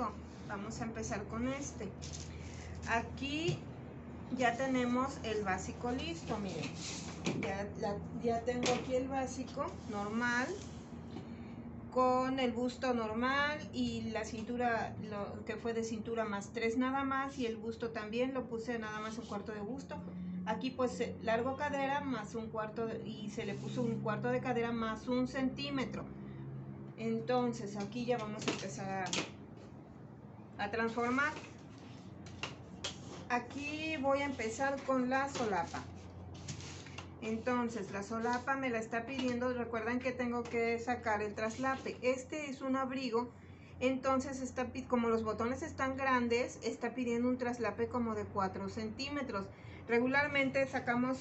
abrigo. Vamos a empezar con este. Aquí ya tenemos el básico listo, miren. Ya tengo aquí el básico normal, con el busto normal y la cintura, lo que fue de cintura más 3 nada más, y el busto también lo puse nada más un cuarto de busto. Aquí pues largo cadera más un cuarto y se le puso un cuarto de cadera más 1 centímetro. Entonces aquí ya vamos a empezar a transformar. Aquí voy a empezar con la solapa. Entonces la solapa me la está pidiendo, recuerden que tengo que sacar el traslape. Este es un abrigo, entonces como los botones están grandes, está pidiendo un traslape como de 4 centímetros. Regularmente sacamos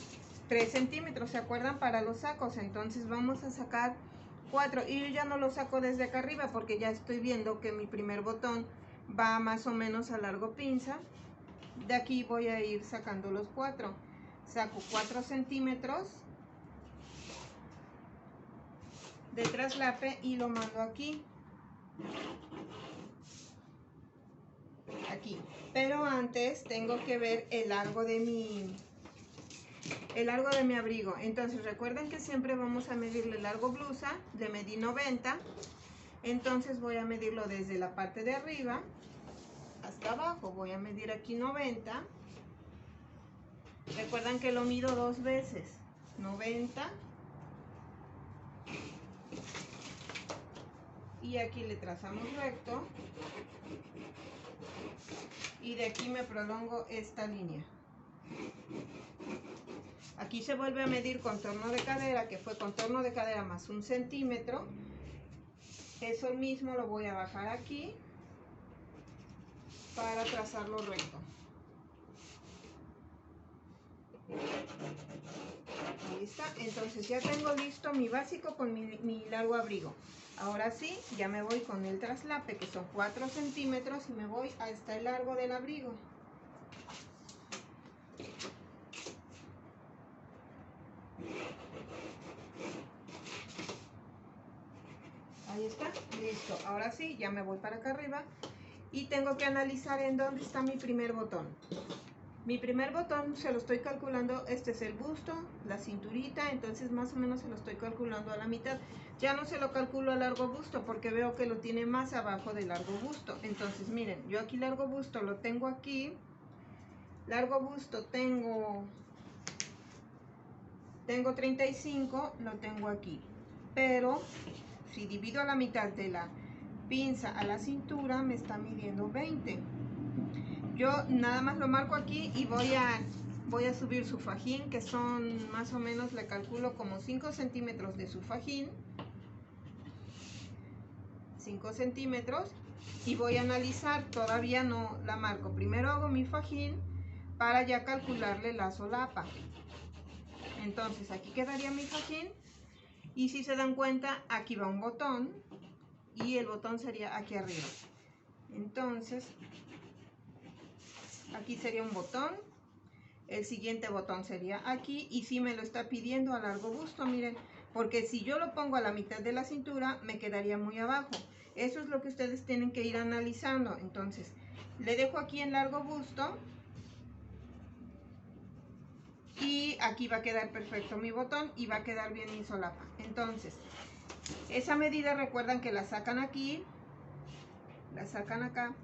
3 centímetros, ¿se acuerdan? Para los sacos, entonces vamos a sacar 4. Y yo ya no lo saco desde acá arriba porque ya estoy viendo que mi primer botón va más o menos a largo pinza. De aquí voy a ir sacando los 4. Saco 4 centímetros de traslape y lo mando aquí. Pero antes tengo que ver el largo de mi abrigo. Entonces recuerden que siempre vamos a medirle el largo blusa. Le medí 90. Entonces voy a medirlo desde la parte de arriba hasta abajo. Voy a medir aquí 90. Recuerdan que lo mido 2 veces. 90. Y aquí le trazamos recto. Y de aquí me prolongo esta línea. Aquí se vuelve a medir contorno de cadera, que fue contorno de cadera más 1 centímetro. Eso mismo lo voy a bajar aquí para trazarlo recto. Ahí está. Entonces ya tengo listo mi básico con mi largo abrigo. Ahora sí, ya me voy con el traslape, que son 4 centímetros, y me voy hasta el largo del abrigo. Ahí está, listo. Ahora sí, ya me voy para acá arriba y tengo que analizar en dónde está mi primer botón. Mi primer botón se lo estoy calculando, este es el busto, la cinturita, entonces más o menos se lo estoy calculando a la mitad. Ya no se lo calculo a largo busto porque veo que lo tiene más abajo de largo busto. Entonces miren, yo aquí largo busto lo tengo aquí, largo busto tengo 35, lo tengo aquí, pero si divido a la mitad de la pinza a la cintura me está midiendo 20. Yo nada más lo marco aquí y voy a subir su fajín, que son más o menos, le calculo como 5 centímetros de su fajín. 5 centímetros. Y voy a analizar, todavía no la marco. Primero hago mi fajín para ya calcularle la solapa. Entonces aquí quedaría mi fajín. Y si se dan cuenta, aquí va un botón. Y el botón sería aquí arriba. Entonces aquí sería un botón, el siguiente botón sería aquí, y si me lo está pidiendo a largo busto, miren, porque si yo lo pongo a la mitad de la cintura me quedaría muy abajo. Eso es lo que ustedes tienen que ir analizando. Entonces le dejo aquí en largo busto y aquí va a quedar perfecto mi botón y va a quedar bien mi solapa. Entonces esa medida recuerdan que la sacan aquí, la sacan acá,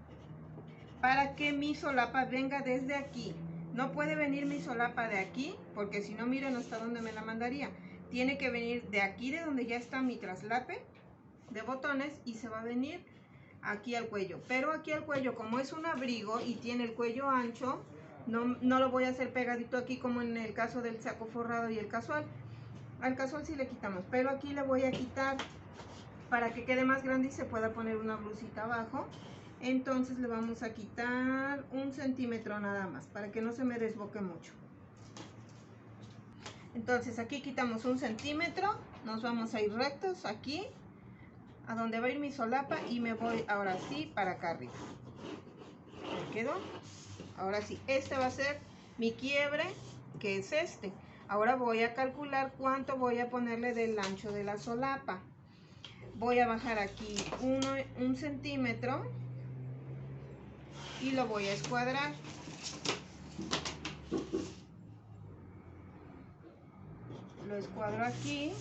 para que mi solapa venga desde aquí. No puede venir mi solapa de aquí, porque si no, miren hasta dónde me la mandaría. Tiene que venir de aquí, de donde ya está mi traslape de botones, y se va a venir aquí al cuello. Pero aquí al cuello, como es un abrigo y tiene el cuello ancho, no lo voy a hacer pegadito aquí como en el caso del saco forrado y el casual. Al casual sí le quitamos, pero aquí le voy a quitar para que quede más grande y se pueda poner una blusita abajo. Entonces le vamos a quitar 1 centímetro nada más para que no se me desboque mucho. Entonces aquí quitamos 1 centímetro, nos vamos a ir rectos aquí a donde va a ir mi solapa y me voy ahora sí para acá arriba. ¿Me quedó? Ahora sí, este va a ser mi quiebre, que es este. Ahora voy a calcular cuánto voy a ponerle del ancho de la solapa. Voy a bajar aquí 1 centímetro. y lo voy a escuadrar. Lo escuadro aquí,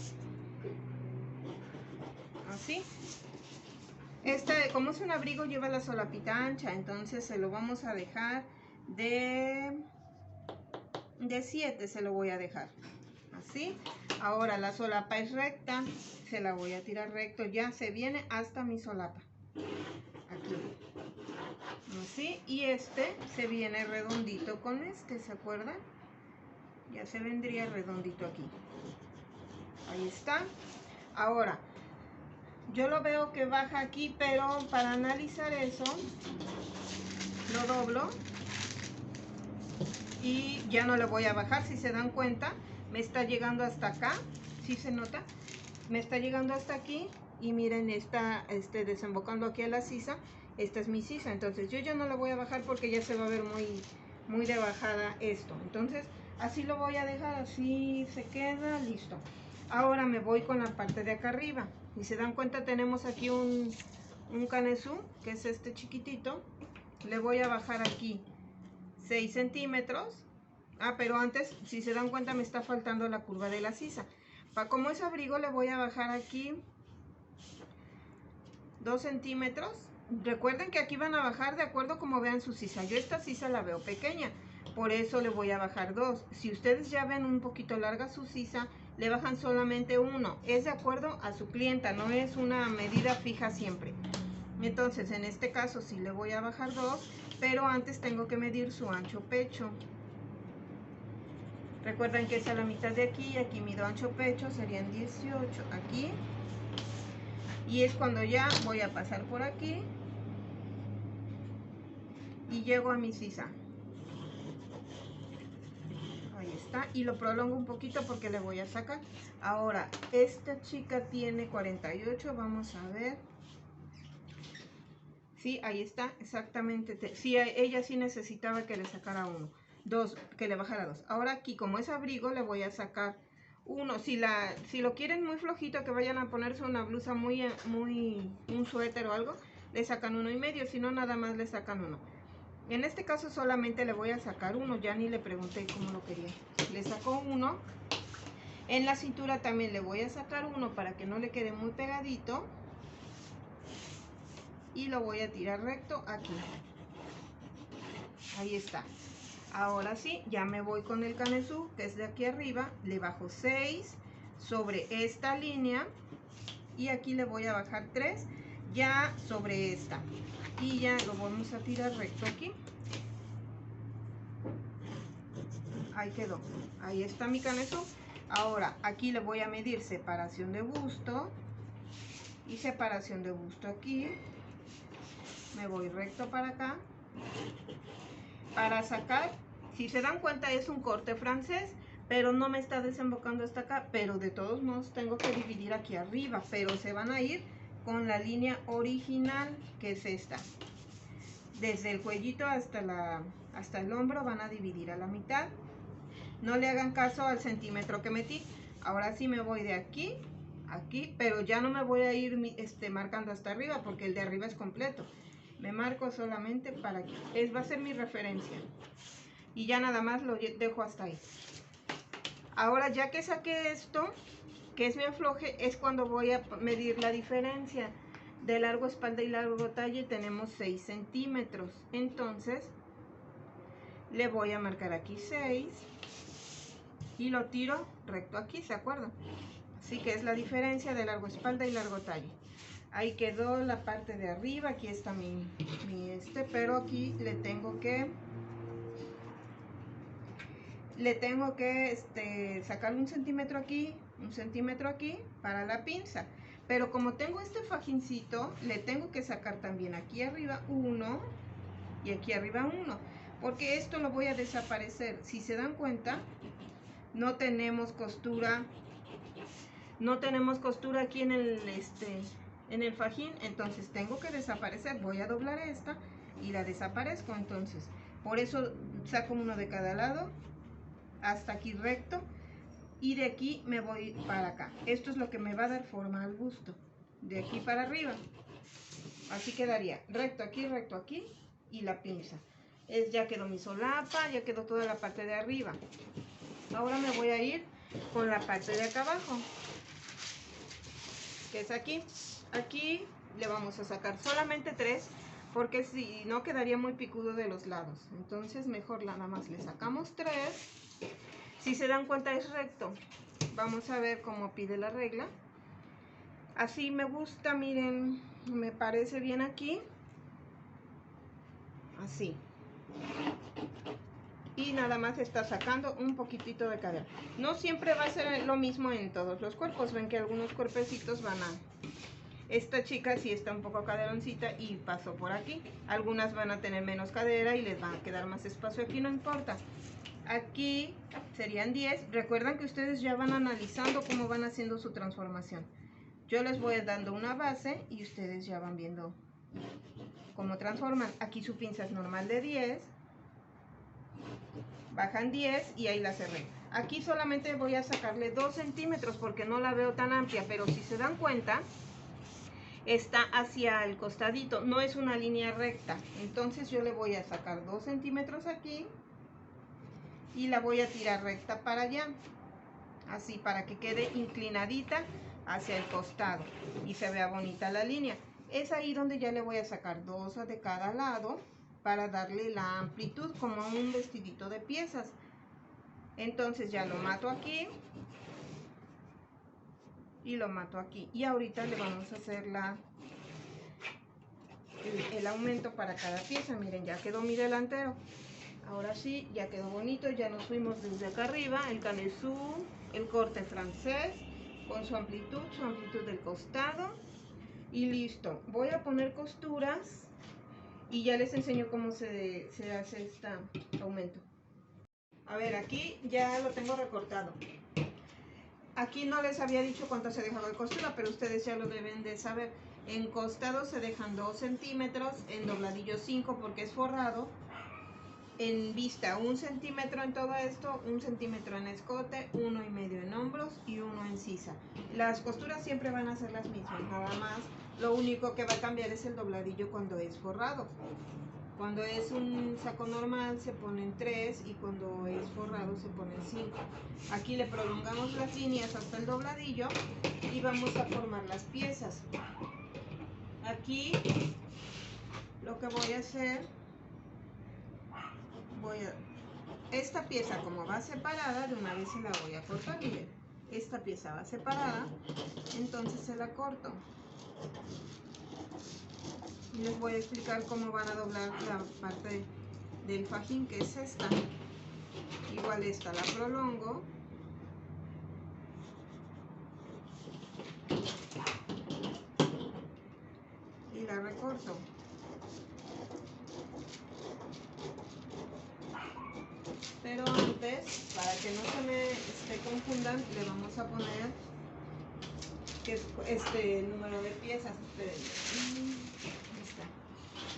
así. Como es un abrigo, lleva la solapita ancha, entonces se lo vamos a dejar de 7, se lo voy a dejar así. Ahora la solapa es recta, se la voy a tirar recto, ya se viene hasta mi solapa, aquí, así. Y este se viene redondito con este, ¿se acuerdan? Ya se vendría redondito aquí. Ahí está. Ahora, yo lo veo que baja aquí, pero para analizar eso, lo doblo y ya no le voy a bajar. Si se dan cuenta, me está llegando hasta acá. ¿Sí se nota? Me está llegando hasta aquí y miren, está desembocando aquí a la sisa. Esta es mi sisa, entonces yo ya no lo voy a bajar porque ya se va a ver muy de bajada esto. Entonces así lo voy a dejar, así se queda, listo. Ahora me voy con la parte de acá arriba. Si se dan cuenta, tenemos aquí un canesú, que es este chiquitito. Le voy a bajar aquí 6 centímetros. Pero antes, si se dan cuenta, me está faltando la curva de la sisa. Como es abrigo, le voy a bajar aquí 2 centímetros. Recuerden que aquí van a bajar de acuerdo como vean su sisa. Yo esta sisa la veo pequeña, por eso le voy a bajar 2. Si ustedes ya ven un poquito larga su sisa, le bajan solamente 1. Es de acuerdo a su clienta, no es una medida fija siempre. Entonces, en este caso sí le voy a bajar 2, pero antes tengo que medir su ancho pecho. Recuerden que es a la mitad de aquí, aquí mido ancho pecho, serían 18 aquí. Y es cuando ya voy a pasar por aquí y llego a mi sisa. Ahí está, y lo prolongo un poquito porque le voy a sacar. Ahora, esta chica tiene 48, vamos a ver. Sí, ahí está, exactamente. Sí, ella sí necesitaba que le sacara 1. 2, que le bajara 2. Ahora aquí, como es abrigo, le voy a sacar 1. Si lo quieren muy flojito, que vayan a ponerse una blusa un suéter o algo, le sacan 1,5. Si no, nada más le sacan 1. En este caso solamente le voy a sacar 1, ya ni le pregunté cómo lo quería. Le saco 1. En la cintura también le voy a sacar 1 para que no le quede muy pegadito. Y lo voy a tirar recto aquí. Ahí está. Ahora sí, ya me voy con el canesú, que es de aquí arriba. Le bajo 6 sobre esta línea. Y aquí le voy a bajar 3 ya sobre esta. Y ya lo vamos a tirar recto aquí. Ahí quedó. Ahí está mi canesú. Ahora aquí le voy a medir separación de busto. Y separación de busto aquí. Me voy recto para acá. Para sacar, si se dan cuenta, es un corte francés, pero no me está desembocando hasta acá. Pero de todos modos tengo que dividir aquí arriba. Pero se van a ir con la línea original, que es esta. Desde el cuellito hasta el hombro van a dividir a la mitad. No le hagan caso al centímetro que metí. Ahora sí me voy de aquí a aquí, pero ya no me voy a ir marcando hasta arriba porque el de arriba es completo. Me marco solamente para aquí. Va a ser mi referencia. Y ya nada más lo dejo hasta ahí. Ahora ya que saqué esto, que es mi afloje, es cuando voy a medir la diferencia. De largo espalda y largo talle tenemos 6 centímetros. Entonces, le voy a marcar aquí 6. Y lo tiro recto aquí, ¿se acuerdan? Así que es la diferencia de largo espalda y largo talle. Ahí quedó la parte de arriba, aquí está pero aquí le tengo que sacar 1 centímetro aquí, 1 centímetro aquí para la pinza. Pero como tengo este fajincito, le tengo que sacar también aquí arriba 1 y aquí arriba 1, porque esto lo voy a desaparecer. Si se dan cuenta, no tenemos costura aquí en el fajín, entonces tengo que desaparecer. Voy a doblar esta y la desaparezco. Entonces por eso saco 1 de cada lado hasta aquí recto y de aquí me voy para acá. Esto es lo que me va a dar forma al busto, de aquí para arriba. Así quedaría recto aquí y la pinza. Ya quedó mi solapa, ya quedó toda la parte de arriba. Ahora me voy a ir con la parte de acá abajo, que es aquí. Aquí le vamos a sacar solamente 3, porque si no quedaría muy picudo de los lados. Entonces mejor nada más le sacamos 3. Si se dan cuenta es recto. Vamos a ver cómo pide la regla. Así me gusta, miren, me parece bien aquí. Así. Y nada más está sacando un poquitito de cadera. No siempre va a ser lo mismo en todos los cuerpos. Ven que algunos cuerpecitos van a... Esta chica sí está un poco caderoncita y pasó por aquí. Algunas van a tener menos cadera y les va a quedar más espacio aquí, no importa. Aquí serían 10. Recuerdan que ustedes ya van analizando cómo van haciendo su transformación. Yo les voy dando una base y ustedes ya van viendo cómo transforman. Aquí su pinza es normal de 10. Bajan 10 y ahí la cerré. Aquí solamente voy a sacarle 2 centímetros porque no la veo tan amplia, pero si se dan cuenta, está hacia el costadito, no es una línea recta. Entonces yo le voy a sacar 2 centímetros aquí y la voy a tirar recta para allá, así para que quede inclinadita hacia el costado y se vea bonita la línea. Es ahí donde ya le voy a sacar 2 de cada lado para darle la amplitud como un vestidito de piezas. Entonces ya lo mato aquí y lo mato aquí, y ahorita le vamos a hacer el aumento para cada pieza. Miren, ya quedó mi delantero. Ahora sí, ya quedó bonito. Ya nos fuimos desde acá arriba, el canesú, el corte francés con su amplitud del costado, y listo. Voy a poner costuras y ya les enseño cómo se hace este aumento. A ver, aquí ya lo tengo recortado. Aquí no les había dicho cuánto se dejaba de costura, pero ustedes ya lo deben de saber. En costado se dejan 2 centímetros, en dobladillo 5 porque es forrado. En vista 1 centímetro en todo esto, 1 centímetro en escote, 1,5 en hombros y 1 en sisa. Las costuras siempre van a ser las mismas, nada más. Lo único que va a cambiar es el dobladillo cuando es forrado. Cuando es un saco normal se ponen 3 y cuando es forrado se ponen 5. Aquí le prolongamos las líneas hasta el dobladillo y vamos a formar las piezas. Aquí lo que voy a hacer, esta pieza como va separada, de una vez se la voy a cortar. Miren, esta pieza va separada, entonces se la corto. Y les voy a explicar cómo van a doblar la parte del fajín, que es esta. Igual esta la prolongo. Y la recorto. Pero antes, para que no se me confundan, le vamos a poner que es el número de piezas.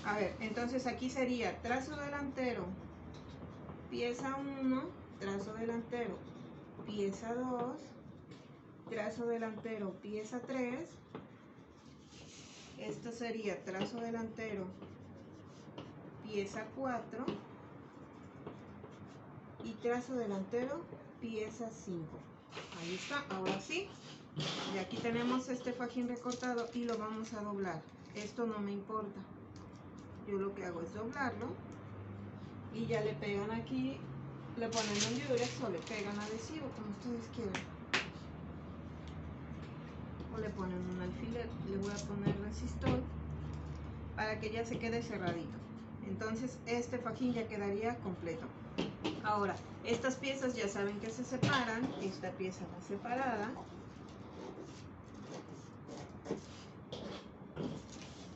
A ver, entonces aquí sería trazo delantero, pieza 1, trazo delantero, pieza 2, trazo delantero, pieza 3. Esto sería trazo delantero, pieza 4 y trazo delantero, pieza 5. Ahí está, ahora sí. Y aquí tenemos este fajín recortado y lo vamos a doblar. Esto no me importa. Yo lo que hago es doblarlo y ya le pegan aquí, le ponen un yurex o le pegan adhesivo, como ustedes quieran. O le ponen un alfiler. Le voy a poner resistol para que ya se quede cerradito. Entonces este fajín ya quedaría completo. Ahora, estas piezas ya saben que se separan. Esta pieza va separada.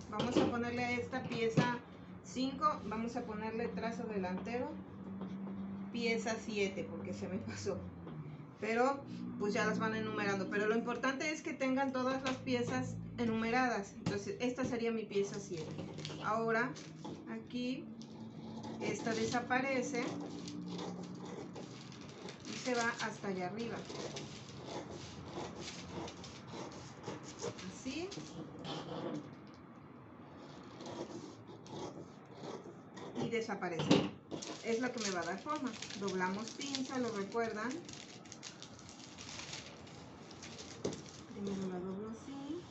Vamos a ponerle a esta pieza 5, vamos a ponerle trazo delantero, pieza 7, porque se me pasó. Pero pues ya las van enumerando. Pero lo importante es que tengan todas las piezas enumeradas. Entonces esta sería mi pieza 7. Ahora aquí esta desaparece y se va hasta allá arriba. Así. desaparece. Es lo que me va a dar forma. Doblamos pinza, ¿lo recuerdan? Primero la doblo así,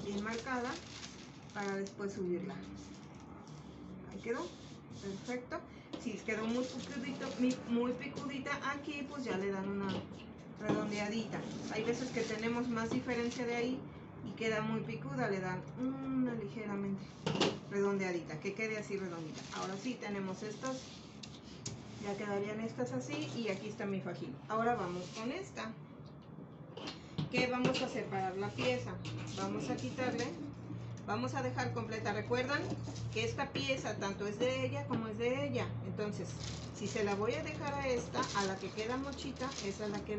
bien marcada, para después subirla. Ahí quedó, perfecto. Si quedó muy picudita aquí, pues ya le dan una redondeadita. Hay veces que tenemos más diferencia de ahí y queda muy picuda, le dan una ligeramente redondeadita, que quede así redondita. Ahora sí, tenemos estos, ya quedarían estas así, y aquí está mi fajín. Ahora vamos con esta. ¿Qué vamos a separar la pieza? Vamos a quitarle, vamos a dejar completa. Recuerdan que esta pieza tanto es de ella como es de ella. Entonces, si se la voy a dejar a esta, a la que queda mochita, esa es la que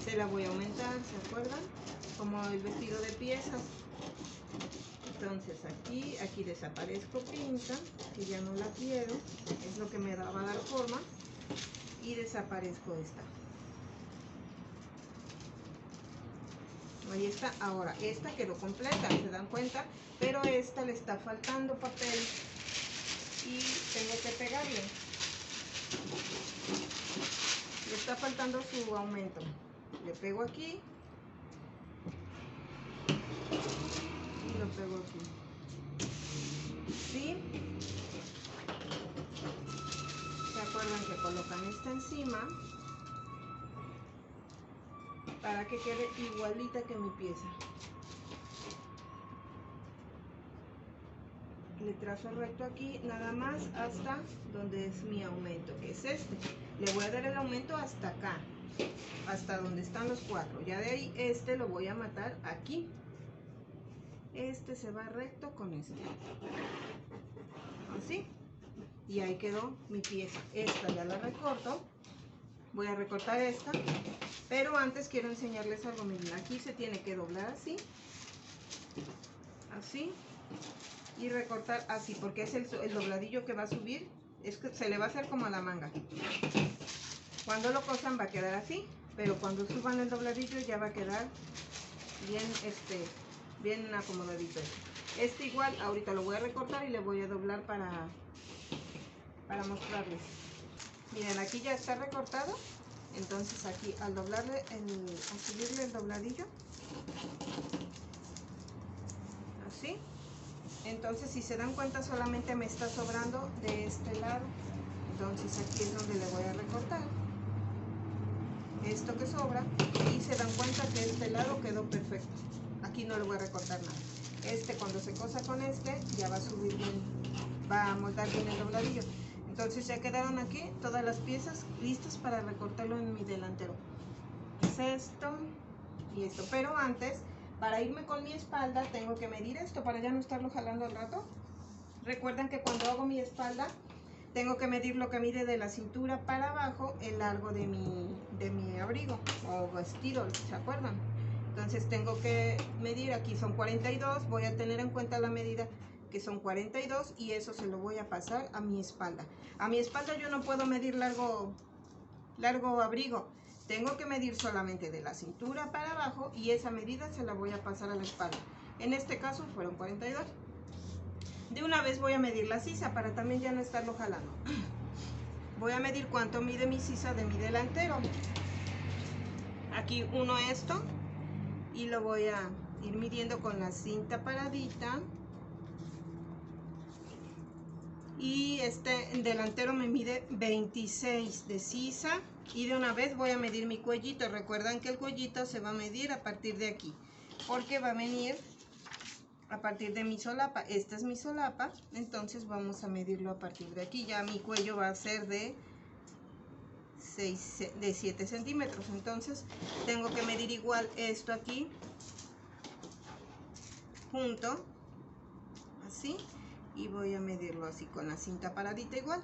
se la voy a aumentar, ¿se acuerdan? Como el vestido de piezas. Entonces aquí desaparezco pinza, que ya no la quiero, es lo que me va a dar forma, y desaparezco esta. Ahí está. Ahora esta quedó completa, se dan cuenta, pero esta le está faltando papel y tengo que pegarle. Le está faltando su aumento. Le pego aquí y lo pego aquí. ¿Sí? ¿Se acuerdan que colocan esta encima para que quede igualita que mi pieza? Le trazo recto aquí, nada más hasta donde es mi aumento, que es este. Le voy a dar el aumento hasta acá, hasta donde están los 4. Ya de ahí este lo voy a matar aquí. Este se va recto con este. Así. Y ahí quedó mi pieza. Esta ya la recorto. Voy a recortar esta. Pero antes quiero enseñarles algo. Miren, aquí se tiene que doblar así. Así. Y recortar así, porque es el dobladillo que va a subir. Es que se le va a hacer como a la manga. Cuando lo cosan va a quedar así, pero cuando suban el dobladillo ya va a quedar bien, bien acomodadito. Este igual, ahorita lo voy a recortar y le voy a doblar para mostrarles. Miren, aquí ya está recortado. Entonces aquí al doblarle, al subirle el dobladillo, así. Entonces si se dan cuenta solamente me está sobrando de este lado. Entonces aquí es donde le voy a recortar esto que sobra, y se dan cuenta que este lado quedó perfecto. Aquí no le voy a recortar nada. Cuando se cosa con ya va a subir bien, va a moldar bien el dobladillo. Entonces ya quedaron aquí todas las piezas listas para recortarlo en mi delantero. Es esto y esto, pero antes, para irme con mi espalda, tengo que medir esto para ya no estarlo jalando al rato. Recuerden que cuando hago mi espalda tengo que medir lo que mide de la cintura para abajo el largo de mi abrigo o vestido, ¿se acuerdan? Entonces tengo que medir, aquí son 42, voy a tener en cuenta la medida que son 42, y eso se lo voy a pasar a mi espalda. A mi espalda yo no puedo medir largo abrigo, tengo que medir solamente de la cintura para abajo, y esa medida se la voy a pasar a la espalda. En este caso fueron 42. De una vez voy a medir la sisa para también ya no estarlo jalando. Voy a medir cuánto mide mi sisa de mi delantero. Aquí uno esto y lo voy a ir midiendo con la cinta paradita. Y delantero me mide 26 de sisa. Y de una vez voy a medir mi cuellito. Recuerdan que el cuellito se va a medir a partir de aquí, porque va a venir a partir de mi solapa. Esta es mi solapa, entonces vamos a medirlo a partir de aquí. Ya mi cuello va a ser de 7 centímetros, entonces tengo que medir igual esto aquí junto, así, y voy a medirlo así con la cinta paradita igual.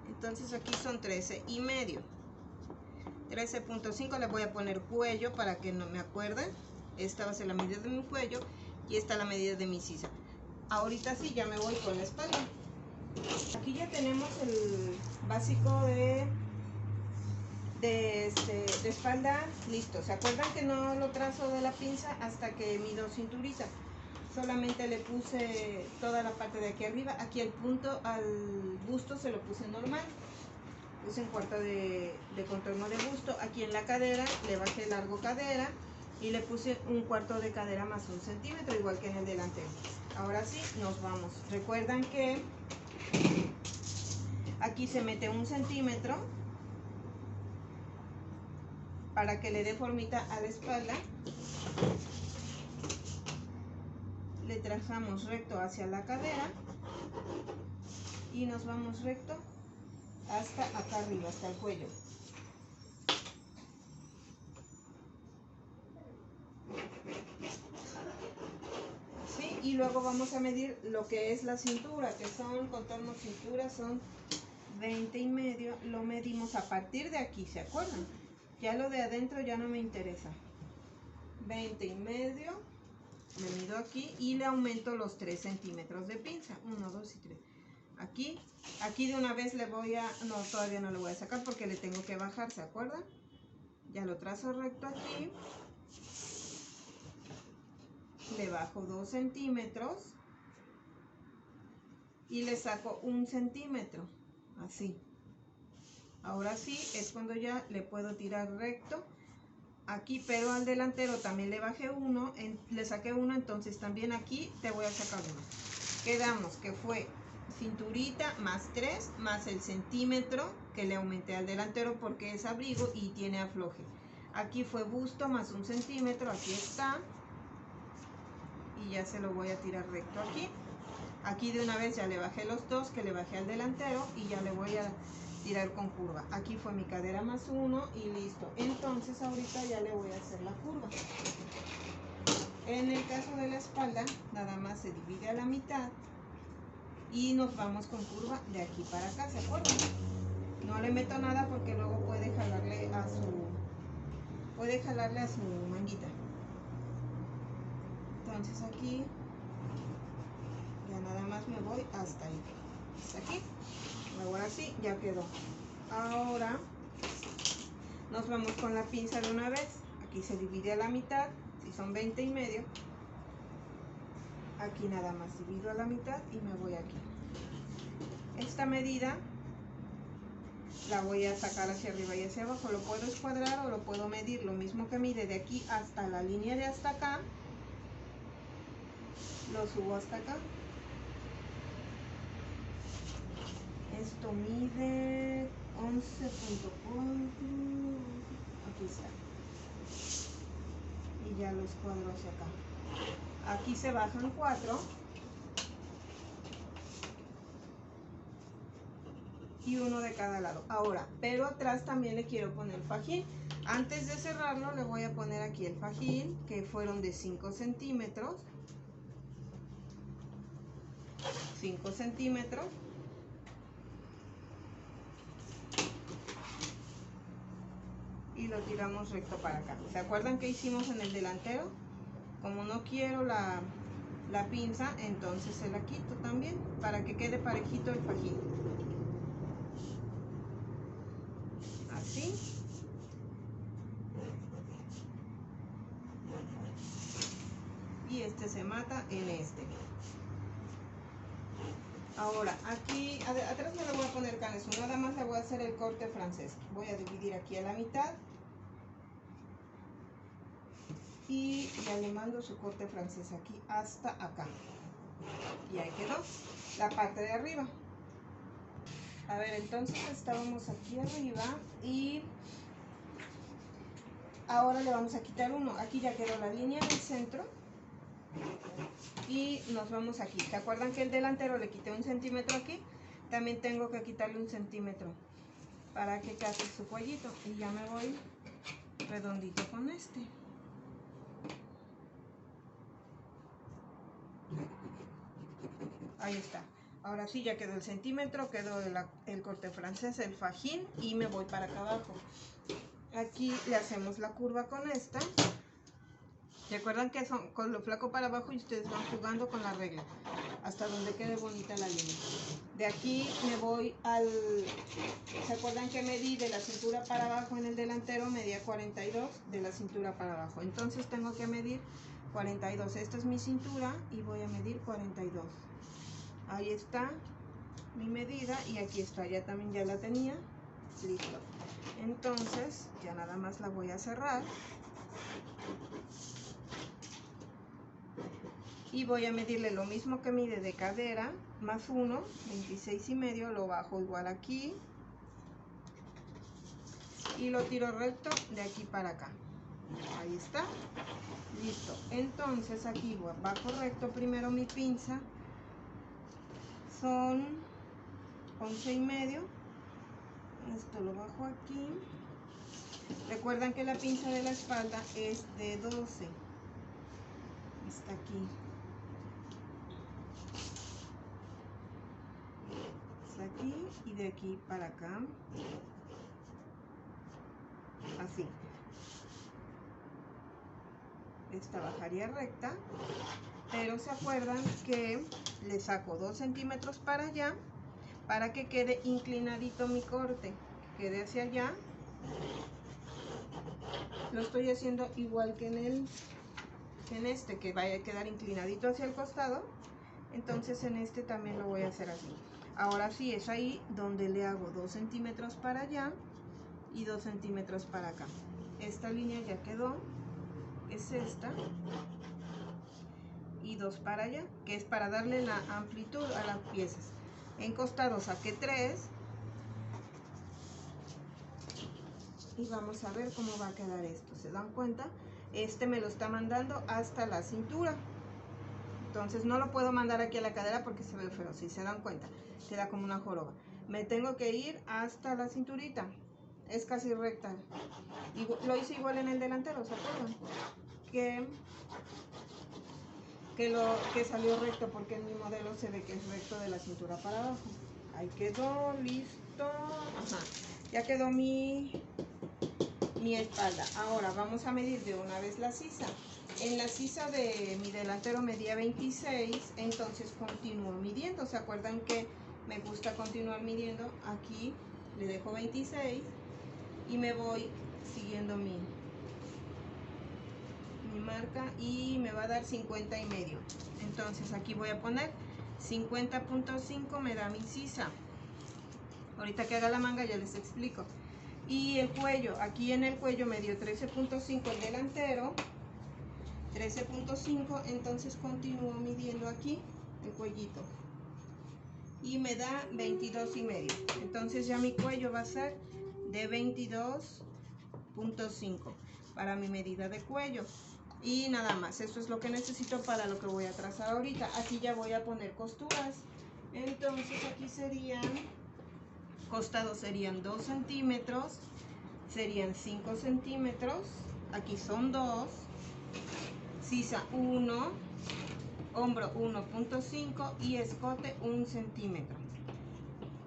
Entonces aquí son 13,5, 13,5. le voy a poner cuello para que no me acuerden. Esta va a ser la medida de mi cuello y esta la medida de mi sisa. Ahorita sí ya me voy con la espalda. Aquí ya tenemos el básico de espalda listo. ¿Se acuerdan que no lo trazo de la pinza hasta que mido cinturita? solamente le puse toda la parte de aquí arriba. Aquí el punto al busto se lo puse normal, puse un cuarto de contorno de busto. Aquí en la cadera le bajé largo cadera y le puse un cuarto de cadera más 1 centímetro, igual que en el delantero. Ahora sí, nos vamos. Recuerdan que aquí se mete 1 centímetro para que le dé formita a la espalda. Le trazamos recto hacia la cadera y nos vamos recto hasta acá arriba, hasta el cuello. ¿Sí? Y luego vamos a medir lo que es la cintura, que son contorno cintura, son 20 y medio. Lo medimos a partir de aquí, ¿se acuerdan? Ya lo de adentro ya no me interesa. 20 y medio, me mido aquí y le aumento los 3 centímetros de pinza. 1, 2 y 3. Aquí de una vez le voy a, no, todavía no le voy a sacar porque le tengo que bajar, ¿se acuerdan? Ya lo trazo recto aquí. Le bajo 2 centímetros y le saco 1 centímetro, así. Ahora sí es cuando ya le puedo tirar recto aquí, pero al delantero también le bajé 1, le saqué 1, entonces también aquí te voy a sacar 1. Quedamos que fue cinturita más 3 más el centímetro que le aumenté al delantero porque es abrigo y tiene afloje. Aquí fue busto más 1 centímetro, aquí está. Y ya se lo voy a tirar recto aquí. Aquí de una vez ya le bajé los 2 que le bajé al delantero y ya le voy a tirar con curva. Aquí fue mi cadera más 1 y listo. Entonces ahorita ya le voy a hacer la curva. En el caso de la espalda, nada más se divide a la mitad y nos vamos con curva de aquí para acá, ¿se acuerdan? No le meto nada porque luego puede jalarle a su manguita. Entonces aquí ya nada más me voy hasta ahí, hasta aquí. Ahora sí, ya quedó. Ahora nos vamos con la pinza de una vez. Aquí se divide a la mitad, si son 20 y medio. Aquí nada más divido a la mitad y me voy aquí. Esta medida la voy a sacar hacia arriba y hacia abajo. Lo puedo escuadrar o lo puedo medir. Lo mismo que mide de aquí hasta la línea de hasta acá. Lo subo hasta acá. Esto mide 11.4. Aquí está. Y ya lo escuadro hacia acá. Aquí se bajan 4. Y 1 de cada lado. Ahora, pero atrás también le quiero poner fajín. Antes de cerrarlo le voy a poner aquí el fajín, que fueron de 5 centímetros. 5 centímetros. Y lo tiramos recto para acá. ¿Se acuerdan que hicimos en el delantero? Como no quiero la pinza, entonces se la quito también para que quede parejito el fajín. Así. Y este se mata en este. Ahora, aquí atrás me le voy a poner canes, nada más le voy a hacer el corte francés. Voy a dividir aquí a la mitad. Y ya le mando su corte francés aquí hasta acá. Y ahí quedó la parte de arriba. A ver, entonces estábamos aquí arriba y ahora le vamos a quitar 1. Aquí ya quedó la línea del centro y nos vamos aquí. ¿Se acuerdan que el delantero le quité 1 centímetro aquí? También tengo que quitarle 1 centímetro para que case su cuellito. Y ya me voy redondito con este. Ahí está. Ahora sí ya quedó el centímetro, quedó el corte francés, el fajín y me voy para acá abajo. Aquí le hacemos la curva con esta. Recuerdan que son con lo flaco para abajo y ustedes van jugando con la regla hasta donde quede bonita la línea. De aquí me voy al... ¿Se acuerdan que medí de la cintura para abajo en el delantero? Medía 42 de la cintura para abajo. Entonces tengo que medir 42. Esta es mi cintura y voy a medir 42. Ahí está mi medida y aquí está, ya también ya la tenía. Listo. Entonces ya nada más la voy a cerrar y voy a medirle lo mismo que mide de cadera más 1, 26,5, lo bajo igual aquí y lo tiro recto de aquí para acá. Ahí está. Listo. Entonces aquí bajo recto primero mi pinza, son 11,5. Esto lo bajo aquí. Recuerdan que la pinza de la espalda es de 12. Está aquí. Está aquí y de aquí para acá. Así. Esta bajaría recta, pero se acuerdan que le saco 2 centímetros para allá para que quede inclinadito mi corte, que quede hacia allá. Lo estoy haciendo igual que en este, que vaya a quedar inclinadito hacia el costado. Entonces en este también lo voy a hacer así. Ahora sí, es ahí donde le hago 2 centímetros para allá y 2 centímetros para acá. Esta línea ya quedó, es esta, y 2 para allá, que es para darle la amplitud a las piezas. En costado saqué 3 y vamos a ver cómo va a quedar esto. ¿Se dan cuenta? Este me lo está mandando hasta la cintura, entonces no lo puedo mandar aquí a la cadera porque se ve feo. Si se dan cuenta, queda como una joroba. Me tengo que ir hasta la cinturita, es casi recta. Y lo hice igual en el delantero, ¿se acuerdan? Que salió recto, porque en mi modelo se ve que es recto de la cintura para abajo. Ahí quedó, listo. Ajá. Ya quedó mi espalda. Ahora vamos a medir de una vez la sisa. En la sisa de mi delantero medía 26, entonces continúo midiendo. ¿Se acuerdan que me gusta continuar midiendo? Aquí le dejo 26 y me voy siguiendo mi marca y me va a dar 50,5. Entonces aquí voy a poner 50,5, me da mi sisa. Ahorita que haga la manga ya les explico. Y el cuello, aquí en el cuello me dio 13,5 el delantero, 13,5, entonces continúo midiendo aquí el cuellito y me da 22,5. Entonces ya mi cuello va a ser de 22,5 para mi medida de cuello. Y nada más, eso es lo que necesito para lo que voy a trazar ahorita. Aquí ya voy a poner costuras. Entonces aquí serían, costados serían 2 centímetros, serían 5 centímetros, aquí son 2, sisa 1, hombro 1,5 y escote 1 centímetro,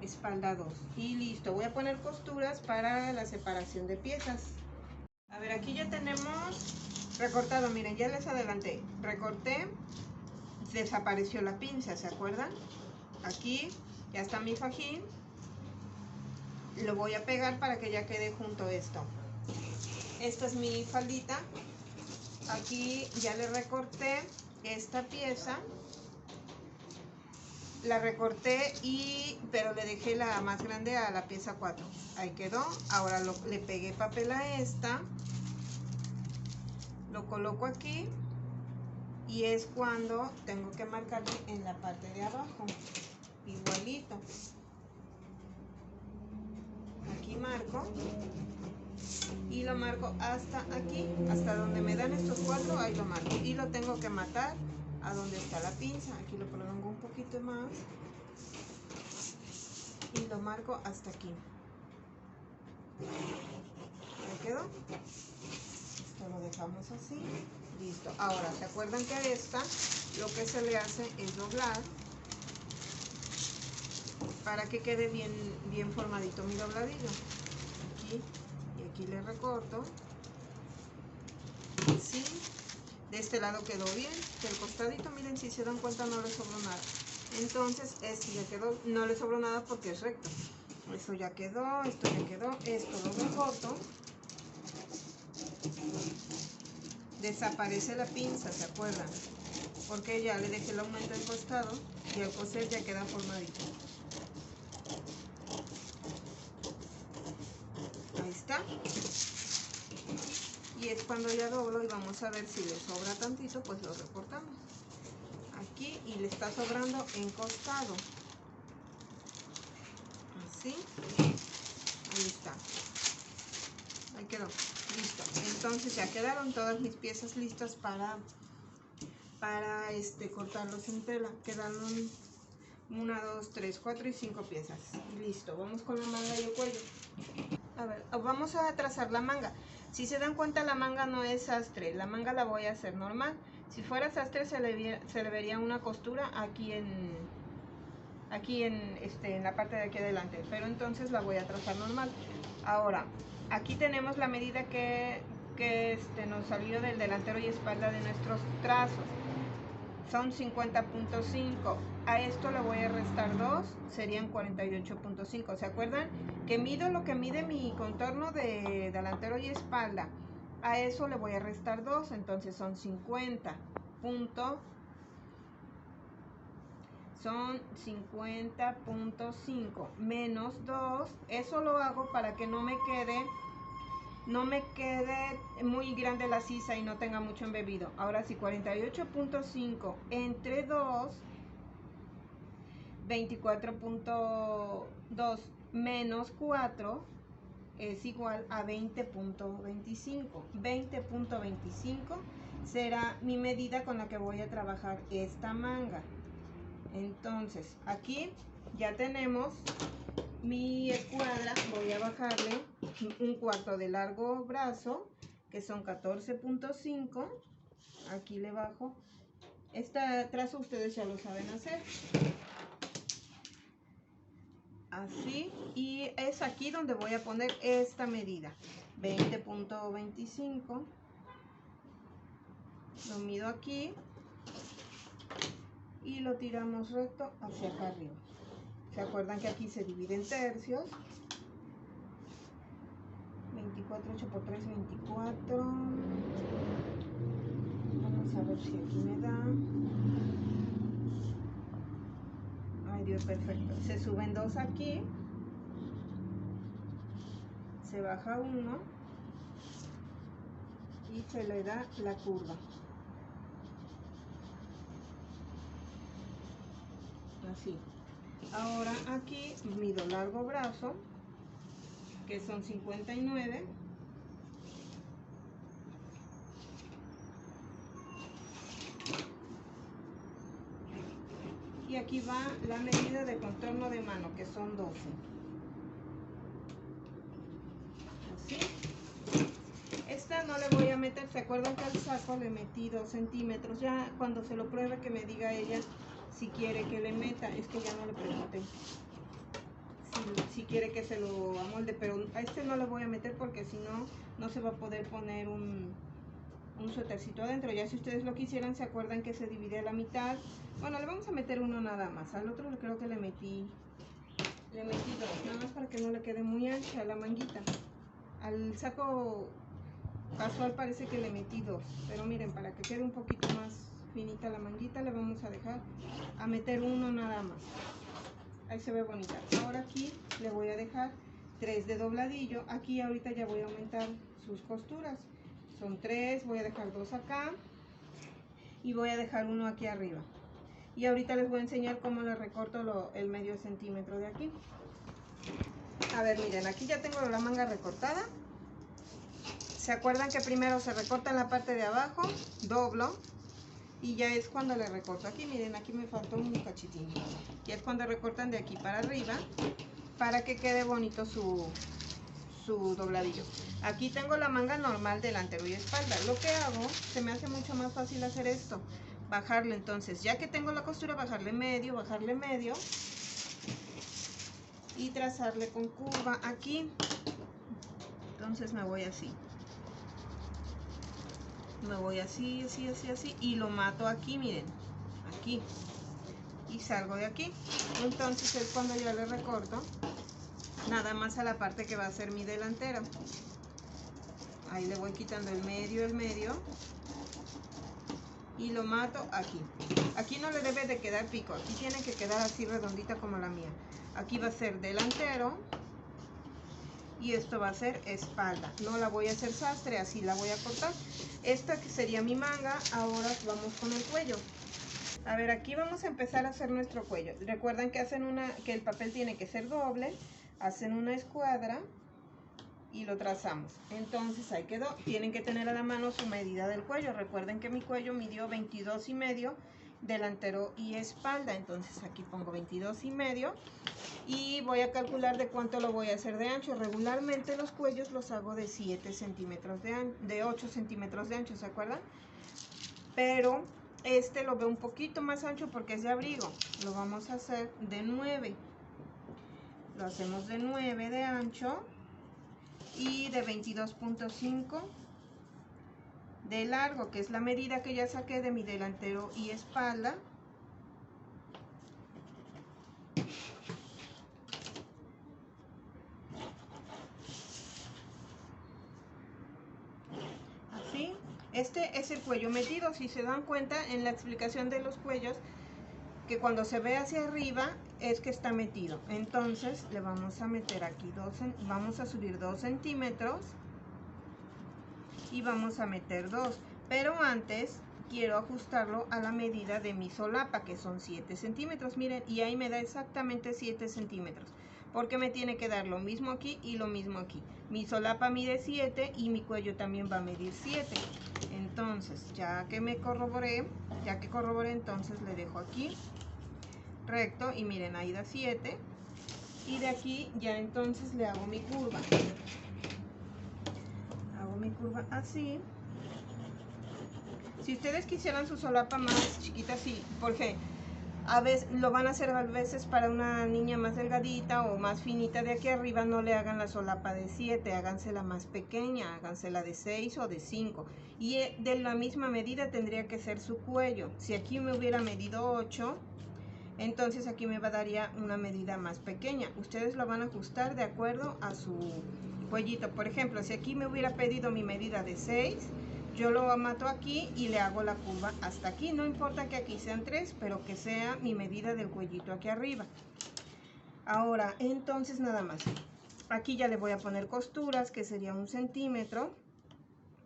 espalda 2. Y listo, voy a poner costuras para la separación de piezas. A ver, aquí ya tenemos recortado, miren, ya les adelanté, recorté, desapareció la pinza, ¿se acuerdan? Aquí ya está mi fajín, lo voy a pegar para que ya quede junto esto. Esta es mi faldita, aquí ya le recorté esta pieza, la recorté pero le dejé la más grande a la pieza 4, ahí quedó. Ahora le pegué papel a esta, lo coloco aquí y es cuando tengo que marcarle en la parte de abajo, igualito. Aquí marco y lo marco hasta aquí, hasta donde me dan estos 4, ahí lo marco y lo tengo que matar a donde está la pinza. Aquí lo prolongo un poquito más y lo marco hasta aquí. Ahí quedó. Esto lo dejamos así. Listo. Ahora, ¿se acuerdan que a esta lo que se le hace es doblar para que quede bien formadito mi dobladillo? Aquí y aquí le recorto. Así. De este lado quedó bien. Del costadito, miren, si se dan cuenta, no le sobró nada. Entonces, este ya quedó, no le sobró nada porque es recto. Eso ya quedó, esto ya quedó. Esto lo recorto. desaparece la pinza, ¿se acuerdan? Porque ya le dejé el aumento al costado y al coser ya queda formadito. Ahí está. Y es cuando ya doblo y vamos a ver si le sobra tantito, pues lo recortamos. Aquí y le está sobrando en costado. Así. Ahí está. Ahí quedó. Listo. Entonces ya quedaron todas mis piezas listas para cortarlos en tela. Quedaron 1, 2, 3, 4 y 5 piezas. Listo. Vamos con la manga y el cuello. A ver, vamos a trazar la manga. Si se dan cuenta, la manga no es sastre. La manga la voy a hacer normal. Si fuera sastre se le vería una costura aquí en la parte de aquí adelante. Pero entonces la voy a trazar normal. Ahora, aquí tenemos la medida que nos salió del delantero y espalda de nuestros trazos. Son 50.5. A esto le voy a restar 2, serían 48.5. ¿Se acuerdan? Que mido lo que mide mi contorno de delantero y espalda. A eso le voy a restar 2, entonces son 50. Son 50.5 menos 2. Eso lo hago para que no me quede muy grande la sisa y no tenga mucho embebido. Ahora sí, 48.5 entre 2, 24.2 menos 4 es igual a 20.25. 20.25 será mi medida con la que voy a trabajar esta manga. Entonces, aquí ya tenemos mi escuadra. Voy a bajarle 1/4 de largo brazo, que son 14.5. Aquí le bajo. Este trazo ustedes ya lo saben hacer. Así. Y es aquí donde voy a poner esta medida. 20.25. Lo mido aquí. Y lo tiramos recto hacia acá arriba. ¿Se acuerdan que aquí se divide en tercios? 24, 8 por 3, 24. Vamos a ver si aquí me da. Ay, Dios, perfecto. Se suben 2 aquí. Se baja 1. Y se le da la curva. Así. Ahora aquí mido largo brazo, que son 59. Y aquí va la medida de contorno de mano, que son 12. Así. Esta no le voy a meter, ¿se acuerdan que al saco le metí 2 centímetros? Ya cuando se lo pruebe que me diga ella si quiere que le meta. Es que ya no le pregunté si quiere que se lo amolde, pero a este no le voy a meter porque si no, no se va a poder poner un suétercito adentro. Ya si ustedes lo quisieran, se acuerdan que se divide a la mitad. Bueno, le vamos a meter uno nada más. Al otro creo que le metí 2, nada más para que no le quede muy ancha la manguita. Al saco casual parece que le metí 2, pero miren, para que quede un poquito más finita la manguita, le vamos a dejar a meter uno nada más. Ahí se ve bonita. Ahora aquí le voy a dejar 3 de dobladillo. Aquí ahorita ya voy a aumentar sus costuras. Son 3, voy a dejar 2 acá y voy a dejar 1 aquí arriba. Y ahorita les voy a enseñar cómo le recorto el medio centímetro de aquí. A ver, miren, aquí ya tengo la manga recortada. ¿Se acuerdan que primero se recorta en la parte de abajo? Doblo. Y ya es cuando le recorto aquí. Miren, aquí me faltó un cachitín. Ya es cuando recortan de aquí para arriba, para que quede bonito su dobladillo. Aquí tengo la manga normal delantero y espalda. Lo que hago, se me hace mucho más fácil hacer esto. Bajarle, entonces, ya que tengo la costura, bajarle medio. Y trazarle con curva aquí. Entonces me voy así. Me voy así, así, y lo mato aquí, miren, aquí, y salgo de aquí. Entonces es cuando yo le recorto nada más a la parte que va a ser mi delantera. Ahí le voy quitando el medio, y lo mato aquí. Aquí no le debe de quedar pico, aquí tiene que quedar así redondita como la mía. Aquí va a ser delantero y esto va a ser espalda. No la voy a hacer sastre, así la voy a cortar. Esta que sería mi manga. Ahora vamos con el cuello. A ver, aquí vamos a empezar a hacer nuestro cuello. Recuerden que que el papel tiene que ser doble. Hacen una escuadra y lo trazamos. Entonces ahí quedó. Tienen que tener a la mano su medida del cuello. Recuerden que mi cuello midió 22,5 delantero y espalda. Entonces aquí pongo 22,5 y voy a calcular de cuánto lo voy a hacer de ancho. Regularmente los cuellos los hago de 7 centímetros de 8 centímetros de ancho, ¿se acuerdan? Pero este lo veo un poquito más ancho porque es de abrigo. Lo vamos a hacer de 9. Lo hacemos de 9 de ancho y de 22,5 de largo, que es la medida que ya saqué de mi delantero y espalda. Así. Este es el cuello medido. Si se dan cuenta en la explicación de los cuellos, que cuando se ve hacia arriba es que está metido. Entonces le vamos a meter aquí vamos a subir 2 centímetros y vamos a meter 2, pero antes quiero ajustarlo a la medida de mi solapa, que son 7 centímetros, miren, y ahí me da exactamente 7 centímetros, porque me tiene que dar lo mismo aquí y lo mismo aquí. Mi solapa mide 7 y mi cuello también va a medir 7. Entonces, ya que corroboré, entonces le dejo aquí recto y miren, ahí da 7, y de aquí ya entonces le hago mi curva. Hago mi curva así. Si ustedes quisieran su solapa más chiquita, sí, porque a veces lo van a hacer a veces para una niña más delgadita o más finita de aquí arriba, no le hagan la solapa de 7, hágansela más pequeña, hágansela de 6 o de 5. Y de la misma medida tendría que ser su cuello. Si aquí me hubiera medido 8, entonces aquí me daría una medida más pequeña. Ustedes lo van a ajustar de acuerdo a su cuellito. Por ejemplo, si aquí me hubiera pedido mi medida de 6, yo lo mato aquí y le hago la curva hasta aquí. No importa que aquí sean 3, pero que sea mi medida del cuellito aquí arriba. Ahora, entonces nada más. Aquí ya le voy a poner costuras, que sería 1 centímetro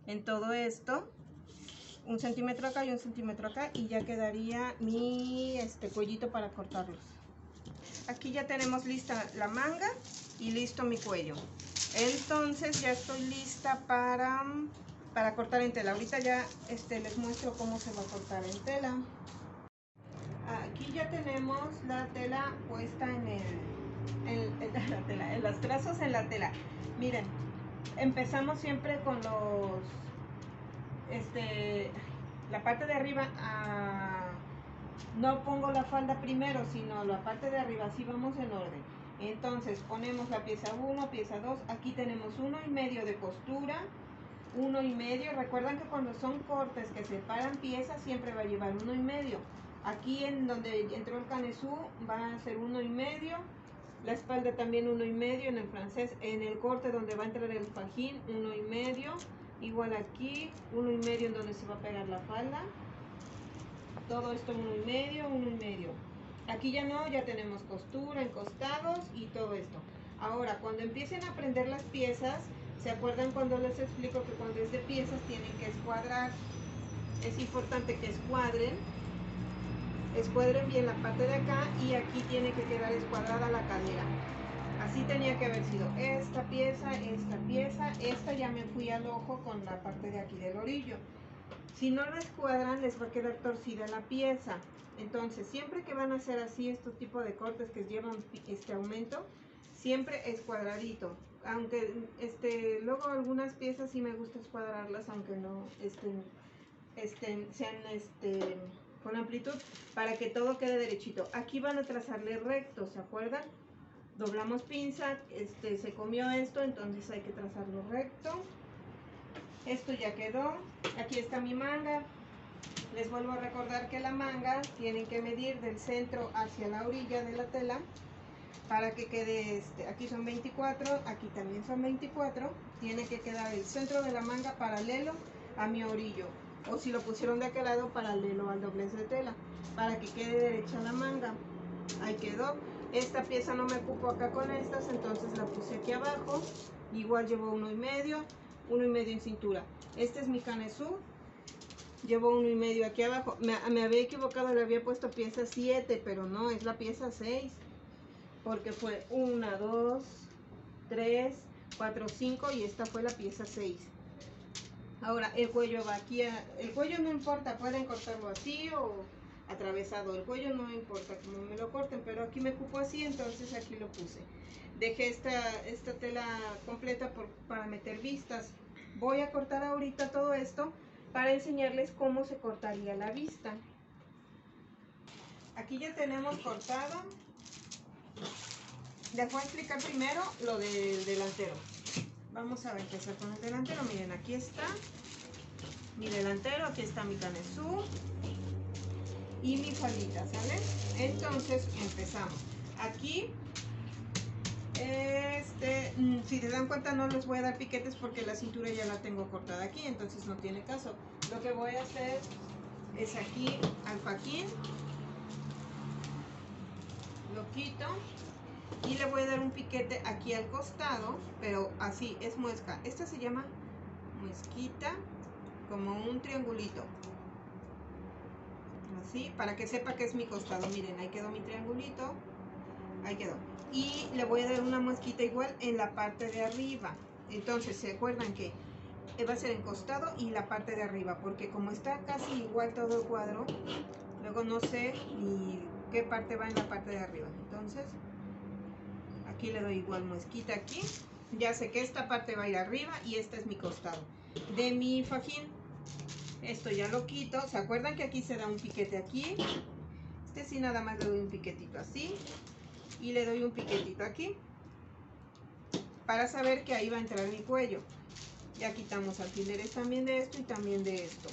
en todo esto. 1 centímetro acá y 1 centímetro acá, y ya quedaría mi cuellito para cortarlos. Aquí ya tenemos lista la manga y listo mi cuello. Entonces ya estoy lista para cortar en tela. Ahorita ya les muestro cómo se va a cortar en tela. Aquí ya tenemos la tela puesta en los trazos en la tela. Miren, empezamos siempre con la parte de arriba. No pongo la falda primero, sino la parte de arriba, así vamos en orden. Entonces ponemos la pieza 1, pieza 2, aquí tenemos 1,5 de costura, 1,5. Recuerdan que cuando son cortes que separan piezas siempre va a llevar 1,5. Aquí en donde entró el canesú va a ser 1,5. La espalda también 1,5 en el francés. En el corte donde va a entrar el fajín, 1,5. Igual aquí, 1,5 en donde se va a pegar la falda. Todo esto 1,5, 1,5. Aquí ya no, ya tenemos costura, encostados y todo esto. Ahora, cuando empiecen a prender las piezas, ¿se acuerdan cuando les explico que cuando es de piezas tienen que escuadrar? Es importante que escuadren bien la parte de acá, y aquí tiene que quedar escuadrada la cadera. Así tenía que haber sido esta pieza, esta ya me fui al ojo con la parte de aquí del orillo. Si no lo escuadran, les va a quedar torcida la pieza. Entonces, siempre que van a hacer así estos tipos de cortes que llevan este aumento, siempre escuadradito. Aunque luego algunas piezas sí me gusta escuadrarlas, aunque no sean con amplitud, para que todo quede derechito. Aquí van a trazarle recto, ¿se acuerdan? Doblamos pinza, se comió esto, entonces hay que trazarlo recto. Esto ya quedó. Aquí está mi manga. Les vuelvo a recordar que la manga tienen que medir del centro hacia la orilla de la tela para que quede aquí son 24, aquí también son 24. Tiene que quedar el centro de la manga paralelo a mi orillo. o si lo pusieron de aquel lado, paralelo al doblez de tela, para que quede derecha la manga. Ahí quedó. Esta pieza no me cupo acá con estas, entonces la puse aquí abajo. Igual llevo 1,5, 1,5 en cintura. Este es mi canesú. Llevo 1,5 aquí abajo. Me había equivocado, le había puesto pieza 7, pero no, es la pieza 6. Porque fue 1, 2, 3, 4, 5 y esta fue la pieza 6. Ahora el cuello va aquí. El cuello no importa, pueden cortarlo así o atravesado. El cuello no importa como me lo corten, pero aquí me cupo así, entonces aquí lo puse. Dejé esta tela completa para meter vistas. Voy a cortar ahorita todo esto para enseñarles cómo se cortaría la vista. Aquí ya tenemos cortado. Les voy a explicar primero lo del delantero. Vamos a empezar con el delantero. Miren, aquí está mi delantero, aquí está mi canesú y mi faldita, ¿sale? Entonces empezamos. Aquí, si se dan cuenta, no les voy a dar piquetes porque la cintura ya la tengo cortada aquí, entonces no tiene caso. Lo que voy a hacer es aquí al fajín, lo quito y le voy a dar un piquete aquí al costado, pero así, es muesca. Esta se llama muesquita, como un triangulito. Así, para que sepa que es mi costado. Miren, ahí quedó mi triangulito. Ahí quedó. Y le voy a dar una muesquita igual en la parte de arriba. Entonces, ¿se acuerdan que va a ser en costado y la parte de arriba? Porque como está casi igual todo el cuadro, luego no sé ni qué parte va en la parte de arriba. Entonces, aquí le doy igual muesquita aquí. Ya sé que esta parte va a ir arriba y este es mi costado de mi fajín. Esto ya lo quito. ¿Se acuerdan que aquí se da un piquete aquí? Sí, nada más le doy un piquetito así y le doy un piquetito aquí para saber que ahí va a entrar mi cuello. Ya quitamos alfileres también de esto y también de esto.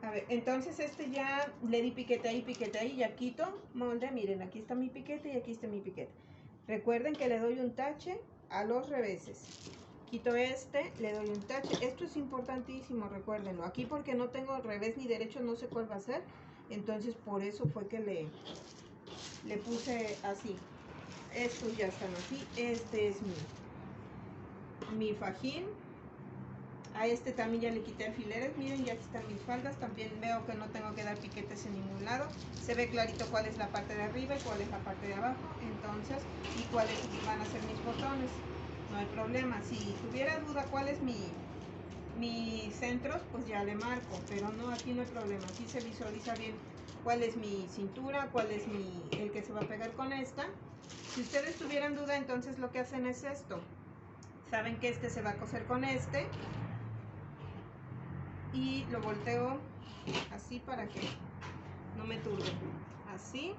A ver, entonces ya le di piquete ahí, ya quito molde. Miren, aquí está mi piquete y aquí está mi piquete. Recuerden que le doy un tache a los reveses. Quito le doy un tache. Esto es importantísimo, recuérdenlo. Aquí porque no tengo revés ni derecho, no sé cuál va a ser. Entonces por eso fue que le puse así. Estos ya están así. Este es mi fajín. A este también ya le quité alfileres. Miren, ya aquí están mis faldas. También veo que no tengo que dar piquetes en ningún lado. Se ve clarito cuál es la parte de arriba y cuál es la parte de abajo. Entonces, y cuáles van a ser mis botones. No hay problema. Si tuviera duda cuál es mis centros, pues ya le marco. Pero no, aquí no hay problema. Aquí se visualiza bien cuál es mi cintura, cuál es el que se va a pegar con esta. Si ustedes tuvieran duda, entonces lo que hacen es esto. Saben que este se va a coser con este. Y lo volteo así para que no me turbe. Así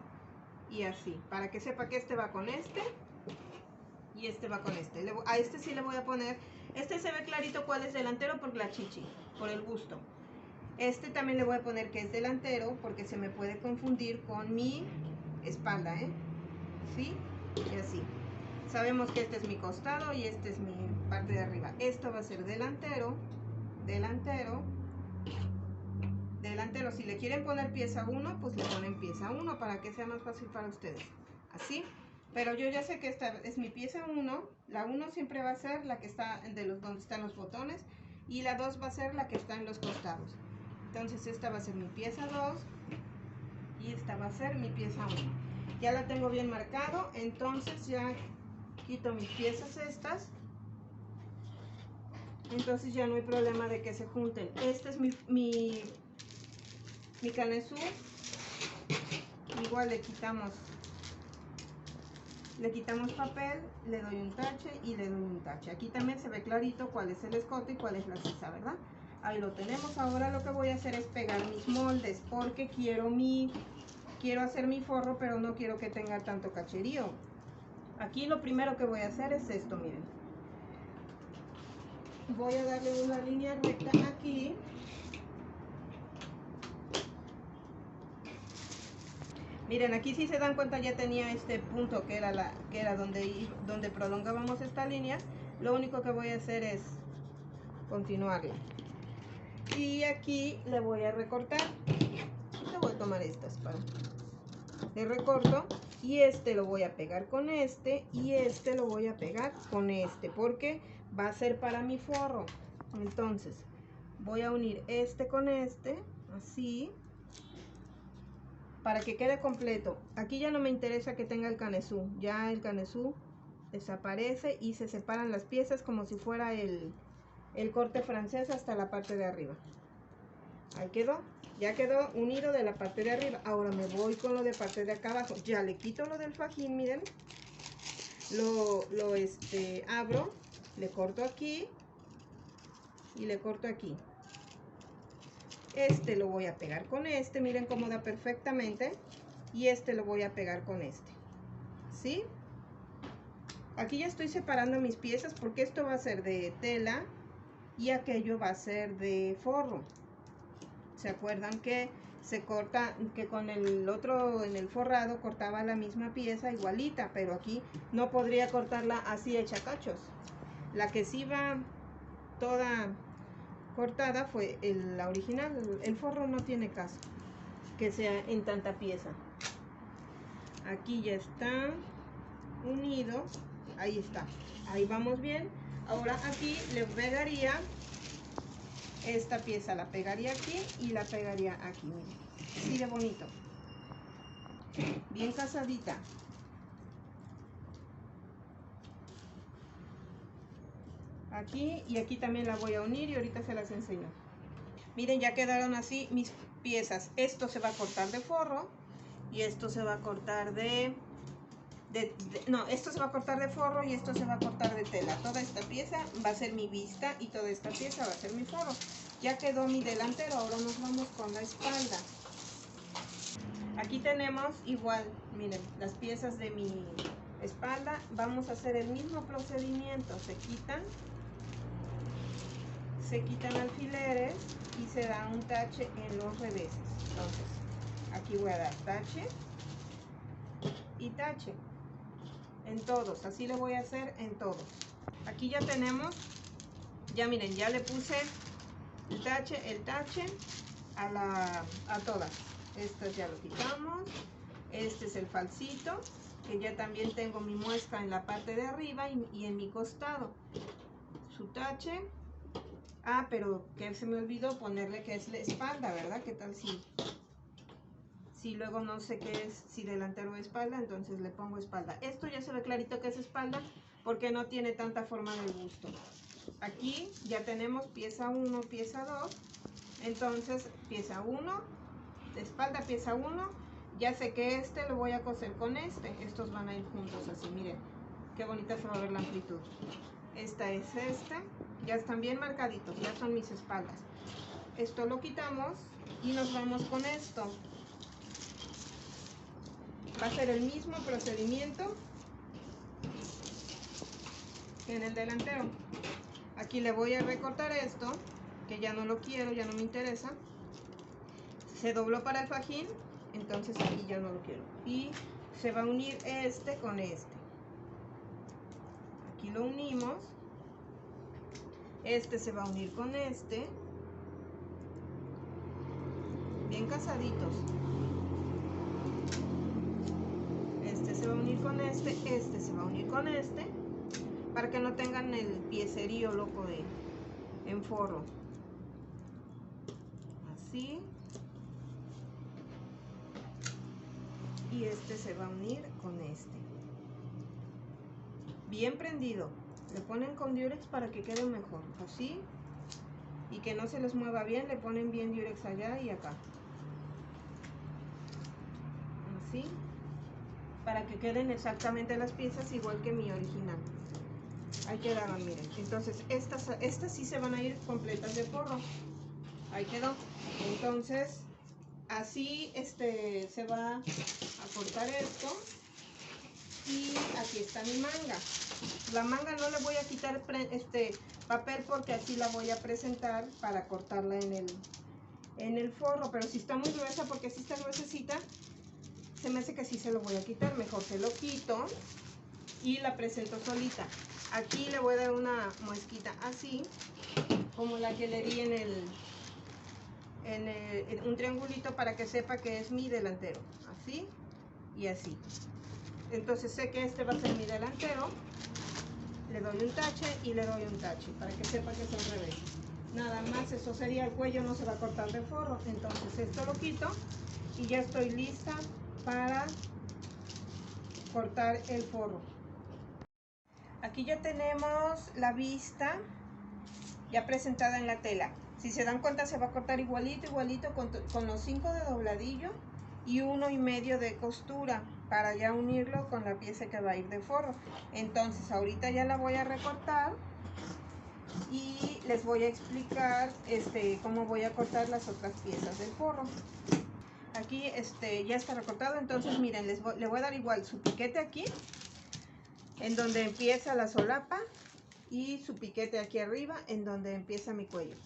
y así. Para que sepa que este va con este. Y este va con este. A este sí le voy a poner. Este se ve clarito cuál es delantero por la chichi, por el busto. Este también le voy a poner que es delantero porque se me puede confundir con mi espalda, ¿eh? ¿Sí? Y así. Sabemos que este es mi costado y este es mi parte de arriba. Esto va a ser delantero, delantero, delantero. Si le quieren poner pieza 1, pues le ponen pieza 1 para que sea más fácil para ustedes. Así. Pero yo ya sé que esta es mi pieza 1. La 1 siempre va a ser la que está donde están los botones. Y la 2 va a ser la que está en los costados. Entonces esta va a ser mi pieza 2. Y esta va a ser mi pieza 1. Ya la tengo bien marcado. Entonces ya quito mis piezas estas. Entonces ya no hay problema de que se junten. Este es mi canesú. Igual le quitamos papel, le doy un tache y le doy un tache. Aquí también se ve clarito cuál es el escote y cuál es la sisa, ¿verdad? Ahí lo tenemos. Ahora lo que voy a hacer es pegar mis moldes porque quiero hacer mi forro, pero no quiero que tenga tanto cacherío. Aquí lo primero que voy a hacer es esto, miren. Voy a darle una línea recta aquí. Miren, aquí si se dan cuenta ya tenía este punto que era donde prolongábamos esta línea. Lo único que voy a hacer es continuarla. Y aquí le voy a recortar. Le voy a tomar estas para... Le recorto y este lo voy a pegar con este y este lo voy a pegar con este porque va a ser para mi forro. Entonces voy a unir este con este, así, para que quede completo. Aquí ya no me interesa que tenga el canesú, ya el canesú desaparece y se separan las piezas como si fuera el corte francés hasta la parte de arriba. Ahí quedó, ya quedó unido de la parte de arriba. Ahora me voy con lo de parte de acá abajo. Ya le quito lo del fajín, miren. Lo abro, le corto aquí y le corto aquí. Este lo voy a pegar con este, miren cómo da perfectamente. Y este lo voy a pegar con este. ¿Sí? Aquí ya estoy separando mis piezas porque esto va a ser de tela y aquello va a ser de forro. ¿Se acuerdan que se corta, que con el otro en el forrado cortaba la misma pieza igualita, pero aquí no podría cortarla así hecha cachos? La que sí va toda cortada fue la original. El forro no tiene caso que sea en tanta pieza. Aquí ya está unido, ahí está, ahí vamos bien. Ahora aquí le pegaría esta pieza, la pegaría aquí y la pegaría aquí, miren, así de bonito, bien casadita. Aquí y aquí también la voy a unir y ahorita se las enseño. Miren, ya quedaron así mis piezas. Esto se va a cortar de forro y esto se va a cortar no, esto se va a cortar de forro y esto se va a cortar de tela. Toda esta pieza va a ser mi vista y toda esta pieza va a ser mi forro. Ya quedó mi delantero, ahora nos vamos con la espalda. Aquí tenemos igual, miren, las piezas de mi espalda. Vamos a hacer el mismo procedimiento. Se quitan alfileres y se da un tache en los reveses. Entonces, aquí voy a dar tache y tache en todos, así lo voy a hacer en todos. Aquí ya tenemos, ya miren, ya le puse el tache a todas. Estas ya lo quitamos. Este es el falsito, que ya también tengo mi muesca en la parte de arriba y en mi costado. Su tache. Ah, pero que se me olvidó ponerle que es la espalda, ¿verdad? ¿Qué tal si luego no sé qué es, si delantero o espalda? Entonces le pongo espalda. Esto ya se ve clarito que es espalda porque no tiene tanta forma del busto. Aquí ya tenemos pieza 1, pieza 2. Entonces pieza 1, de espalda pieza 1. Ya sé que este lo voy a coser con este. Estos van a ir juntos así, miren. Qué bonita se va a ver la amplitud. Esta es ya están bien marcaditos, ya son mis espaldas. Esto lo quitamos y nos vamos con esto. Va a ser el mismo procedimiento que en el delantero. Aquí le voy a recortar esto, que ya no lo quiero, ya no me interesa. Se dobló para el fajín, entonces aquí ya no lo quiero. Y se va a unir este con este. Aquí lo unimos. Este se va a unir con este. Bien casaditos. Este se va a unir con este se va a unir con este. Para que no tengan el piecerío loco en forro. Así. Y este se va a unir con este. Bien prendido. Le ponen con diurex para que quede mejor. Así. Y que no se les mueva bien, le ponen bien diurex allá y acá. Así. Para que queden exactamente las piezas igual que mi original. Ahí quedaron, miren. Entonces estas sí se van a ir completas de forro. Ahí quedó. Entonces así se va a cortar esto. Y aquí está mi manga. La manga no le voy a quitar papel porque así la voy a presentar para cortarla en el forro. Pero si está muy gruesa, porque si está gruesecita, se me hace que sí se lo voy a quitar. Mejor se lo quito y la presento solita. Aquí le voy a dar una muesquita así, como la que le di en un triangulito para que sepa que es mi delantero. Así y así. Entonces sé que este va a ser mi delantero. Le doy un tache y le doy un tache para que sepa que es al revés. Nada más, eso sería el cuello, no se va a cortar de forro. Entonces esto lo quito y ya estoy lista para cortar el forro. Aquí ya tenemos la vista ya presentada en la tela. Si se dan cuenta, se va a cortar igualito con los 5 de dobladillo y 1,5 de costura para ya unirlo con la pieza que va a ir de forro. Entonces ahorita ya la voy a recortar y les voy a explicar cómo voy a cortar las otras piezas del forro. Aquí ya está recortado. Entonces miren, le voy a dar igual su piquete aquí en donde empieza la solapa y su piquete aquí arriba en donde empieza mi cuello.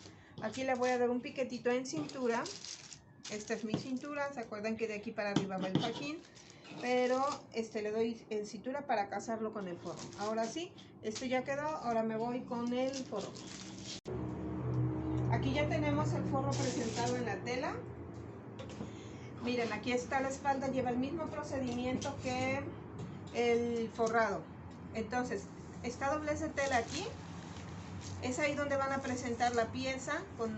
Aquí le voy a dar un piquetito en cintura. Esta es mi cintura. Se acuerdan que de aquí para arriba va el fajín, pero le doy en cintura para casarlo con el forro. Ahora sí, ya quedó. Ahora me voy con el forro. Aquí ya tenemos el forro presentado en la tela. Miren, aquí está la espalda, lleva el mismo procedimiento que el forrado. Entonces, esta doblez de tela aquí es ahí donde van a presentar la pieza con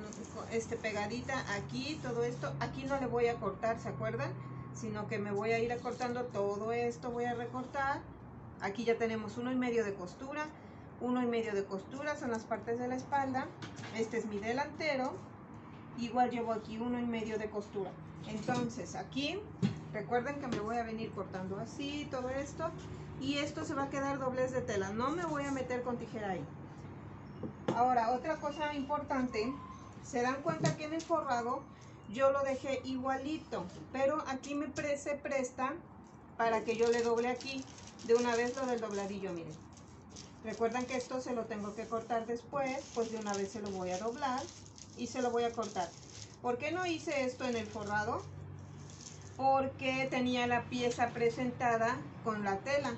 pegadita aquí, todo esto. Aquí no le voy a cortar, ¿se acuerdan? Sino que me voy a ir acortando todo esto, voy a recortar. Aquí ya tenemos 1,5 de costura, 1,5 de costura, son las partes de la espalda. Este es mi delantero, igual llevo aquí 1,5 de costura. Entonces aquí, recuerden que me voy a venir cortando así, todo esto. Y esto se va a quedar doblez de tela, no me voy a meter con tijera ahí. Ahora, otra cosa importante, se dan cuenta que en el forrado yo lo dejé igualito, pero aquí se presta para que yo le doble aquí de una vez lo del dobladillo. Miren, recuerdan que esto se lo tengo que cortar después, pues de una vez se lo voy a doblar y se lo voy a cortar. ¿Por qué no hice esto en el forrado? Porque tenía la pieza presentada con la tela,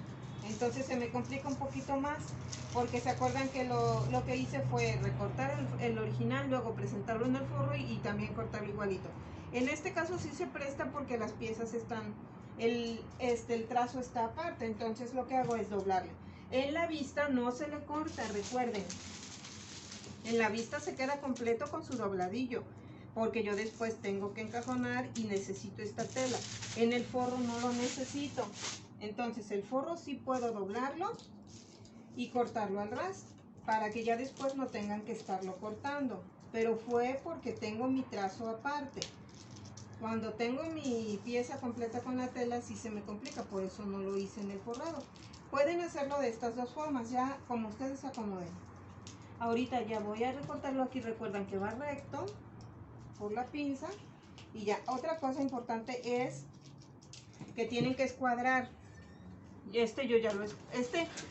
entonces se me complica un poquito más, porque se acuerdan que lo que hice fue recortar el original, luego presentarlo en el forro y también cortarlo igualito. En este caso sí se presta porque las piezas están, el trazo está aparte, entonces lo que hago es doblarle. En la vista no se le corta, recuerden, en la vista se queda completo con su dobladillo, porque yo después tengo que encajonar y necesito esta tela. En el forro no lo necesito. Entonces el forro sí puedo doblarlo y cortarlo al ras, para que ya después no tengan que estarlo cortando. Pero fue porque tengo mi trazo aparte. Cuando tengo mi pieza completa con la tela sí se me complica, por eso no lo hice en el forrado. Pueden hacerlo de estas dos formas, ya como ustedes acomoden. Ahorita ya voy a recortarlo aquí, recuerdan que va recto por la pinza. Y ya, otra cosa importante es que tienen que escuadrar. Yo ya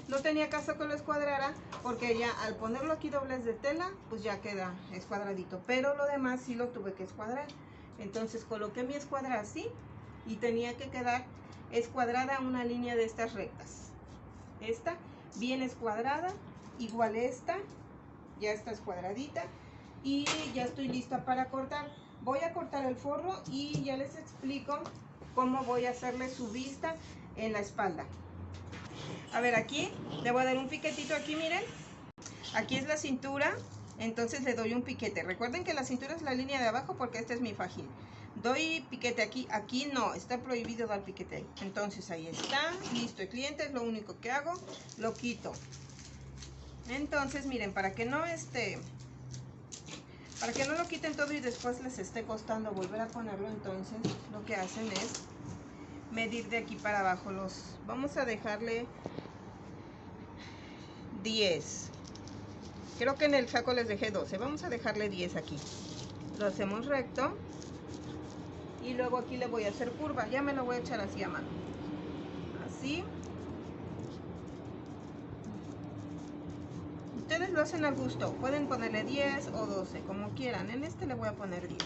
no tenía caso que lo escuadrara, porque ya al ponerlo aquí doblez de tela, pues ya queda escuadradito, pero lo demás sí lo tuve que escuadrar. Entonces coloqué mi escuadra así y tenía que quedar escuadrada una línea de estas rectas. Esta bien escuadrada, igual esta ya está escuadradita y ya estoy lista para cortar. Voy a cortar el forro y ya les explico cómo voy a hacerle su vista en la espalda. A ver, aquí le voy a dar un piquetito aquí, miren. Aquí es la cintura, entonces le doy un piquete. Recuerden que la cintura es la línea de abajo porque este es mi fajín. Doy piquete aquí, aquí no, está prohibido dar piquete ahí. Entonces ahí está, listo el cliente, es lo único que hago, lo quito. Entonces miren, para que no lo quiten todo y después les esté costando volver a ponerlo, entonces lo que hacen es medir de aquí para abajo. Vamos a dejarle 10. Creo que en el saco les dejé 12. Vamos a dejarle 10 aquí. Lo hacemos recto. Y luego aquí le voy a hacer curva. Ya me lo voy a echar así a mano. Así. Ustedes lo hacen al gusto, pueden ponerle 10 o 12, como quieran. En este le voy a poner 10.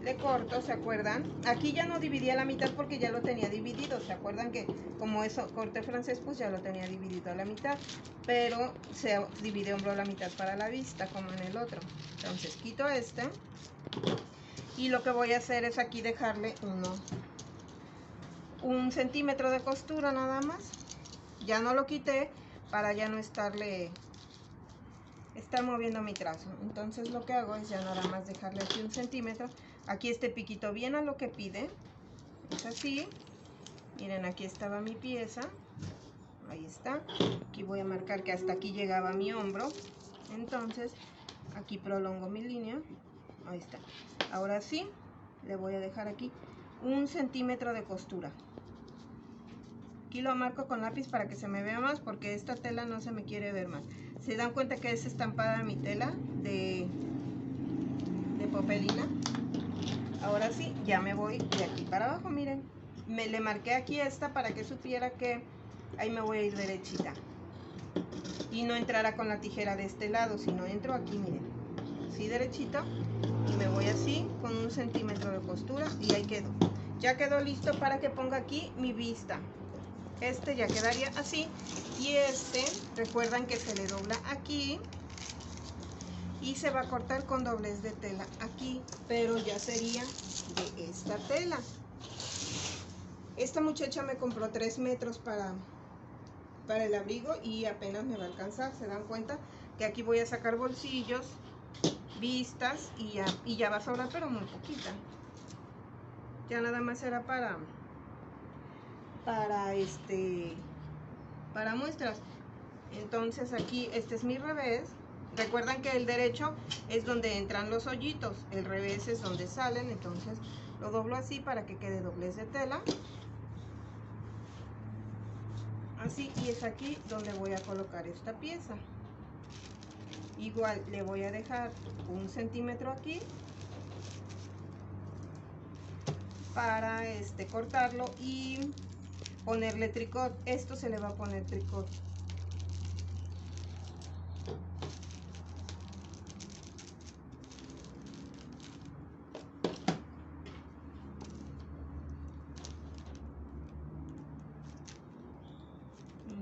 Le corto, ¿se acuerdan? Aquí ya no dividí a la mitad porque ya lo tenía dividido. ¿Se acuerdan que como eso corte francés, pues ya lo tenía dividido a la mitad? Pero se divide hombro a la mitad para la vista, como en el otro. Entonces quito este. Y lo que voy a hacer es aquí dejarle 1 centímetro de costura nada más. Ya no lo quité para ya no estar moviendo mi trazo. Entonces lo que hago es ya nada más dejarle aquí 1 centímetro. Aquí este piquito viene a lo que pide. Es así. Miren, aquí estaba mi pieza. Ahí está. Aquí voy a marcar que hasta aquí llegaba mi hombro. Entonces aquí prolongo mi línea. Ahí está. Ahora sí, le voy a dejar aquí 1 centímetro de costura. Aquí lo marco con lápiz para que se me vea más, porque esta tela no se me quiere ver más. Se dan cuenta que es estampada mi tela de popelina. Ahora sí, ya me voy de aquí para abajo, miren. Le marqué aquí esta para que supiera que ahí me voy a ir derechita. Y no entrara con la tijera de este lado, sino entro aquí, miren. Así derechito. Y me voy así con 1 centímetro de costura y ahí quedó. Ya quedó listo para que ponga aquí mi vista. Este ya quedaría así, y este, recuerdan que se le dobla aquí y se va a cortar con doblez de tela aquí, pero ya sería de esta tela. Esta muchacha me compró 3 metros para el abrigo y apenas me va a alcanzar. Se dan cuenta que aquí voy a sacar bolsillos, vistas y ya va a sobrar, pero muy poquita. Ya nada más era para muestras. Entonces aquí este es mi revés. Recuerdan que el derecho es donde entran los hoyitos, el revés es donde salen. Entonces lo doblo así para que quede doblez de tela, así, y es aquí donde voy a colocar esta pieza. Igual le voy a dejar 1 centímetro aquí para cortarlo y ponerle tricot. Esto se le va a poner tricot.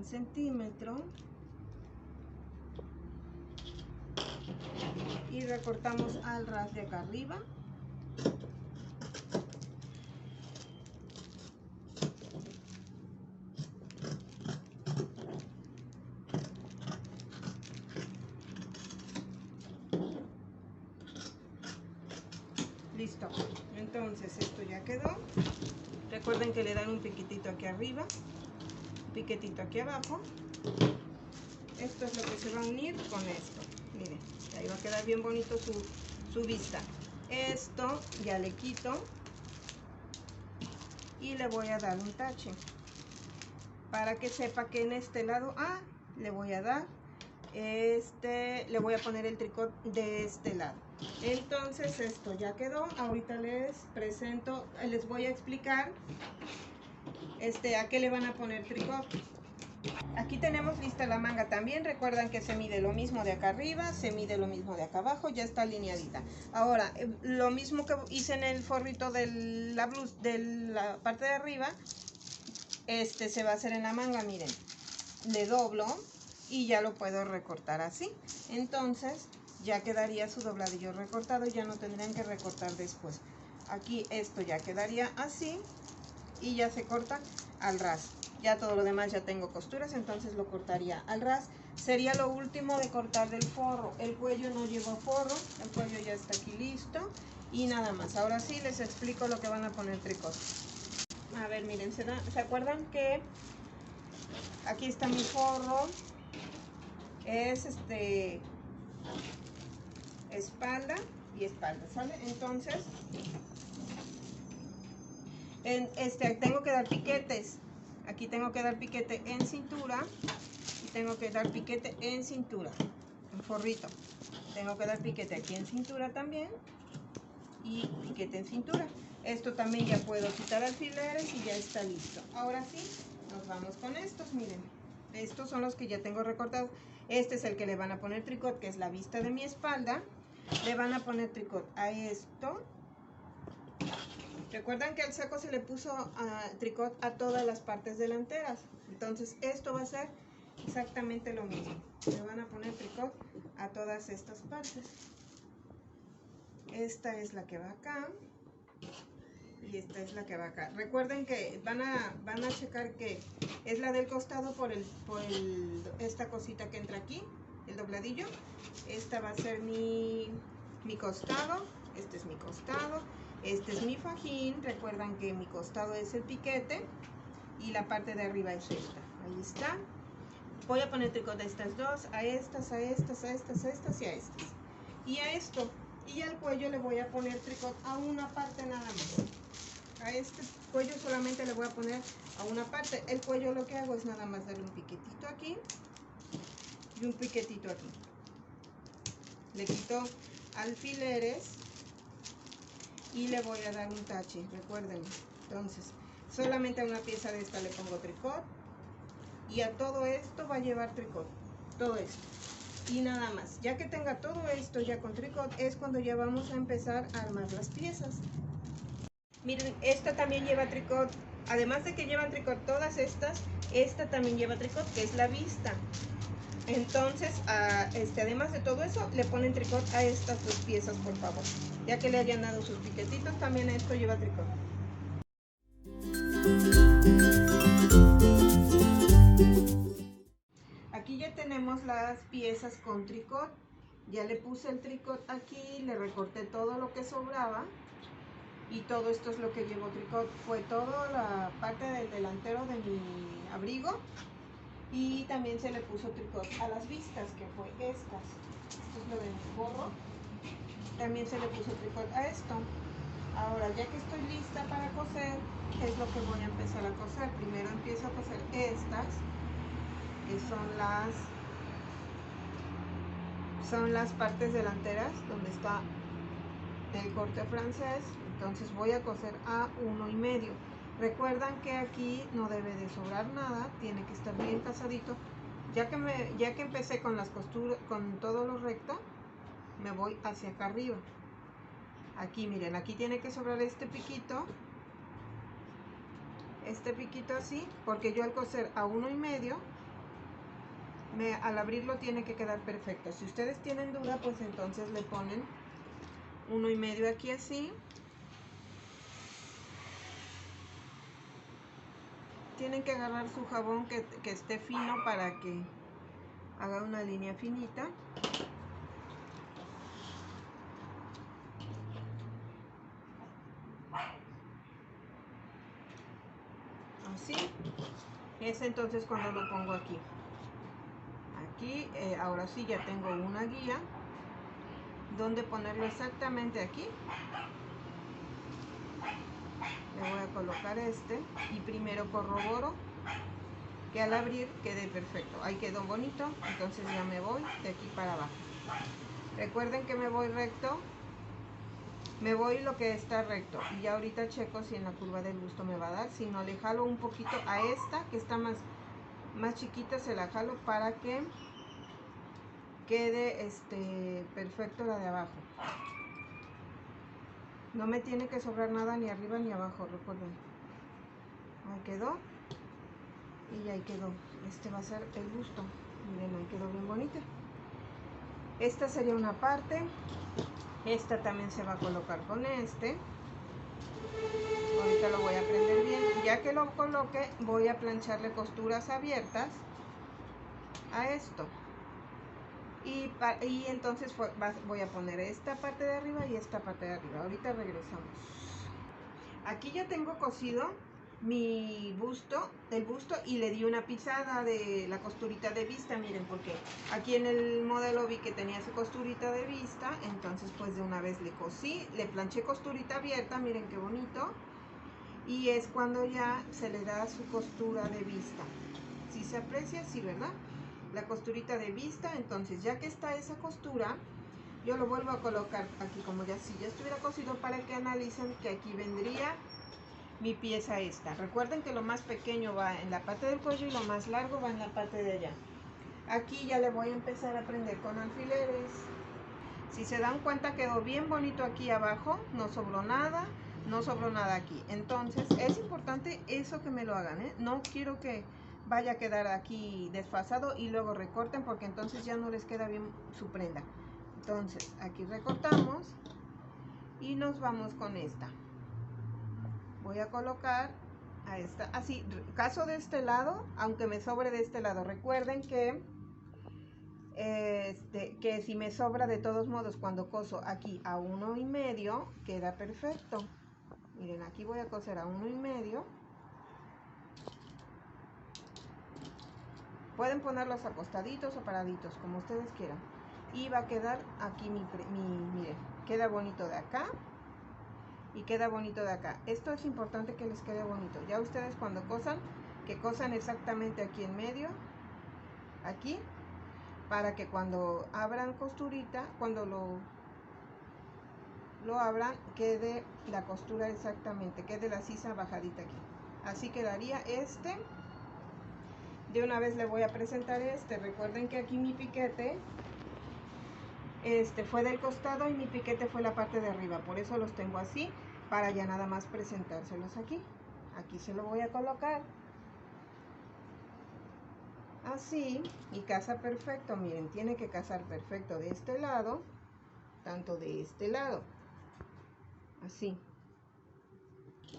Centímetro y recortamos al ras de acá arriba. Listo, entonces esto ya quedó. Recuerden que le dan un piquetito aquí arriba, un piquetito aquí abajo. Esto es lo que se va a unir con esto. Miren, ahí va a quedar bien bonito su vista. Esto ya le quito y le voy a dar un tache para que sepa que en este lado le voy a dar le voy a poner el tricot de este lado. Entonces esto ya quedó. Ahorita les presento, les voy a explicar a qué le van a poner tricot. Aquí tenemos lista la manga también. Recuerdan que se mide lo mismo de acá arriba, se mide lo mismo de acá abajo, ya está alineadita. Ahora, lo mismo que hice en el forrito de la blusa, de la parte de arriba, se va a hacer en la manga. Miren, le doblo y ya lo puedo recortar así. Entonces ya quedaría su dobladillo recortado y ya no tendrían que recortar después. Aquí esto ya quedaría así y ya se corta al ras. Ya todo lo demás ya tengo costuras, entonces lo cortaría al ras. Sería lo último de cortar del forro. El cuello no lleva forro, el cuello ya está aquí listo y nada más. Ahora sí les explico lo que van a poner tricot. A ver, miren, ¿se acuerdan que aquí está mi forro? Es espalda y espalda, ¿sale? Entonces tengo que dar piquetes. Aquí tengo que dar piquete en cintura y tengo que dar piquete en cintura, en forrito. Tengo que dar piquete aquí en cintura también y piquete en cintura. Esto también ya puedo quitar alfileres y ya está listo. Ahora sí, nos vamos con estos. Miren, estos son los que ya tengo recortados. Este es el que le van a poner tricot, que es la vista de mi espalda. Le van a poner tricot a esto. Recuerdan que al saco se le puso tricot a todas las partes delanteras. Entonces esto va a ser exactamente lo mismo. Le van a poner tricot a todas estas partes. Esta es la que va acá. Y esta es la que va acá. Recuerden que van a checar que es la del costado por esta cosita que entra aquí, el dobladillo. Esta va a ser mi costado. Este es mi costado. Este es mi fajín. Recuerdan que mi costado es el piquete y la parte de arriba es esta. Ahí está. Voy a poner tricot a estas dos, a estas, a estas, a estas, a estas y a estas. Y a esto. Y al cuello le voy a poner tricot a una parte nada más. A este cuello solamente le voy a poner a una parte. El cuello lo que hago es nada más darle un piquetito aquí y un piquetito aquí. Le quito alfileres y le voy a dar un tache, recuerden. Entonces, solamente a una pieza de esta le pongo tricot y a todo esto va a llevar tricot, todo esto. Y nada más, ya que tenga todo esto ya con tricot, es cuando ya vamos a empezar a armar las piezas. Miren, esta también lleva tricot, además de que llevan tricot todas estas, esta también lleva tricot, que es la vista. Entonces, además de todo eso, le ponen tricot a estas dos piezas, por favor. Ya que le hayan dado sus piquetitos, también esto lleva tricot. Aquí ya tenemos las piezas con tricot. Ya le puse el tricot aquí, le recorté todo lo que sobraba. Y todo esto es lo que llevo tricot. Fue toda la parte del delantero de mi abrigo. Y también se le puso tricot a las vistas, que fue estas. Esto es lo de mi gorro. También se le puso tricot a esto. Ahora, ya que estoy lista para coser, es lo que voy a empezar a coser. Primero empiezo a coser estas, que son las partes delanteras donde está el corte francés. Entonces voy a coser a 1,5. Recuerdan que aquí no debe de sobrar nada, tiene que estar bien casadito. Ya que empecé con las costuras, con todo lo recto, me voy hacia acá arriba. Aquí miren, aquí tiene que sobrar este piquito así, porque yo al coser a 1,5, al abrirlo tiene que quedar perfecto. Si ustedes tienen duda, pues entonces le ponen 1,5 aquí así. Tienen que agarrar su jabón que esté fino para que haga una línea finita. Así. Es entonces cuando lo pongo aquí. Aquí, ahora sí ya tengo una guía donde ponerlo exactamente aquí. Le voy a colocar este y primero corroboro que al abrir quede perfecto. Ahí quedó bonito, entonces ya me voy de aquí para abajo. Recuerden que me voy recto, me voy lo que está recto y ya ahorita checo si en la curva del busto me va a dar. Si no, le jalo un poquito a esta que está más chiquita, se la jalo para que quede perfecto la de abajo. No me tiene que sobrar nada ni arriba ni abajo, recuerden. Ahí quedó. Y ahí quedó. Este va a ser el busto. Miren, ahí quedó bien bonita. Esta sería una parte. Esta también se va a colocar con este. Ahorita lo voy a prender bien. Ya que lo coloque, voy a plancharle costuras abiertas a esto. Y entonces voy a poner esta parte de arriba y esta parte de arriba. Ahorita regresamos. Aquí ya tengo cosido mi busto, el busto, y le di una pisada de la costurita de vista. Miren, porque aquí en el modelo vi que tenía su costurita de vista, entonces pues de una vez le cosí, le planché costurita abierta. Miren qué bonito. Y es cuando ya se le da su costura de vista. Si se aprecia, sí, ¿verdad? La costurita de vista. Entonces ya que está esa costura, yo lo vuelvo a colocar aquí como si ya estuviera cosido, para que analicen que aquí vendría mi pieza esta. Recuerden que lo más pequeño va en la parte del cuello y lo más largo va en la parte de allá. Aquí ya le voy a empezar a prender con alfileres. Si se dan cuenta, quedó bien bonito aquí abajo, no sobró nada, no sobró nada aquí. Entonces es importante eso, que me lo hagan, ¿eh? No quiero que vaya a quedar aquí desfasado y luego recorten, porque entonces ya no les queda bien su prenda. Entonces aquí recortamos y nos vamos con esta. Voy a colocar a esta así. Caso de este lado, aunque me sobre de este lado, recuerden que que si me sobra, de todos modos, cuando coso aquí a 1,5 queda perfecto. Miren, aquí voy a coser a 1,5. Pueden ponerlos acostaditos o paraditos, como ustedes quieran, y va a quedar aquí miren, queda bonito de acá y queda bonito de acá. Esto es importante, que les quede bonito. Ya ustedes cuando cosan, que cosan exactamente aquí en medio, aquí, para que cuando abran costurita, cuando lo abran, quede la costura exactamente, quede la sisa bajadita aquí. Así quedaría este. De una vez le voy a presentar este. Recuerden que aquí mi piquete fue del costado y mi piquete fue la parte de arriba, por eso los tengo así, para ya nada más presentárselos aquí. Aquí se lo voy a colocar así y casa perfecto. Miren, tiene que casar perfecto de este lado, tanto de este lado, así,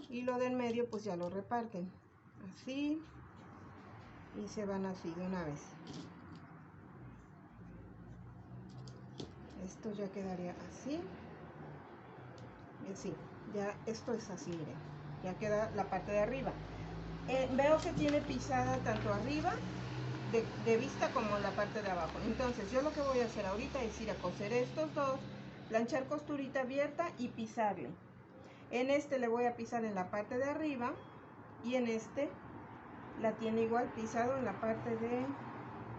y lo del medio pues ya lo reparten así y se van así de una vez. Esto ya quedaría así y así. Ya esto es así, miren, ya queda la parte de arriba. Veo que tiene pisada tanto arriba de vista como la parte de abajo. Entonces yo lo que voy a hacer ahorita es ir a coser estos dos, planchar costurita abierta y pisarle. En este le voy a pisar en la parte de arriba y en este la tiene igual pisado en la parte de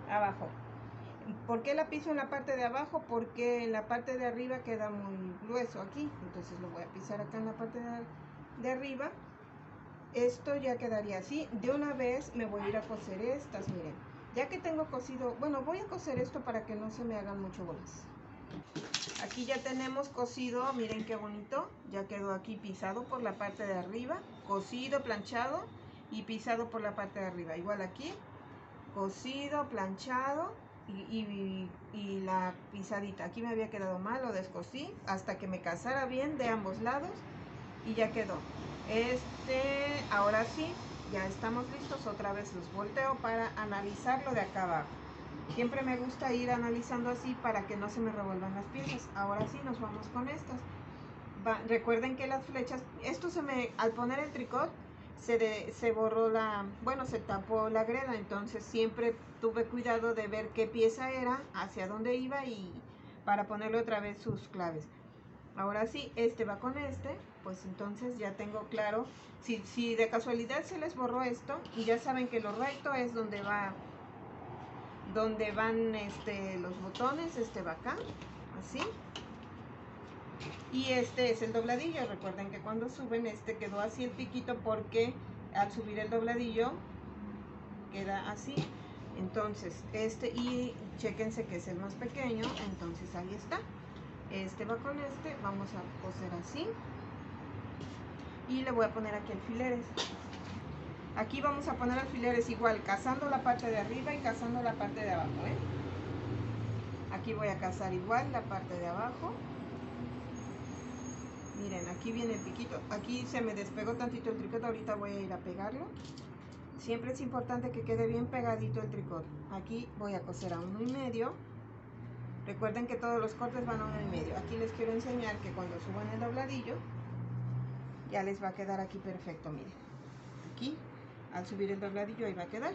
abajo. ¿Por qué la piso en la parte de abajo? Porque en la parte de arriba queda muy grueso aquí, entonces lo voy a pisar acá en la parte de arriba. Esto ya quedaría así. De una vez me voy a ir a coser estas, miren. Ya que tengo cosido, bueno, voy a coser esto para que no se me hagan mucho bolas. Aquí ya tenemos cosido, miren qué bonito. Ya quedó aquí pisado por la parte de arriba, cosido, planchado y pisado por la parte de arriba. Igual aquí, cosido, planchado y la pisadita. Aquí me había quedado mal, lo descosí hasta que me casara bien de ambos lados y ya quedó. Ahora sí, ya estamos listos. Otra vez los volteo para analizarlo de acá abajo. Siempre me gusta ir analizando así para que no se me revuelvan las piezas. Ahora sí, nos vamos con estas. Recuerden que las flechas, al poner el tricot, se borró se tapó la greda, entonces siempre tuve cuidado de ver qué pieza era, hacia dónde iba y para ponerle otra vez sus claves. Ahora sí, va con pues entonces ya tengo claro. Si de casualidad se les borró esto, y ya saben que lo recto es donde van los botones, va acá, así. Y este es el dobladillo. Recuerden que cuando suben quedó así el piquito porque al subir el dobladillo queda así. Entonces y chéquense que es el más pequeño, entonces ahí está. Va con vamos a coser así y le voy a poner aquí alfileres. Aquí vamos a poner alfileres igual, casando la parte de arriba y casando la parte de abajo, ¿eh? Aquí voy a casar igual la parte de abajo. Miren, aquí viene el piquito. Aquí se me despegó tantito el tricot, ahorita voy a ir a pegarlo. Siempre es importante que quede bien pegadito el tricot. Aquí voy a coser a 1,5. Recuerden que todos los cortes van a 1,5. Aquí les quiero enseñar que cuando suban el dobladillo, ya les va a quedar aquí perfecto, miren. Aquí, al subir el dobladillo, ahí va a quedar.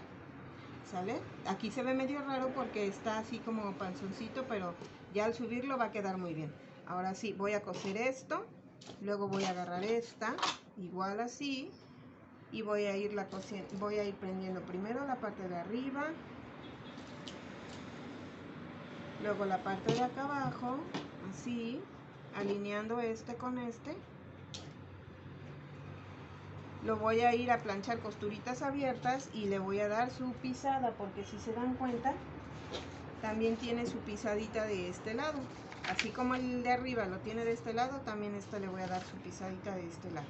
¿Sale? Aquí se ve medio raro porque está así como panzoncito, pero ya al subirlo va a quedar muy bien. Ahora sí, voy a coser esto, luego voy a agarrar esta, igual así, y voy a ir prendiendo primero la parte de arriba, luego la parte de acá abajo, así, alineando con Lo voy a ir a planchar costuritas abiertas y le voy a dar su pisada, porque si se dan cuenta, también tiene su pisadita de este lado. Así como el de arriba lo tiene de este lado, también este le voy a dar su pisadita de este lado.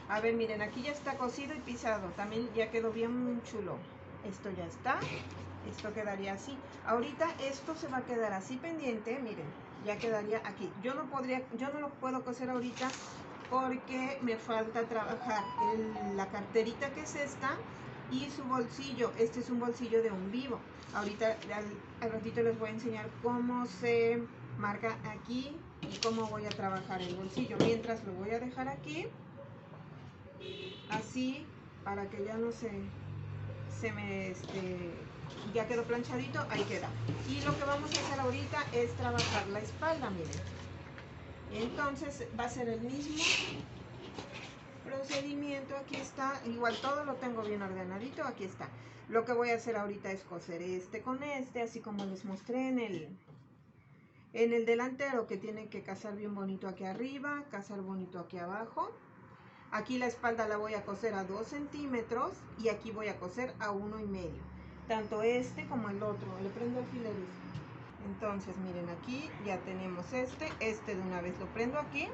A ver, miren, aquí ya está cosido y pisado. También ya quedó bien chulo. Esto ya está. Esto quedaría así. Ahorita esto se va a quedar así pendiente, miren. Ya quedaría aquí. Yo no lo puedo coser ahorita porque me falta trabajar la carterita que es esta y su bolsillo. Este es un bolsillo de un vivo. Ahorita al ratito les voy a enseñar cómo se marca aquí y cómo voy a trabajar el bolsillo. Mientras lo voy a dejar aquí, así, para que ya no se me ya quedó planchadito, ahí queda. Y lo que vamos a hacer ahorita es trabajar la espalda, miren. Entonces va a ser el mismo procedimiento. Aquí está, igual todo lo tengo bien ordenadito, aquí está. Lo que voy a hacer ahorita es coser este con este, así como les mostré en el delantero, que tiene que casar bien bonito aquí arriba, casar bonito aquí abajo. Aquí la espalda la voy a coser a 2 centímetros y aquí voy a coser a 1,5. Tanto este como el otro. Le prendo alfileres. Entonces miren, aquí ya tenemos este de una vez lo prendo aquí.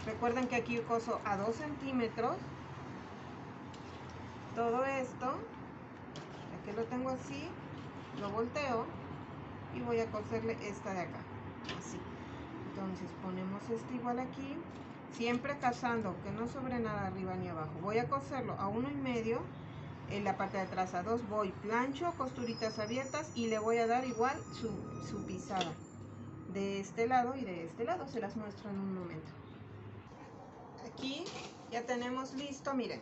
Recuerden que aquí coso a 2 centímetros. Todo esto, ya que lo tengo así, lo volteo y voy a coserle esta de acá. Así. Entonces ponemos este igual aquí. Siempre casando, que no sobre nada arriba ni abajo. Voy a coserlo a 1,5, en la parte de atrás a 2, voy plancho, costuritas abiertas y le voy a dar igual su pisada. De este lado y de este lado, se las muestro en un momento. Aquí ya tenemos listo, miren.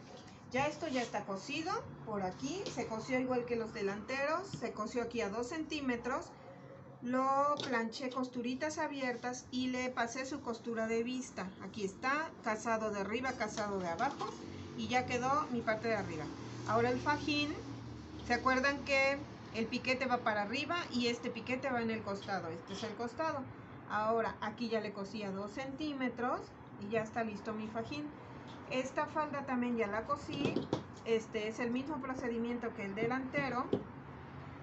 Ya esto ya está cosido, por aquí, se cosió igual que los delanteros, se cosió aquí a 2 centímetros. Lo planché costuritas abiertas y le pasé su costura de vista. Aquí está, casado de arriba, casado de abajo y ya quedó mi parte de arriba. Ahora el fajín, ¿se acuerdan que el piquete va para arriba y este piquete va en el costado? Este es el costado. Ahora aquí ya le cosí a 2 centímetros y ya está listo mi fajín. Esta falda también ya la cosí. Este es el mismo procedimiento que el delantero.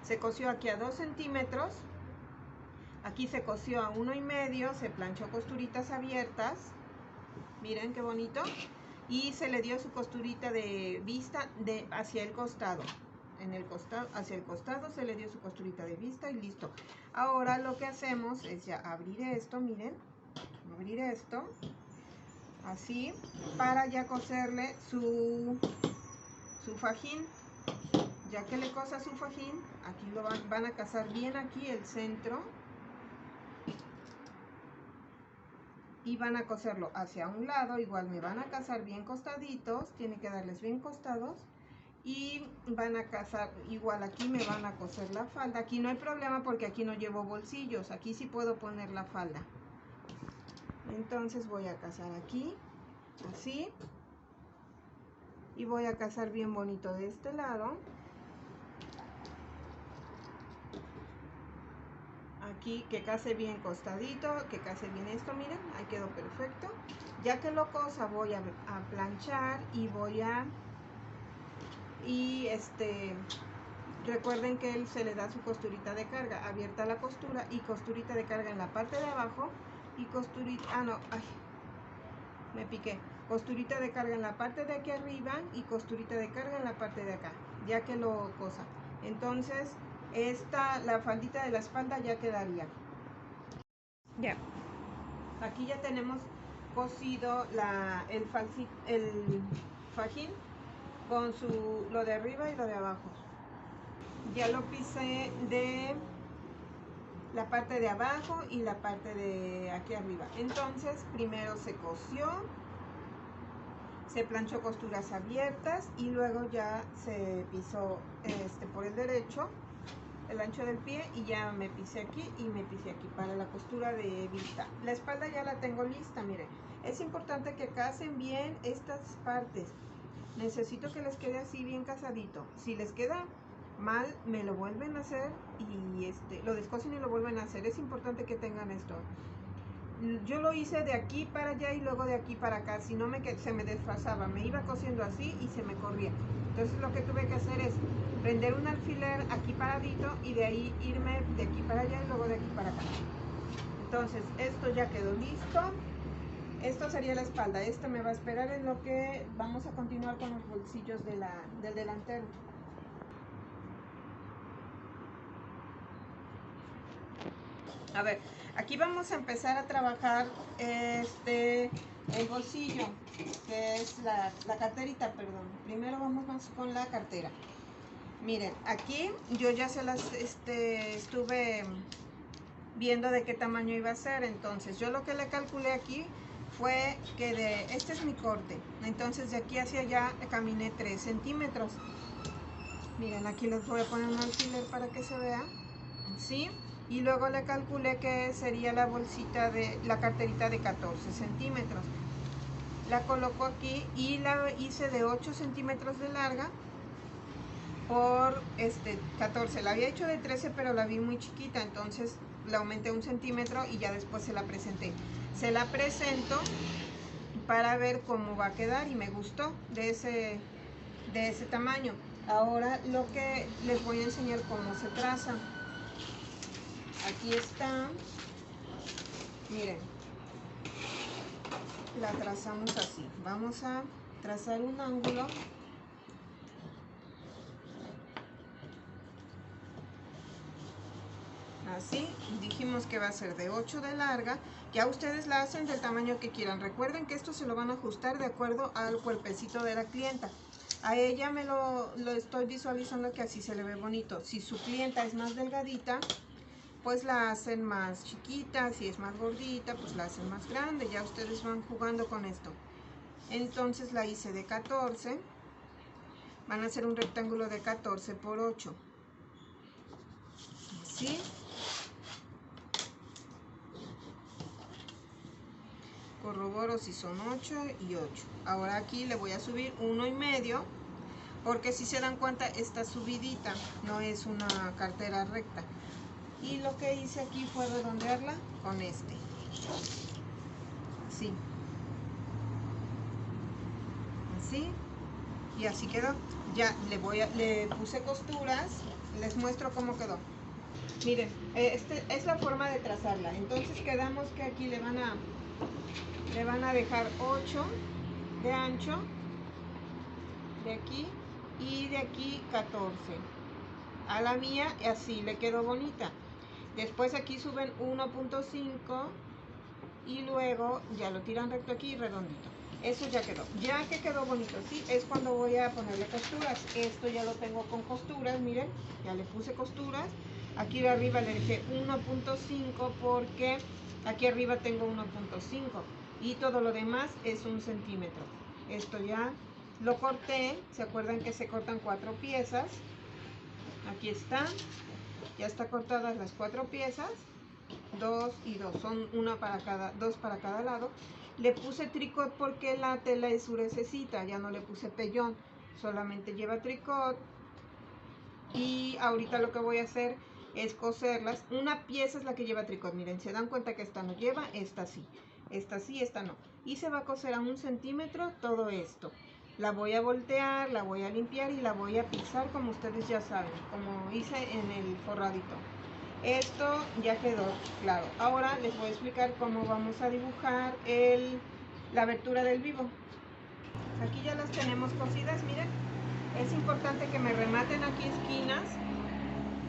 Se cosió aquí a 2 centímetros. Aquí se cosió a 1,5, se planchó costuritas abiertas. Miren qué bonito. Y se le dio su costurita de vista hacia el costado. Hacia el costado se le dio su costurita de vista y listo. Ahora lo que hacemos es ya abrir esto, miren. Abrir esto. Así. Para ya coserle su fajín. Ya que le cosa su fajín, aquí lo van a casar bien aquí el centro. Y van a coserlo hacia un lado, igual me van a casar bien costaditos, tiene que darles bien costados. Y van a casar, igual aquí me van a coser la falda. Aquí no hay problema porque aquí no llevo bolsillos, aquí sí puedo poner la falda. Entonces voy a casar aquí, así. Y voy a casar bien bonito de este lado. Aquí que case bien costadito, que case bien esto, miren, ahí quedó perfecto. Ya que lo cosa voy a planchar y voy a... recuerden que él se le da su costurita de carga, abierta la costura y costurita de carga en la parte de abajo y costurita, me piqué, costurita de carga en la parte de aquí arriba y costurita de carga en la parte de acá, ya que lo cosa. Entonces la faldita de la espalda ya quedaría. Ya. Aquí ya tenemos cosido el fajín con lo de arriba y lo de abajo. Ya lo pisé de la parte de abajo y la parte de aquí arriba. Entonces primero se cosió, se planchó costuras abiertas y luego ya se pisó por el derecho, el ancho del pie, y ya me pisé aquí y me pisé aquí para la costura de vista. La espalda ya la tengo lista, miren. Es importante que casen bien estas partes. Necesito que les quede así bien casadito. Si les queda mal, me lo vuelven a hacer y lo descosen y lo vuelven a hacer. Es importante que tengan esto. Yo lo hice de aquí para allá y luego de aquí para acá. Si no se me desfasaba, me iba cosiendo así y se me corría. Entonces lo que tuve que hacer es prender un alfiler aquí paradito y de ahí irme de aquí para allá y luego de aquí para acá. Entonces esto ya quedó listo. Esto sería la espalda. Este me va a esperar en lo que vamos a continuar con los bolsillos del delantero. A ver, aquí vamos a empezar a trabajar el bolsillo, que es la carterita, perdón. Primero vamos con la cartera. Miren, aquí yo ya se las estuve viendo de qué tamaño iba a ser. Entonces yo lo que le calculé aquí fue que este es mi corte. Entonces de aquí hacia allá caminé 3 centímetros. Miren, aquí les voy a poner un alfiler para que se vea. ¿Sí? Y luego le calculé que sería la bolsita de la carterita de 14 centímetros. La coloco aquí y la hice de 8 centímetros de larga por 14. La había hecho de 13, pero la vi muy chiquita, entonces la aumenté 1 centímetro y ya después se la presenté. Se la presento para ver cómo va a quedar y me gustó de ese tamaño. Ahora lo que les voy a enseñar cómo se traza. Aquí está, miren, la trazamos así. Vamos a trazar un ángulo. Así, dijimos que va a ser de 8 de larga. Ya ustedes la hacen del tamaño que quieran. Recuerden que esto se lo van a ajustar de acuerdo al cuerpecito de la clienta. A ella me lo estoy visualizando que así se le ve bonito. Si su clienta es más delgadita, pues la hacen más chiquita. Si es más gordita, pues la hacen más grande. Ya ustedes van jugando con esto. Entonces la hice de 14. Van a hacer un rectángulo de 14 por 8. Así. Corroboro si son 8 y 8. Ahora aquí le voy a subir 1,5, porque si se dan cuenta está subidita, no es una cartera recta. Y lo que hice aquí fue redondearla con así, así, y así quedó. Ya le puse costuras, les muestro cómo quedó. Miren, es la forma de trazarla. Entonces quedamos que aquí le van a dejar 8 de ancho, de aquí, y de aquí 14. A la mía así le quedó bonita. Después aquí suben 1,5 y luego ya lo tiran recto aquí y redondito. Eso ya quedó. Ya que quedó bonito, sí, es cuando voy a ponerle costuras. Esto ya lo tengo con costuras, miren, ya le puse costuras. Aquí de arriba le dejé 1,5 porque aquí arriba tengo 1,5 y todo lo demás es 1 centímetro. Esto ya lo corté. ¿Se acuerdan que se cortan 4 piezas? Aquí está, ya está cortadas las 4 piezas, 2 y 2, son 2 para cada lado. Le puse tricot porque la tela es gruesecita, ya no le puse pellón, solamente lleva tricot. Y ahorita lo que voy a hacer es coserlas. Una pieza es la que lleva tricot, miren, se dan cuenta que esta no lleva, esta sí, esta no. Y se va a coser a 1 centímetro todo esto. La voy a voltear, la voy a limpiar y la voy a pisar como ustedes ya saben, como hice en el forradito. Esto ya quedó claro. Ahora les voy a explicar cómo vamos a dibujar la abertura del vivo. Aquí ya las tenemos cosidas, miren. Es importante que me rematen aquí esquinas.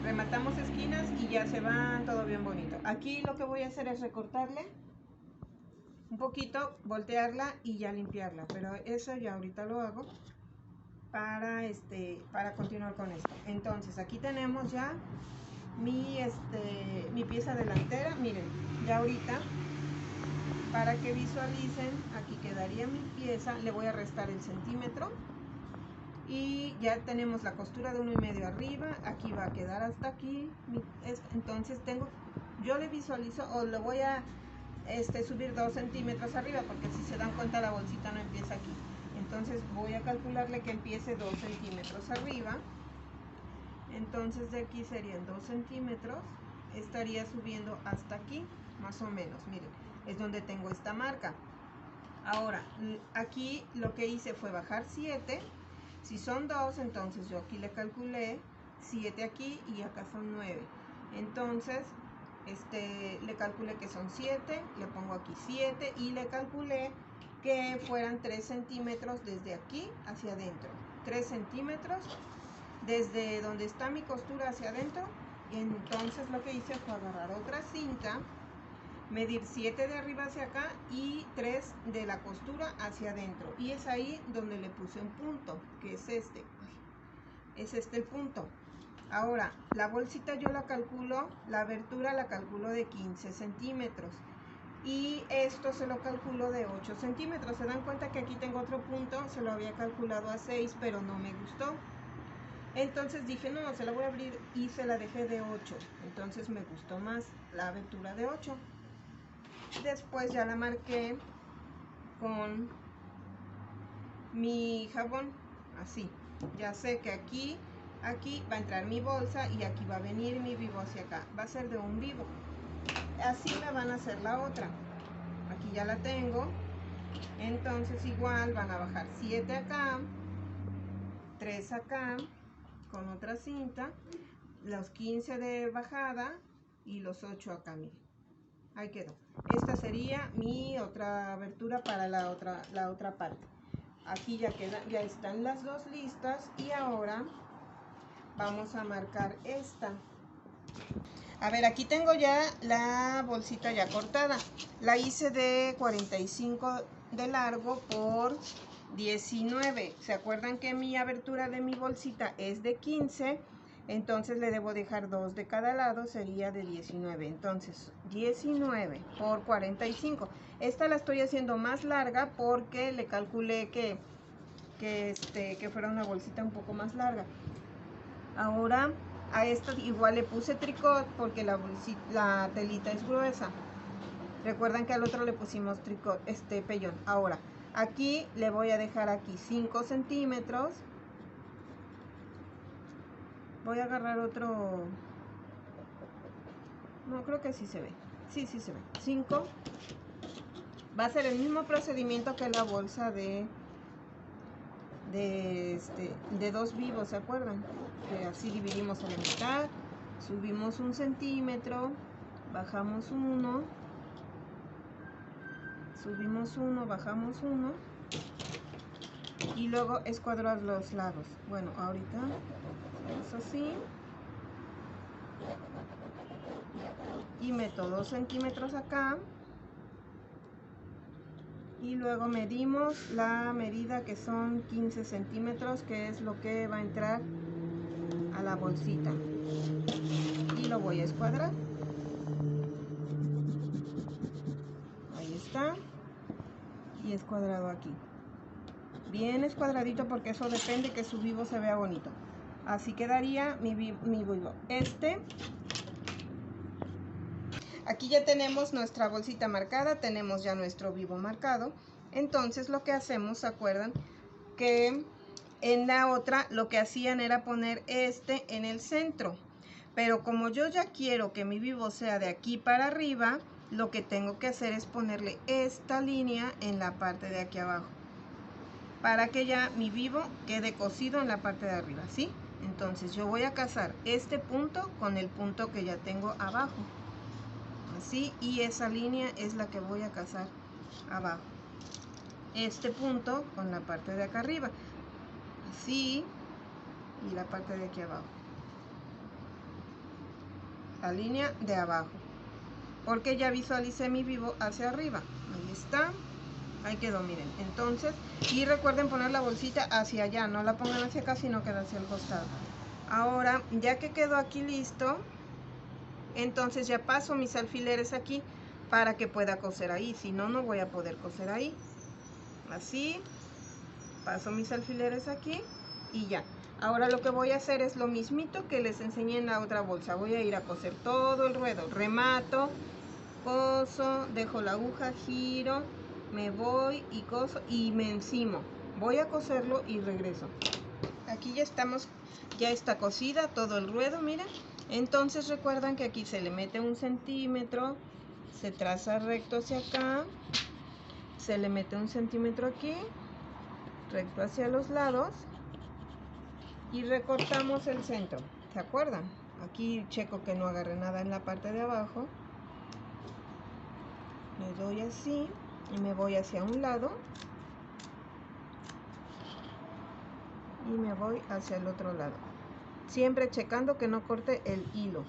Rematamos esquinas y ya se van todo bien bonito. Aquí lo que voy a hacer es recortarle un poquito, voltearla y ya limpiarla, pero eso ya ahorita lo hago para continuar con esto. Entonces aquí tenemos ya mi pieza delantera. Miren, ya ahorita para que visualicen, aquí quedaría mi pieza. Le voy a restar el centímetro y ya tenemos la costura de 1,5 arriba. Aquí va a quedar hasta aquí. Entonces yo le visualizo, o le voy a subir 2 centímetros arriba, porque si se dan cuenta la bolsita no empieza aquí. Entonces voy a calcularle que empiece 2 centímetros arriba. Entonces de aquí serían 2 centímetros. Estaría subiendo hasta aquí, más o menos. Miren, es donde tengo esta marca. Ahora, aquí lo que hice fue bajar 7. Si son 2, entonces yo aquí le calculé 7 aquí y acá son 9. Entonces, le calculé que son 7, le pongo aquí 7 y le calculé que fueran 3 centímetros desde aquí hacia adentro. 3 centímetros desde donde está mi costura hacia adentro. Y entonces lo que hice fue agarrar otra cinta, medir 7 de arriba hacia acá y 3 de la costura hacia adentro. Y es ahí donde le puse un punto, que es este. Es este el punto. Ahora, la bolsita yo la calculo, la abertura la calculo de 15 centímetros. Y esto se lo calculo de 8 centímetros. Se dan cuenta que aquí tengo otro punto, se lo había calculado a 6, pero no me gustó. Entonces dije, no, se la voy a abrir y se la dejé de 8. Entonces me gustó más la abertura de 8. Después ya la marqué con mi jabón, así. Ya sé que aquí va a entrar mi bolsa y aquí va a venir mi vivo hacia acá. Va a ser de un vivo. Así me van a hacer la otra. Aquí ya la tengo. Entonces igual van a bajar 7 acá, 3 acá, con otra cinta, los 15 de bajada y los 8 acá, miren. Ahí quedó. Esta sería mi otra abertura para la otra parte. Aquí ya están las dos listas y ahora vamos a marcar esta. A ver, aquí tengo ya la bolsita ya cortada. La hice de 45 de largo por 19. ¿Se acuerdan que mi abertura de mi bolsita es de 15? Entonces le debo dejar 2 de cada lado, sería de 19. Entonces 19 por 45. Esta la estoy haciendo más larga porque le calculé que fuera una bolsita un poco más larga. Ahora a esta igual le puse tricot porque la telita es gruesa. Recuerdan que al otro le pusimos tricot, pellón. Ahora aquí le voy a dejar aquí 5 centímetros. Voy a agarrar otro. No, creo que sí se ve. Sí se ve. 5. Va a ser el mismo procedimiento que la bolsa de 2 vivos, ¿se acuerdan? Que así dividimos a la mitad, subimos 1 centímetro, bajamos 1, subimos 1, bajamos 1 y luego escuadrar los lados. Bueno, ahorita es así y meto 2 centímetros acá y luego medimos la medida que son 15 centímetros, que es lo que va a entrar a la bolsita, y lo voy a escuadrar. Ahí está, y escuadrado aquí, bien escuadradito, porque eso depende que su vivo se vea bonito. Así quedaría mi vivo. Aquí ya tenemos nuestra bolsita marcada, tenemos ya nuestro vivo marcado. Entonces lo que hacemos, ¿se acuerdan? Que en la otra lo que hacían era poner en el centro. Pero como yo ya quiero que mi vivo sea de aquí para arriba, lo que tengo que hacer es ponerle esta línea en la parte de aquí abajo, para que ya mi vivo quede cosido en la parte de arriba, ¿sí? Entonces yo voy a casar este punto con el punto que ya tengo abajo. Así, y esa línea es la que voy a casar abajo, este punto con la parte de acá arriba, así, y la parte de aquí abajo, la línea de abajo, porque ya visualicé mi vivo hacia arriba. Ahí está, ahí quedó, miren. Entonces, y recuerden poner la bolsita hacia allá, no la pongan hacia acá, sino que hacia el costado. Ahora, ya que quedó aquí listo, entonces ya paso mis alfileres aquí para que pueda coser ahí, si no, no voy a poder coser ahí. Así, paso mis alfileres aquí y ya. Ahora lo que voy a hacer es lo mismito que les enseñé en la otra bolsa. Voy a ir a coser todo el ruedo, remato, coso, dejo la aguja, giro, me voy y coso y me encimo. Voy a coserlo y regreso. Aquí ya está cosida todo el ruedo, miren. Entonces recuerdan que aquí se le mete 1 centímetro, se traza recto hacia acá, se le mete 1 centímetro aquí, recto hacia los lados, y recortamos el centro, ¿se acuerdan? Aquí checo que no agarre nada en la parte de abajo, le doy así y me voy hacia un lado y me voy hacia el otro lado, siempre checando que no corte el hilo.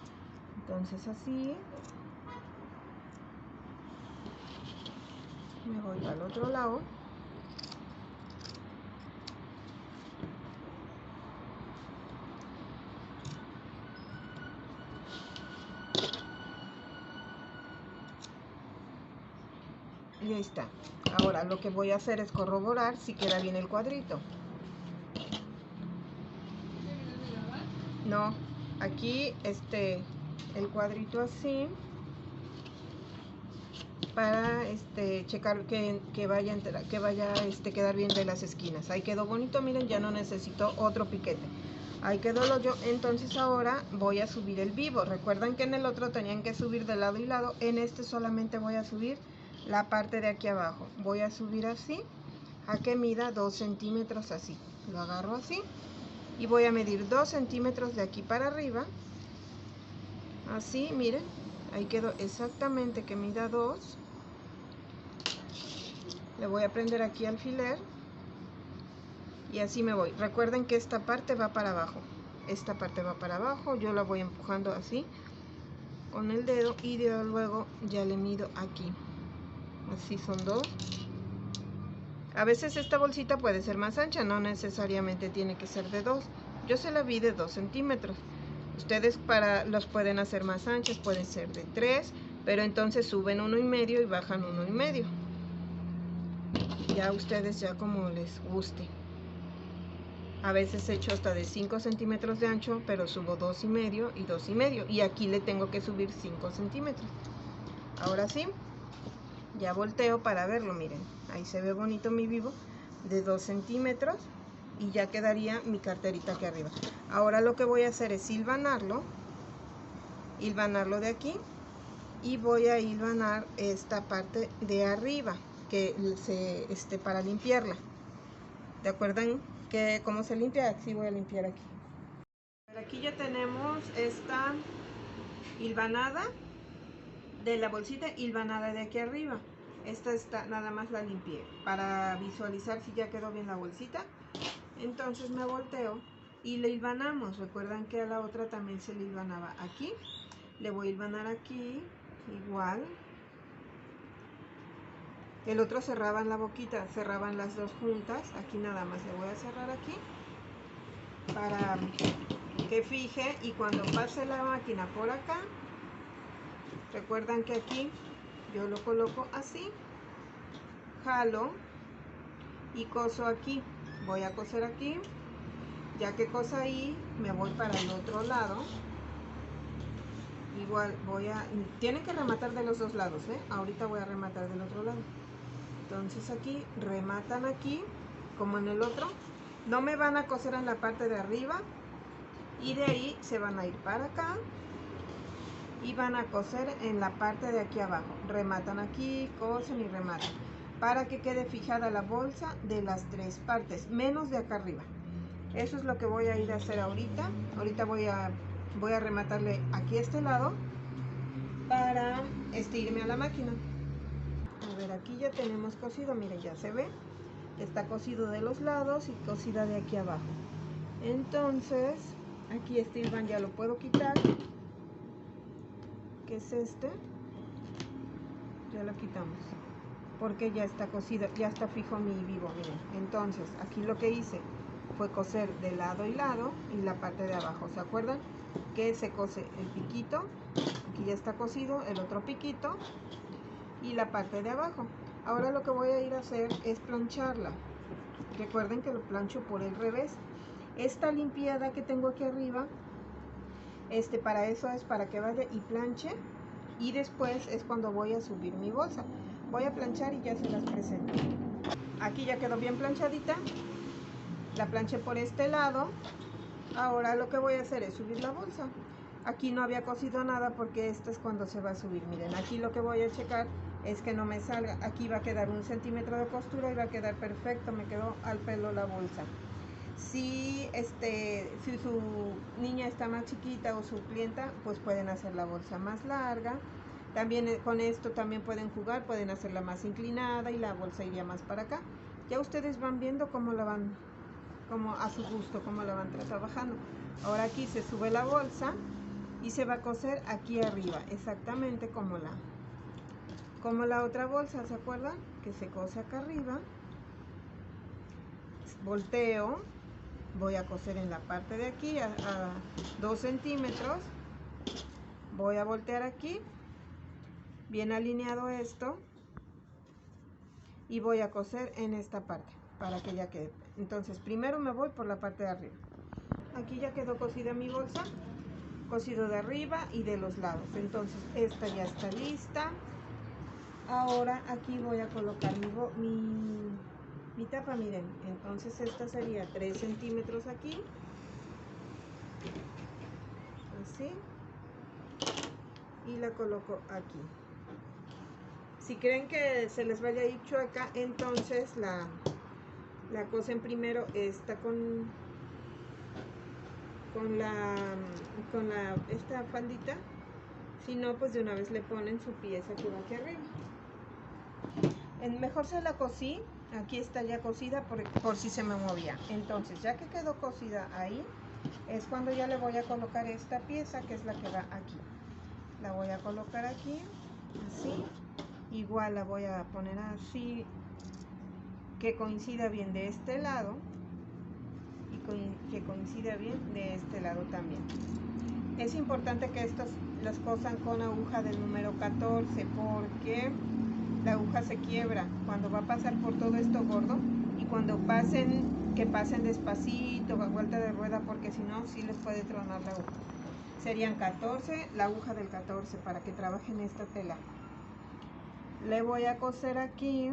Entonces así me voy al otro lado y ahí está. Ahora lo que voy a hacer es corroborar si queda bien el cuadrito. No, aquí el cuadrito así para checar que vaya a quedar bien de las esquinas. Ahí quedó bonito, miren, ya no necesito otro piquete. Ahí quedó el hoyo. Entonces ahora voy a subir el vivo. Recuerdan que en el otro tenían que subir de lado y lado. En este solamente voy a subir la parte de aquí abajo. Voy a subir así a que mida 2 centímetros así. Lo agarro así y voy a medir 2 centímetros de aquí para arriba. Así, miren, ahí quedó exactamente que mida 2. Le voy a prender aquí alfiler y así me voy. Recuerden que esta parte va para abajo. Esta parte va para abajo. Yo la voy empujando así con el dedo y de luego ya le mido aquí. Así son 2. A veces esta bolsita puede ser más ancha, no necesariamente tiene que ser de 2. Yo se la vi de 2 centímetros. Ustedes los pueden hacer más anchas, pueden ser de 3, pero entonces suben 1,5 y bajan 1,5. Ya ustedes ya como les guste. A veces he hecho hasta de 5 centímetros de ancho, pero subo 2,5 y 2,5. Y aquí le tengo que subir 5 centímetros. Ahora sí, ya volteo para verlo, miren. Ahí se ve bonito mi vivo de 2 centímetros y ya quedaría mi carterita aquí arriba. Ahora lo que voy a hacer es hilvanarlo de aquí y voy a hilvanar esta parte de arriba que para limpiarla. ¿De acuerdo? Que cómo se limpia, así voy a limpiar aquí. Aquí ya tenemos esta hilvanada de la bolsita, hilvanada de aquí arriba. Esta está, nada más la limpié para visualizar si ya quedó bien la bolsita. Entonces me volteo y le hilvanamos. Recuerdan que a la otra también se le hilvanaba aquí. Le voy a hilvanar aquí igual. El otro cerraban la boquita, cerraban las dos juntas. Aquí nada más le voy a cerrar aquí para que fije, y cuando pase la máquina por acá, recuerdan que aquí yo lo coloco así, jalo y coso aquí. Voy a coser aquí, ya que coso ahí me voy para el otro lado. Igual tienen que rematar de los dos lados, ahorita voy a rematar del otro lado. Entonces aquí rematan aquí como en el otro. No me van a coser en la parte de arriba y de ahí se van a ir para acá y van a coser en la parte de aquí abajo. Rematan aquí, cosen y rematan para que quede fijada la bolsa de las tres partes, menos de acá arriba. Eso es lo que voy a ir a hacer ahorita. Ahorita voy a rematarle aquí a este lado para irme a la máquina. A ver, aquí ya tenemos cosido, miren, ya se ve. Está cosido de los lados y cosida de aquí abajo. Entonces, aquí este hilván ya lo puedo quitar, que es este. Ya lo quitamos, porque ya está cosido, ya está fijo mi vivo, miren. Entonces, aquí lo que hice fue coser de lado y lado y la parte de abajo. ¿Se acuerdan? Que se cose el piquito, aquí ya está cosido, el otro piquito y la parte de abajo. Ahora lo que voy a ir a hacer es plancharla. Recuerden que lo plancho por el revés. Esta limpiada que tengo aquí arriba, para eso es para que vaya y planche, y después es cuando voy a subir mi bolsa. Voy a planchar y ya se las presento. Aquí ya quedó bien planchadita, la planché por este lado. Ahora lo que voy a hacer es subir la bolsa. Aquí no había cosido nada porque esto es cuando se va a subir. Miren, aquí lo que voy a checar es que no me salga. Aquí va a quedar 1 centímetro de costura y va a quedar perfecto, me quedó al pelo la bolsa. Si su niña está más chiquita o su clienta, pues pueden hacer la bolsa más larga. También con esto también pueden jugar, pueden hacerla más inclinada y la bolsa iría más para acá. Ya ustedes van viendo cómo la van, como a su gusto, cómo la van trabajando. Ahora aquí se sube la bolsa y se va a coser aquí arriba, exactamente como la otra bolsa, ¿se acuerdan? Que se cose acá arriba. Volteo, voy a coser en la parte de aquí a 2 centímetros, voy a voltear aquí, bien alineado esto, y voy a coser en esta parte para que ya quede. Entonces primero me voy por la parte de arriba. Aquí ya quedó cosida mi bolsa, cosido de arriba y de los lados. Entonces esta ya está lista. Ahora aquí voy a colocar mi tapa, miren. Entonces esta sería 3 centímetros aquí, así, y la coloco aquí. Si creen que se les vaya a ir chueca, entonces la cosen primero esta esta faldita. Si no, pues de una vez le ponen su pieza que va aquí arriba. Mejor se la cosí, aquí está ya cosida por si se me movía. Entonces ya que quedó cosida ahí, es cuando ya le voy a colocar esta pieza, que es la que va aquí. La voy a colocar aquí, así. Igual la voy a poner así, que coincida bien de este lado y que coincida bien de este lado también. Es importante que estos las cosan con aguja del número 14, porque la aguja se quiebra cuando va a pasar por todo esto gordo, y cuando pasen, que pasen despacito, a vuelta de rueda, porque si no, sí les puede tronar la aguja. Serían 14, la aguja del 14, para que trabajen esta tela. Le voy a coser aquí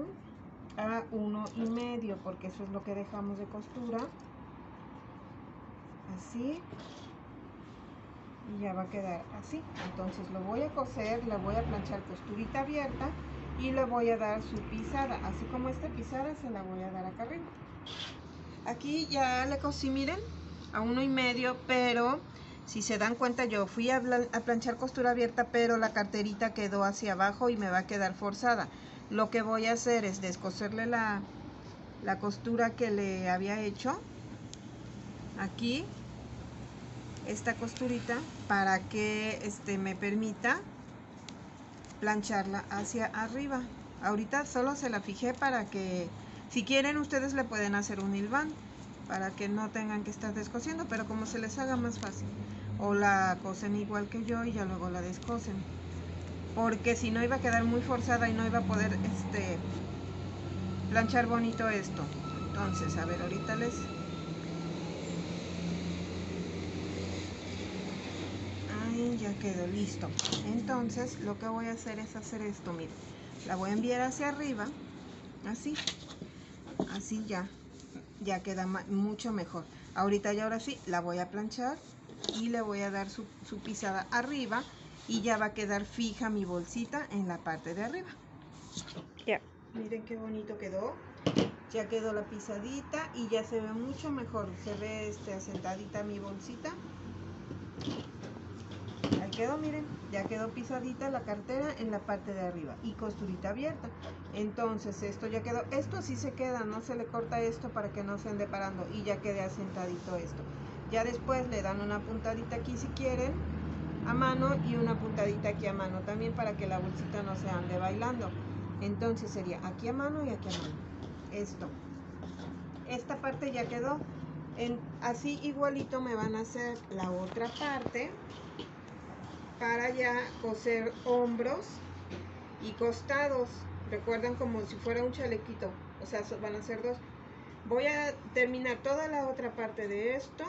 a 1,5, porque eso es lo que dejamos de costura, así, y ya va a quedar así. Entonces lo voy a coser, le voy a planchar costurita abierta y le voy a dar su pisada, así como esta pisada se la voy a dar acá arriba. Aquí ya le cosí, miren, a 1,5, pero si se dan cuenta, yo fui a planchar costura abierta, pero la carterita quedó hacia abajo y me va a quedar forzada. Lo que voy a hacer es descoserle la costura que le había hecho aquí, esta costurita, para que me permita plancharla hacia arriba. Ahorita solo se la fijé para que, si quieren, ustedes le pueden hacer un hilván para que no tengan que estar descosiendo, pero como se les haga más fácil, o la cosen igual que yo y ya luego la descosen, porque si no iba a quedar muy forzada y no iba a poder planchar bonito esto. Entonces, a ver, ahorita les... Ahí ya quedó listo. Entonces, lo que voy a hacer es hacer esto, miren. La voy a enviar hacia arriba, así. Así ya queda mucho mejor. Ahorita y ahora sí, la voy a planchar y le voy a dar su pisada arriba, y ya va a quedar fija mi bolsita en la parte de arriba. Ya. Miren qué bonito quedó. Ya quedó la pisadita y ya se ve mucho mejor. Se ve asentadita mi bolsita. Ahí quedó, miren, ya quedó pisadita la cartera en la parte de arriba y costurita abierta. Entonces esto ya quedó, esto sí se queda, no se le corta esto para que no se ande parando, y ya quede asentadito esto. Ya después le dan una puntadita aquí si quieren a mano, y una puntadita aquí a mano también, para que la bolsita no se ande bailando. Entonces sería aquí a mano y aquí a mano. Esta parte ya quedó. Así igualito me van a hacer la otra parte, para ya coser hombros y costados. Recuerdan, como si fuera un chalequito, o sea, van a ser dos. Voy a terminar toda la otra parte de esto.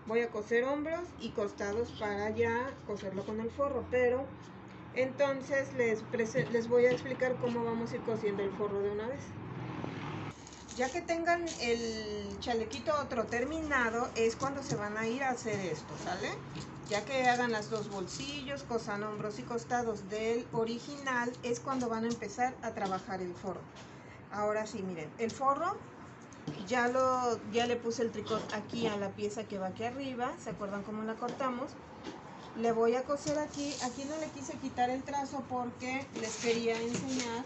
Voy a coser hombros y costados para ya coserlo con el forro, pero entonces les voy a explicar cómo vamos a ir cosiendo el forro de una vez. Ya que tengan el chalequito otro terminado, es cuando se van a ir a hacer esto, ¿sale? Ya que hagan las dos bolsillos, cosan hombros y costados del original, es cuando van a empezar a trabajar el forro. Ahora sí, miren, el forro ya le puse el tricot aquí a la pieza que va aquí arriba. ¿Se acuerdan cómo la cortamos? Le voy a coser aquí. Aquí no le quise quitar el trazo porque les quería enseñar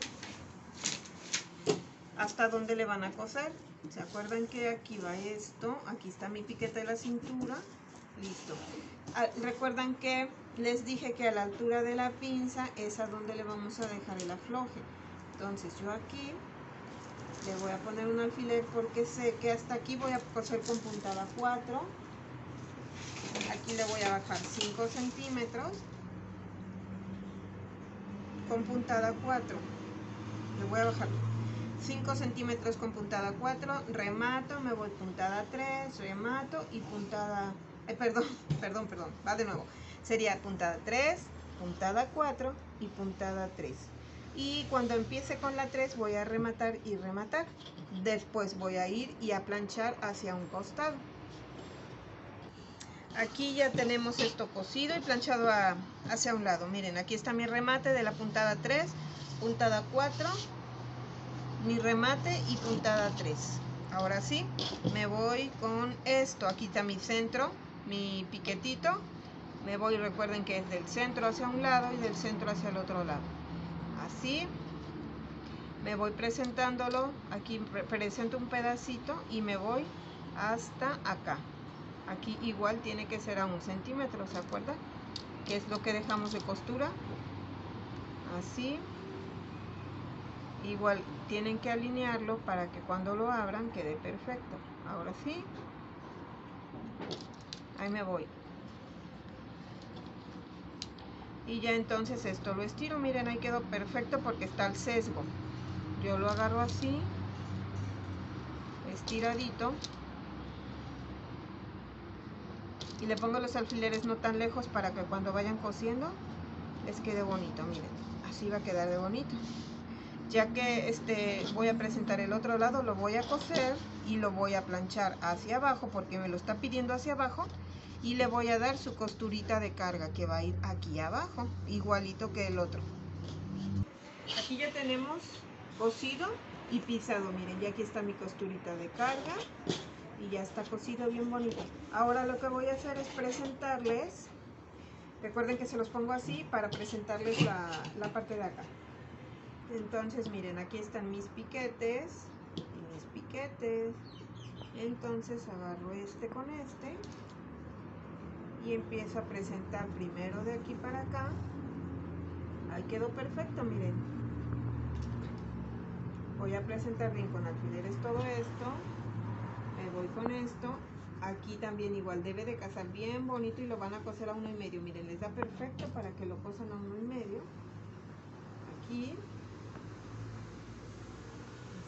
hasta dónde le van a coser. ¿Se acuerdan que aquí va esto? Aquí está mi piquete de la cintura. Listo. Recuerdan que les dije que a la altura de la pinza es a donde le vamos a dejar el afloje. Entonces yo aquí le voy a poner un alfiler porque sé que hasta aquí voy a coser con puntada 4. Aquí le voy a bajar 5 centímetros con puntada 4. Le voy a bajar 5 centímetros con puntada 4, remato, me voy puntada 3, remato y puntada... perdón, va de nuevo. Sería puntada 3, puntada 4 y puntada 3. Y cuando empiece con la 3 voy a rematar y rematar. Después voy a ir y a planchar hacia un costado. Aquí ya tenemos esto cosido y planchado hacia un lado. Miren, aquí está mi remate de la puntada 3, puntada 4, mi remate y puntada 3. Ahora sí, me voy con esto. Aquí está mi centro, mi piquetito. Me voy, recuerden que es del centro hacia un lado y del centro hacia el otro lado. Así. Me voy presentándolo. Aquí presento un pedacito y me voy hasta acá. Aquí igual tiene que ser a 1 centímetro, ¿se acuerdan? Que es lo que dejamos de costura. Así. Igual tienen que alinearlo para que cuando lo abran quede perfecto. Ahora sí. Ahí me voy. Y ya entonces esto lo estiro. Miren, ahí quedó perfecto porque está el sesgo. Yo lo agarro así. Estiradito. Y le pongo los alfileres no tan lejos para que cuando vayan cosiendo les quede bonito. Miren, así va a quedar de bonito. Ya que voy a presentar el otro lado, lo voy a coser y lo voy a planchar hacia abajo porque me lo está pidiendo hacia abajo, y le voy a dar su costurita de carga que va a ir aquí abajo, igualito que el otro. Aquí ya tenemos cosido y pisado. Miren, ya aquí está mi costurita de carga y ya está cosido bien bonito. Ahora lo que voy a hacer es presentarles, recuerden que se los pongo así para presentarles la parte de acá. Entonces miren, aquí están mis piquetes y mis piquetes. Entonces agarro este con este y empiezo a presentar primero de aquí para acá. Ahí quedó perfecto, miren. Voy a presentar bien con alfileres todo esto. Me voy con esto. Aquí también igual debe de casar bien bonito y lo van a coser a 1,5. Miren, les da perfecto para que lo cosan a 1,5. Aquí.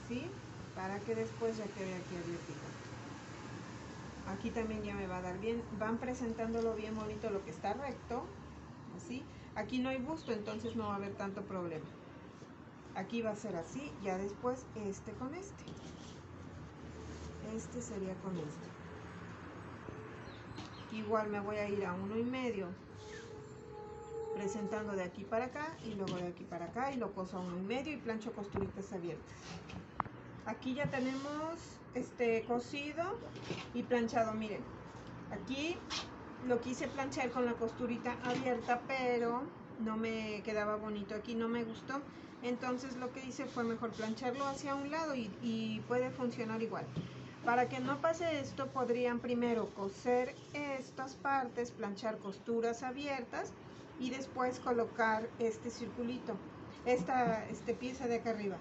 Así, para que después ya quede aquí abiertito. Aquí también ya me va a dar bien. Van presentándolo bien bonito lo que está recto. Así. Aquí no hay busto, entonces no va a haber tanto problema. Aquí va a ser así, ya después este con este. Este sería con este. Igual me voy a ir a 1,5, presentando de aquí para acá y luego de aquí para acá y lo coso a 1,5 y plancho costuritas abiertas. Aquí ya tenemos cosido y planchado. Miren, aquí lo quise planchar con la costurita abierta, pero no me quedaba bonito, aquí no me gustó. Entonces lo que hice fue mejor plancharlo hacia un lado y puede funcionar igual. Para que no pase esto, podrían primero coser estas partes, planchar costuras abiertas y después colocar este circulito, esta pieza de acá arriba.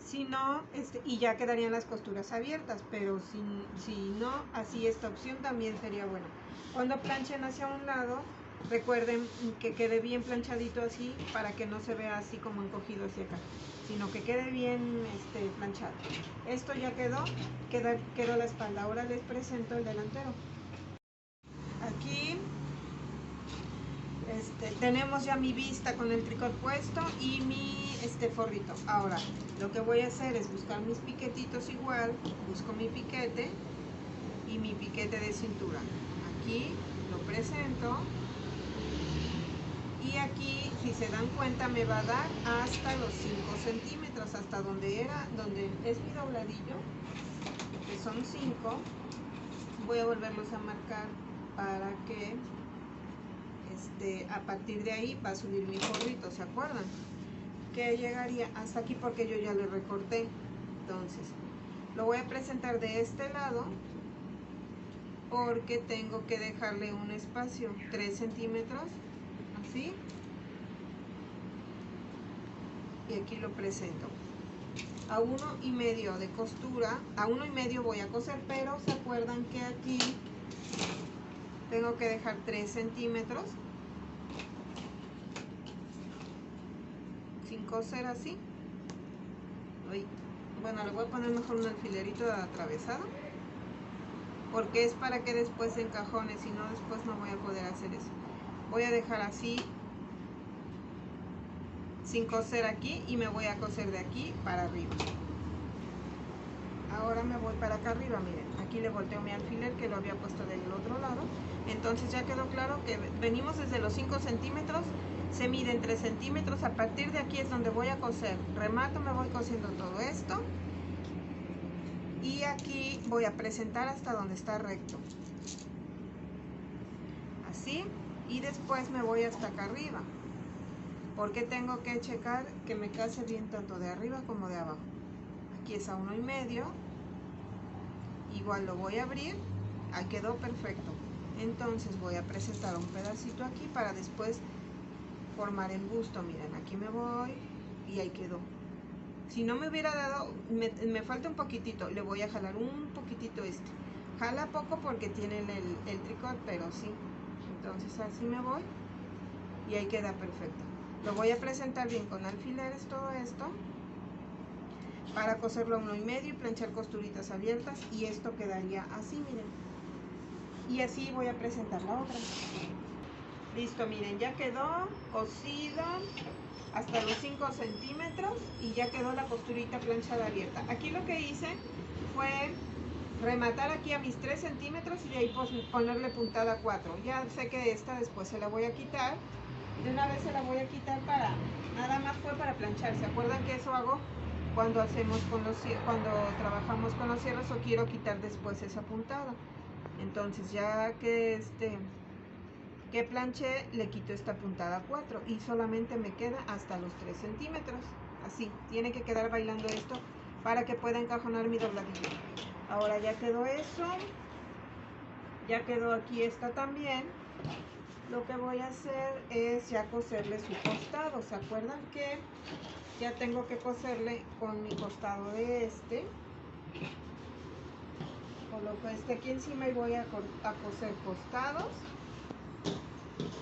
Si no, y ya quedarían las costuras abiertas, pero si no, así esta opción también sería buena. Cuando planchen hacia un lado, recuerden que quede bien planchadito así, para que no se vea así como encogido hacia acá, sino que quede bien planchado. Esto ya quedó la espalda. Ahora les presento el delantero. Aquí tenemos ya mi vista con el tricot puesto y mi forrito. Ahora lo que voy a hacer es buscar mis piquetitos igual. Busco mi piquete y mi piquete de cintura. Aquí lo presento Y aquí, si se dan cuenta, me va a dar hasta los 5 centímetros, hasta donde es mi dobladillo, que son 5. Voy a volverlos a marcar para que a partir de ahí va a subir mi forrito, ¿se acuerdan? Que llegaría hasta aquí porque yo ya le recorté. Entonces, lo voy a presentar de este lado porque tengo que dejarle un espacio, 3 centímetros, así. Y aquí lo presento. A 1,5 de costura, a 1,5 voy a coser, pero se acuerdan que aquí tengo que dejar 3 centímetros sin coser así. Bueno, le voy a poner mejor un alfilerito de atravesado porque es para que después se encajone, si no después no voy a poder hacer eso. Voy a dejar así sin coser aquí y me voy a coser de aquí para arriba. Ahora me voy para acá arriba, miren, aquí le volteo mi alfiler que lo había puesto del otro lado. Entonces ya quedó claro que venimos desde los 5 centímetros, se miden 3 centímetros, a partir de aquí es donde voy a coser. Remato, me voy cosiendo todo esto y aquí voy a presentar hasta donde está recto, así, y después me voy hasta acá arriba porque tengo que checar que me case bien tanto de arriba como de abajo. Aquí es a 1,5, igual lo voy a abrir, ahí quedó perfecto. Entonces voy a presentar un pedacito aquí para después formar el busto. Miren, aquí me voy y ahí quedó. Si no me hubiera dado, me falta un poquitito, le voy a jalar un poquitito jala poco porque tiene el tricot, pero sí. Entonces así me voy y ahí queda perfecto. Lo voy a presentar bien con alfileres todo esto para coserlo a 1,5 y planchar costuritas abiertas, y esto quedaría así, miren. Y así voy a presentar la otra. Listo, miren, ya quedó cosido hasta los 5 centímetros y ya quedó la costurita planchada abierta. Aquí lo que hice fue rematar aquí a mis 3 centímetros y de ahí ponerle puntada 4. Ya sé que esta después se la voy a quitar. De una vez se la voy a quitar para, nada más fue para planchar. ¿Se acuerdan que eso hago cuando trabajamos con los cierres o quiero quitar después esa puntada? Entonces ya que que planché, le quito esta puntada 4 y solamente me queda hasta los 3 centímetros. Así, tiene que quedar bailando esto para que pueda encajonar mi dobladillo. Ahora ya quedó eso, ya quedó aquí esta también. Lo que voy a hacer es ya coserle su costado. ¿Se acuerdan que ya tengo que coserle con mi costado de coloco aquí encima y voy a coser costados?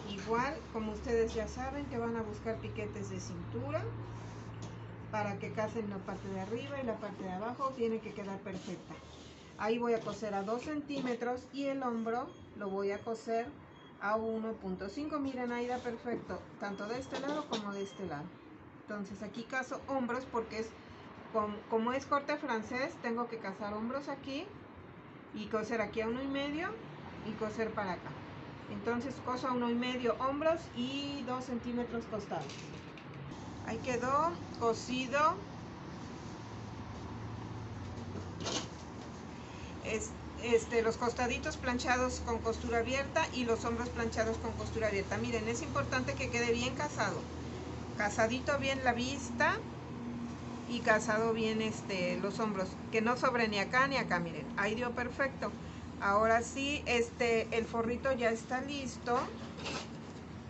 Igual, como ustedes ya saben, que van a buscar piquetes de cintura para que casen la parte de arriba y la parte de abajo. Tiene que quedar perfecta. Ahí voy a coser a 2 centímetros y el hombro lo voy a coser a 1,5. Miren, ahí da perfecto, tanto de este lado como de este lado. Entonces aquí caso hombros porque como es corte francés, tengo que casar hombros aquí y coser aquí a 1,5 y coser para acá. Entonces coso a 1,5 hombros y 2 centímetros costados. Ahí quedó cosido. Los costaditos planchados con costura abierta y los hombros planchados con costura abierta. Miren, es importante que quede bien casado. Casadito bien la vista y casado bien los hombros. Que no sobre ni acá ni acá, miren. Ahí dio perfecto. Ahora sí, el forrito ya está listo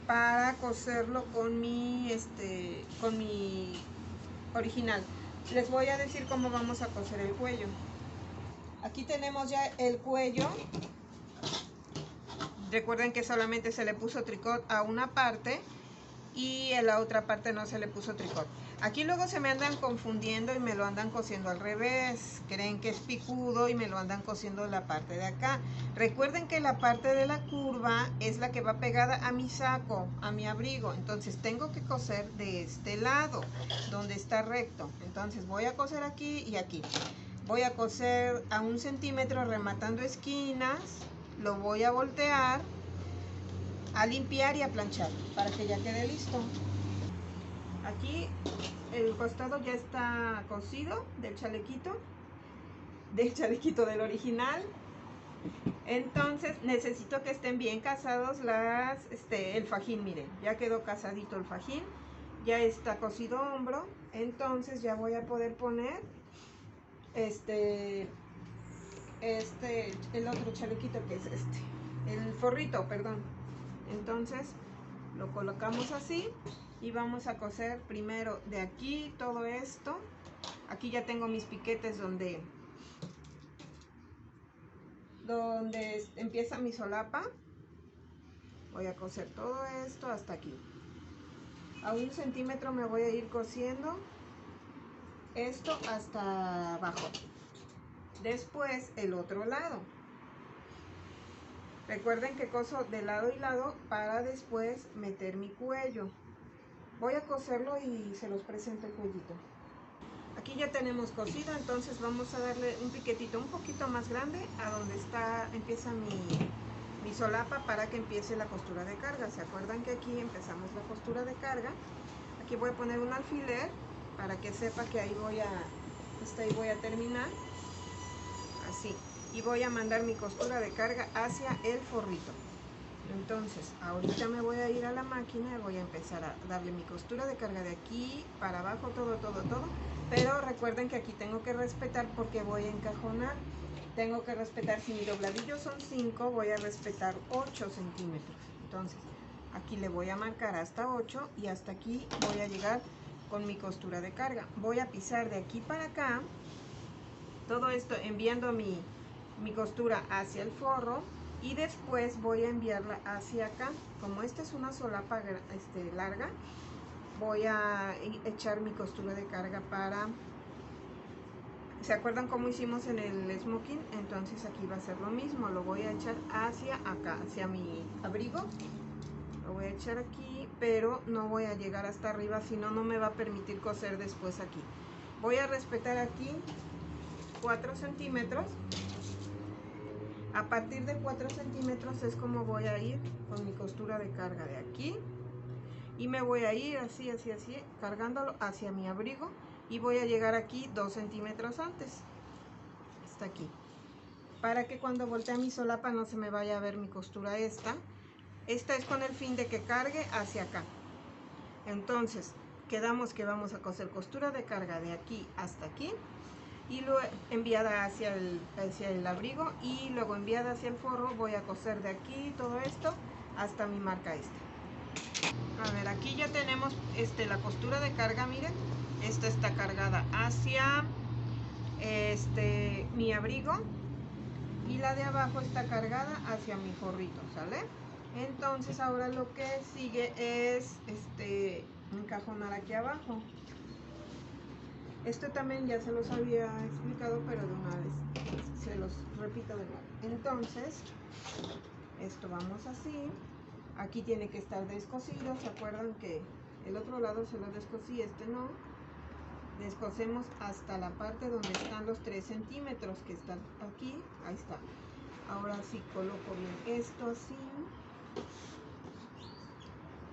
para coserlo con mi original. Les voy a decir cómo vamos a coser el cuello. Aquí tenemos ya el cuello. Recuerden que solamente se le puso tricot a una parte y en la otra parte no se le puso tricot. Aquí luego se me andan confundiendo y me lo andan cosiendo al revés. Creen que es picudo y me lo andan cosiendo la parte de acá. Recuerden que la parte de la curva es la que va pegada a mi saco, a mi abrigo. Entonces tengo que coser de este lado, donde está recto. Entonces voy a coser aquí y aquí. Voy a coser a 1 centímetro rematando esquinas. Lo voy a voltear a limpiar y a planchar para que ya quede listo. Aquí el costado ya está cosido del chalequito del original. Entonces necesito que estén bien casados el fajín. Miren, ya quedó casadito el fajín, ya está cosido hombro. Entonces ya voy a poder poner el otro chalequito, que es el forrito, perdón. Entonces lo colocamos así y vamos a coser primero de aquí todo esto. Aquí ya tengo mis piquetes donde empieza mi solapa. Voy a coser todo esto hasta aquí. A 1 centímetro me voy a ir cosiendo esto hasta abajo. Después el otro lado. Recuerden que coso de lado y lado para después meter mi cuello. Voy a coserlo y se los presento el cuellito. Aquí ya tenemos cosido, entonces vamos a darle un piquetito un poquito más grande a donde empieza mi solapa, para que empiece la costura de carga. ¿Se acuerdan que aquí empezamos la costura de carga? Aquí voy a poner un alfiler para que sepa que ahí voy a terminar. Así. Y voy a mandar mi costura de carga hacia el forrito. Entonces, ahorita me voy a ir a la máquina y voy a empezar a darle mi costura de carga de aquí para abajo, todo. Pero recuerden que aquí tengo que respetar porque voy a encajonar. Tengo que respetar, si mi dobladillo son 5, voy a respetar 8 centímetros. Entonces, aquí le voy a marcar hasta 8 y hasta aquí voy a llegar con mi costura de carga. Voy a pisar de aquí para acá, todo esto enviando mi costura hacia el forro, y después voy a enviarla hacia acá. Como esta es una solapa larga, voy a echar mi costura de carga para... ¿Se acuerdan cómo hicimos en el smoking? Entonces aquí va a ser lo mismo, lo voy a echar hacia acá, hacia mi abrigo. Lo voy a echar aquí, pero no voy a llegar hasta arriba, si no, no me va a permitir coser después aquí. Voy a respetar aquí 4 centímetros. A partir de 4 centímetros es como voy a ir con mi costura de carga de aquí. Y me voy a ir así, cargándolo hacia mi abrigo. Y voy a llegar aquí 2 centímetros antes. Hasta aquí. Para que cuando voltee mi solapa no se me vaya a ver mi costura esta. Esta es con el fin de que cargue hacia acá. Entonces, quedamos que vamos a coser costura de carga de aquí hasta aquí. Y luego enviada hacia el abrigo, y luego enviada hacia el forro. Voy a coser de aquí todo esto hasta mi marca esta. A ver, aquí ya tenemos la costura de carga. Miren, esta está cargada hacia mi abrigo, y la de abajo está cargada hacia mi forrito, ¿sale? Entonces ahora lo que sigue es encajonar aquí abajo. Esto también ya se los había explicado, pero de una vez se los repito de nuevo. Entonces, esto vamos así. Aquí tiene que estar descosido. ¿Se acuerdan que el otro lado se lo descosí, este no? Descosemos hasta la parte donde están los 3 centímetros que están aquí. Ahí está. Ahora sí coloco bien esto así.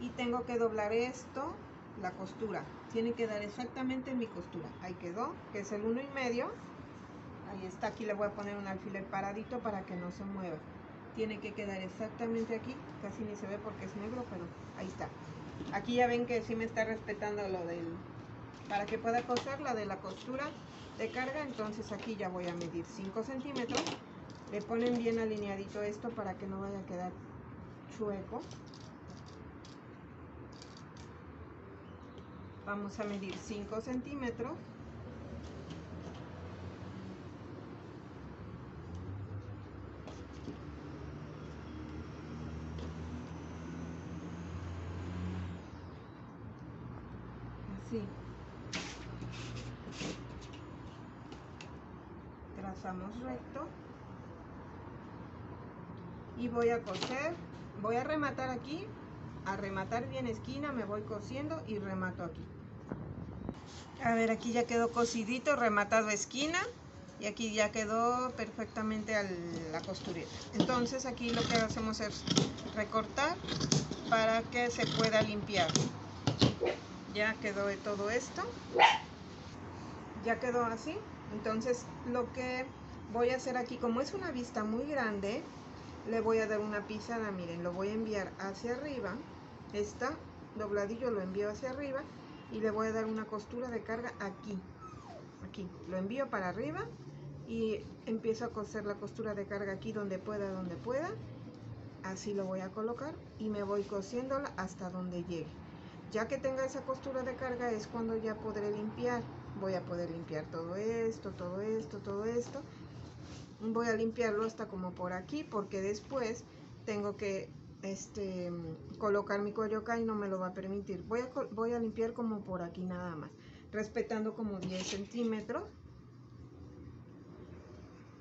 Y tengo que doblar esto, la costura. Tiene que dar exactamente mi costura. Ahí quedó, que es el 1,5. Ahí está. Aquí le voy a poner un alfiler paradito para que no se mueva. Tiene que quedar exactamente aquí. Casi ni se ve porque es negro, pero ahí está. Aquí ya ven que sí me está respetando lo del... Para que pueda coser la de la costura de carga. Entonces aquí ya voy a medir 5 centímetros. Le ponen bien alineadito esto para que no vaya a quedar chueco. Vamos a medir 5 centímetros. Así. Trazamos recto. Y voy a coser. Voy a rematar aquí. A rematar bien esquina, me voy cosiendo y remato aquí. A ver, aquí ya quedó cosidito, rematado esquina. y aquí ya quedó perfectamente a la costurita. Entonces aquí lo que hacemos es recortar para que se pueda limpiar. Ya quedó de todo esto, ya quedó así. Entonces lo que voy a hacer aquí, como es una vista muy grande, le voy a dar una pisada. Miren, lo voy a enviar hacia arriba, está dobladillo, lo envío hacia arriba y le voy a dar una costura de carga aquí, lo envío para arriba y empiezo a coser la costura de carga aquí donde pueda, así lo voy a colocar y me voy cosiéndola hasta donde llegue. Ya que tenga esa costura de carga es cuando ya podré limpiar. Voy a poder limpiar todo esto, todo esto, todo esto. Voy a limpiarlo hasta como por aquí, porque después tengo que colocar mi cuello acá y no me lo va a permitir. Voy a limpiar como por aquí nada más, respetando como 10 centímetros,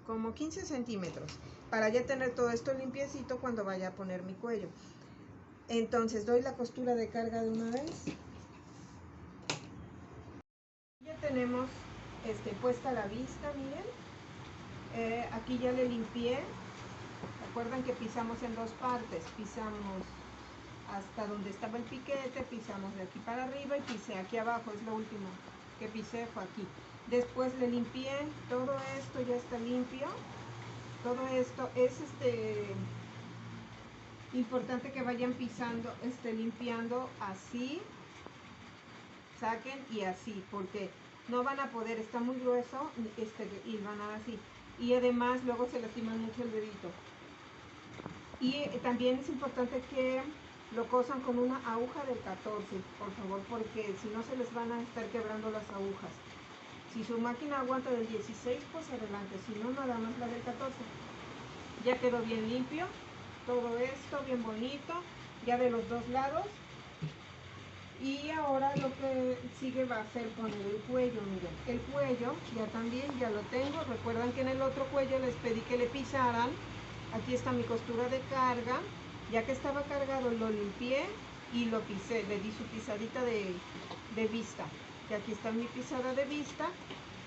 como 15 centímetros, para ya tener todo esto limpiecito cuando vaya a poner mi cuello. Entonces doy la costura de carga de una vez. Ya tenemos puesta la vista, miren. Aquí ya le limpié. Recuerden que pisamos en dos partes. Pisamos hasta donde estaba el piquete, pisamos de aquí para arriba y pisé aquí abajo. Es lo último que pisé, fue aquí. Después le limpié. Todo esto ya está limpio. Todo esto es importante que vayan pisando, limpiando así, saquen y así, porque no van a poder, está muy grueso, y van a así. Y además luego se lastiman mucho el dedito. Y también es importante que lo cosan con una aguja del 14, por favor, porque si no se les van a estar quebrando las agujas. Si su máquina aguanta del 16, pues adelante, si no, nada más la del 14. Ya quedó bien limpio todo esto, bien bonito, ya de los dos lados. Y ahora lo que sigue va a ser poner el cuello. Miren, el cuello ya lo tengo. Recuerdan que en el otro cuello les pedí que le pisaran. Aquí está mi costura de carga. Ya que estaba cargado, lo limpié y lo pisé, le di su pisadita de vista. Y aquí está mi pisada de vista.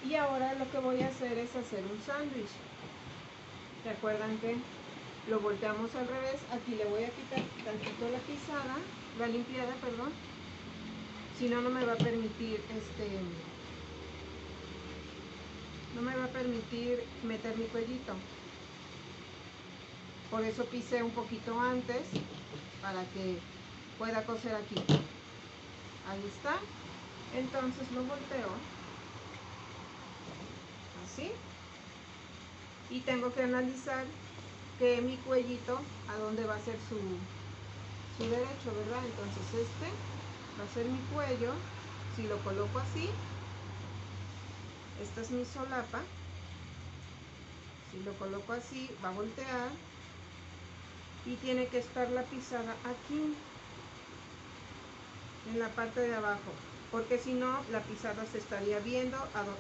Y ahora lo que voy a hacer es hacer un sándwich. Recuerdan que lo volteamos al revés. Aquí le voy a quitar tantito la pisada, la limpiada, perdón. Si no, no me va a permitir no me va a permitir meter mi cuellito. Por eso pisé un poquito antes, para que pueda coser aquí. Ahí está. Entonces lo volteo así y tengo que analizar que mi cuellito a dónde va a ser su derecho, ¿verdad? Entonces va a ser mi cuello. Si lo coloco así, esta es mi solapa. Si lo coloco así, va a voltear y tiene que estar la pisada aquí en la parte de abajo, porque si no la pisada se estaría viendo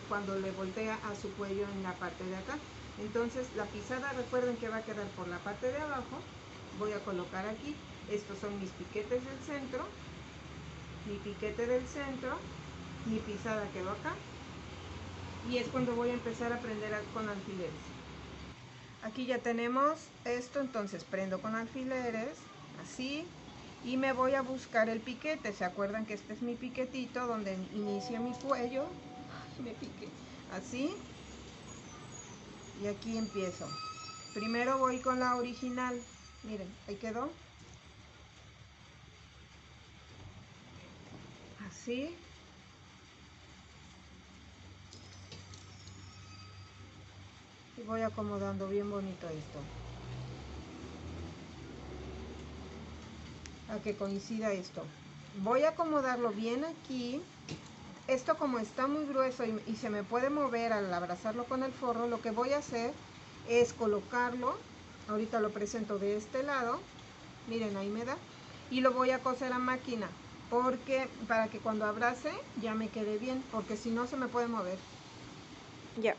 cuando le voltea a su cuello en la parte de acá. Entonces la pisada, recuerden que va a quedar por la parte de abajo. Voy a colocar aquí, estos son mis piquetes del centro, mi piquete del centro, mi pisada quedó acá, y es cuando voy a empezar a prender con alfileres. Aquí ya tenemos esto, entonces prendo con alfileres, así, y me voy a buscar el piquete. ¿Se acuerdan que este es mi piquetito donde inicia mi cuello? Ay, me piqué, así, y aquí empiezo. Primero voy con la original, miren, ahí quedó, así, y voy acomodando bien bonito esto, a que coincida esto. Voy a acomodarlo bien aquí. Esto, como está muy grueso y se me puede mover al abrazarlo con el forro, lo que voy a hacer es colocarlo. Ahorita lo presento de este lado, miren, ahí me da, y lo voy a coser a máquina, porque para que cuando abrace ya me quede bien, porque si no se me puede mover. Ya.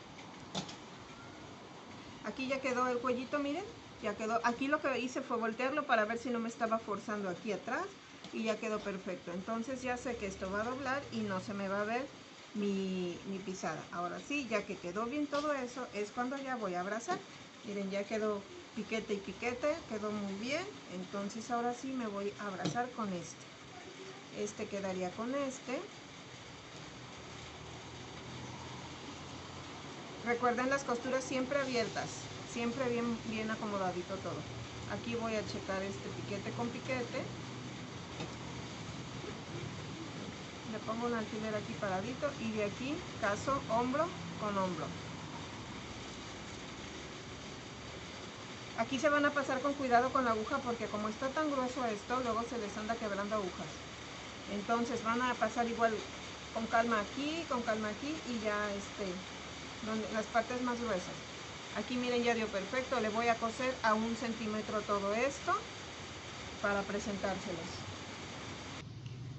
Aquí ya quedó el cuellito, miren, ya quedó. Aquí lo que hice fue voltearlo para ver si no me estaba forzando aquí atrás, y ya quedó perfecto. Entonces ya sé que esto va a doblar y no se me va a ver mi pisada. Ahora sí, ya que quedó bien todo eso, es cuando ya voy a abrazar. Miren, ya quedó piquete y piquete, quedó muy bien. Entonces ahora sí me voy a abrazar con este. Este quedaría con este. Recuerden las costuras siempre abiertas, siempre bien acomodadito todo. Aquí voy a checar este piquete con piquete. Le pongo un alfiler aquí paradito y de aquí caso hombro con hombro. Aquí se van a pasar con cuidado con la aguja porque como está tan grueso esto, luego se les anda quebrando agujas. Entonces van a pasar igual con calma aquí y ya las partes más gruesas. Aquí miren, ya dio perfecto. Le voy a coser a 1 centímetro todo esto para presentárselos.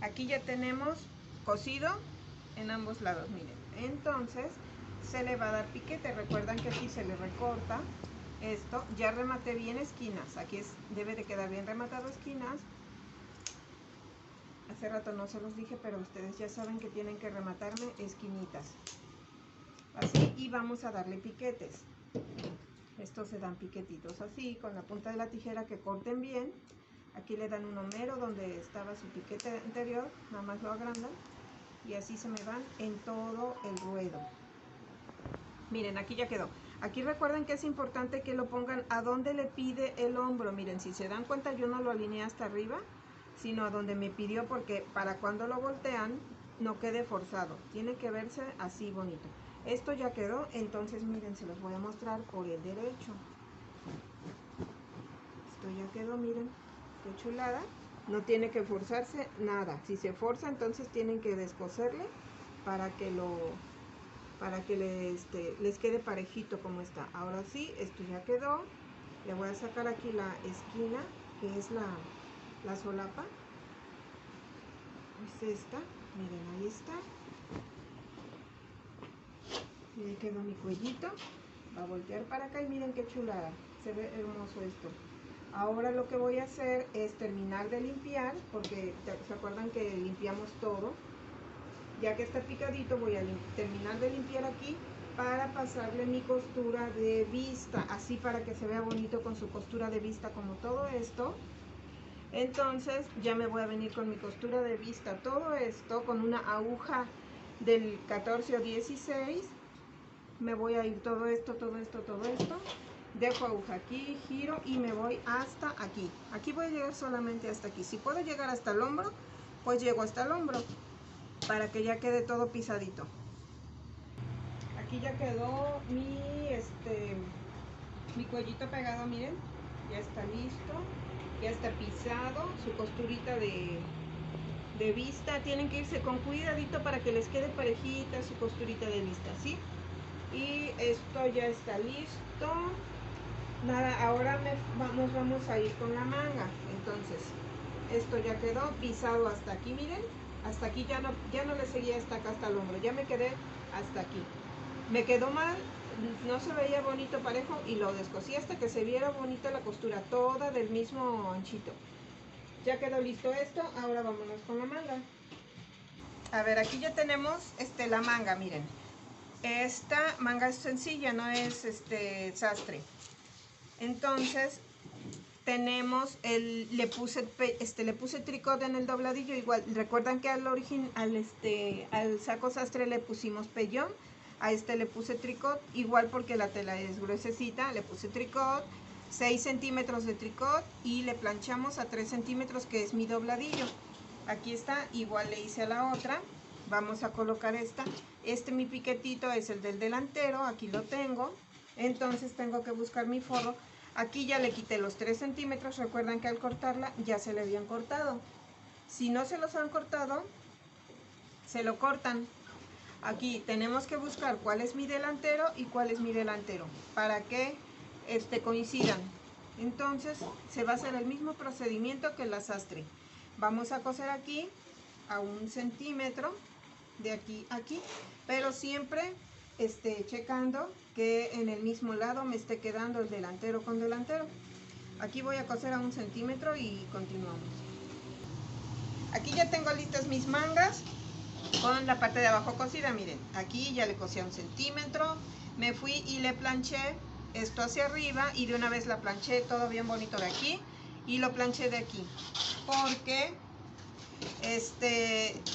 Aquí ya tenemos cosido en ambos lados, miren. Entonces se le va a dar piquete. Recuerdan que aquí se le recorta esto. Ya rematé bien esquinas. Aquí debe de quedar bien rematado esquinas. Hace rato no se los dije, pero ustedes ya saben que tienen que rematarme esquinitas. Así, y vamos a darle piquetes. Estos se dan piquetitos así, con la punta de la tijera, que corten bien. Aquí le dan un homero donde estaba su piquete anterior, nada más lo agrandan. Y así se me van en todo el ruedo. Miren, aquí ya quedó. Aquí recuerden que es importante que lo pongan a donde le pide el hombro. Miren, si se dan cuenta, yo no lo alineé hasta arriba, sino a donde me pidió, porque para cuando lo voltean no quede forzado. Tiene que verse así bonito. Esto ya quedó, entonces miren, se los voy a mostrar por el derecho. Esto ya quedó, miren, qué chulada. No tiene que forzarse nada. Si se forza, entonces tienen que descoserle para que les quede parejito como está. Ahora sí, esto ya quedó. Le voy a sacar aquí la esquina, que es la solapa. Es esta, miren, ahí está. Y ahí quedó mi cuellito. Va a voltear para acá y miren qué chulada. Se ve hermoso esto. Ahora lo que voy a hacer es terminar de limpiar, porque se acuerdan que limpiamos todo. Ya que está picadito, voy a terminar de limpiar aquí para pasarle mi costura de vista, así para que se vea bonito con su costura de vista como todo esto. Entonces ya me voy a venir con mi costura de vista, todo esto con una aguja del 14 o 16. Me voy a ir todo esto, dejo aguja aquí, giro y me voy hasta aquí. Aquí voy a llegar solamente hasta aquí. Si puedo llegar hasta el hombro, pues llego hasta el hombro, para que ya quede todo pisadito. Aquí ya quedó mi cuellito pegado, miren, ya está listo, ya está pisado, su costurita de vista. Tienen que irse con cuidadito para que les quede parejita su costurita de vista, ¿sí? Y esto ya está listo. Nada, ahora nos vamos a ir con la manga. Entonces, esto ya quedó pisado hasta aquí, miren. Hasta aquí ya no le seguía hasta acá, hasta el hombro. Ya me quedé hasta aquí. Me quedó mal, no se veía bonito parejo y lo descosí hasta que se viera bonita la costura, toda del mismo anchito. Ya quedó listo esto, ahora vámonos con la manga. A ver, aquí ya tenemos la manga, miren. Esta manga es sencilla, no es sastre. Entonces tenemos le puse tricot en el dobladillo. Igual recuerdan que al saco sastre le pusimos pellón, a le puse tricot, igual porque la tela es gruesecita. Le puse tricot, 6 centímetros de tricot, y le planchamos a 3 centímetros, que es mi dobladillo. Aquí está, igual le hice a la otra. Vamos a colocar mi piquetito es el del delantero, aquí lo tengo. Entonces tengo que buscar mi forro. Aquí ya le quité los 3 centímetros, recuerdan que al cortarla ya se le habían cortado. Si no se los han cortado, se lo cortan. Aquí tenemos que buscar cuál es mi delantero y cuál es mi delantero, para que coincidan. Entonces se va a hacer el mismo procedimiento que la sastre. Vamos a coser aquí a 1 centímetro, de aquí a aquí, pero siempre checando que en el mismo lado me esté quedando el delantero con delantero. Aquí voy a coser a 1 centímetro y continuamos. Aquí ya tengo listas mis mangas. con la parte de abajo cosida. Miren, aquí ya le cosí a 1 centímetro, me fui y le planché esto hacia arriba y de una vez la planché todo bien bonito de aquí y lo planché de aquí, porque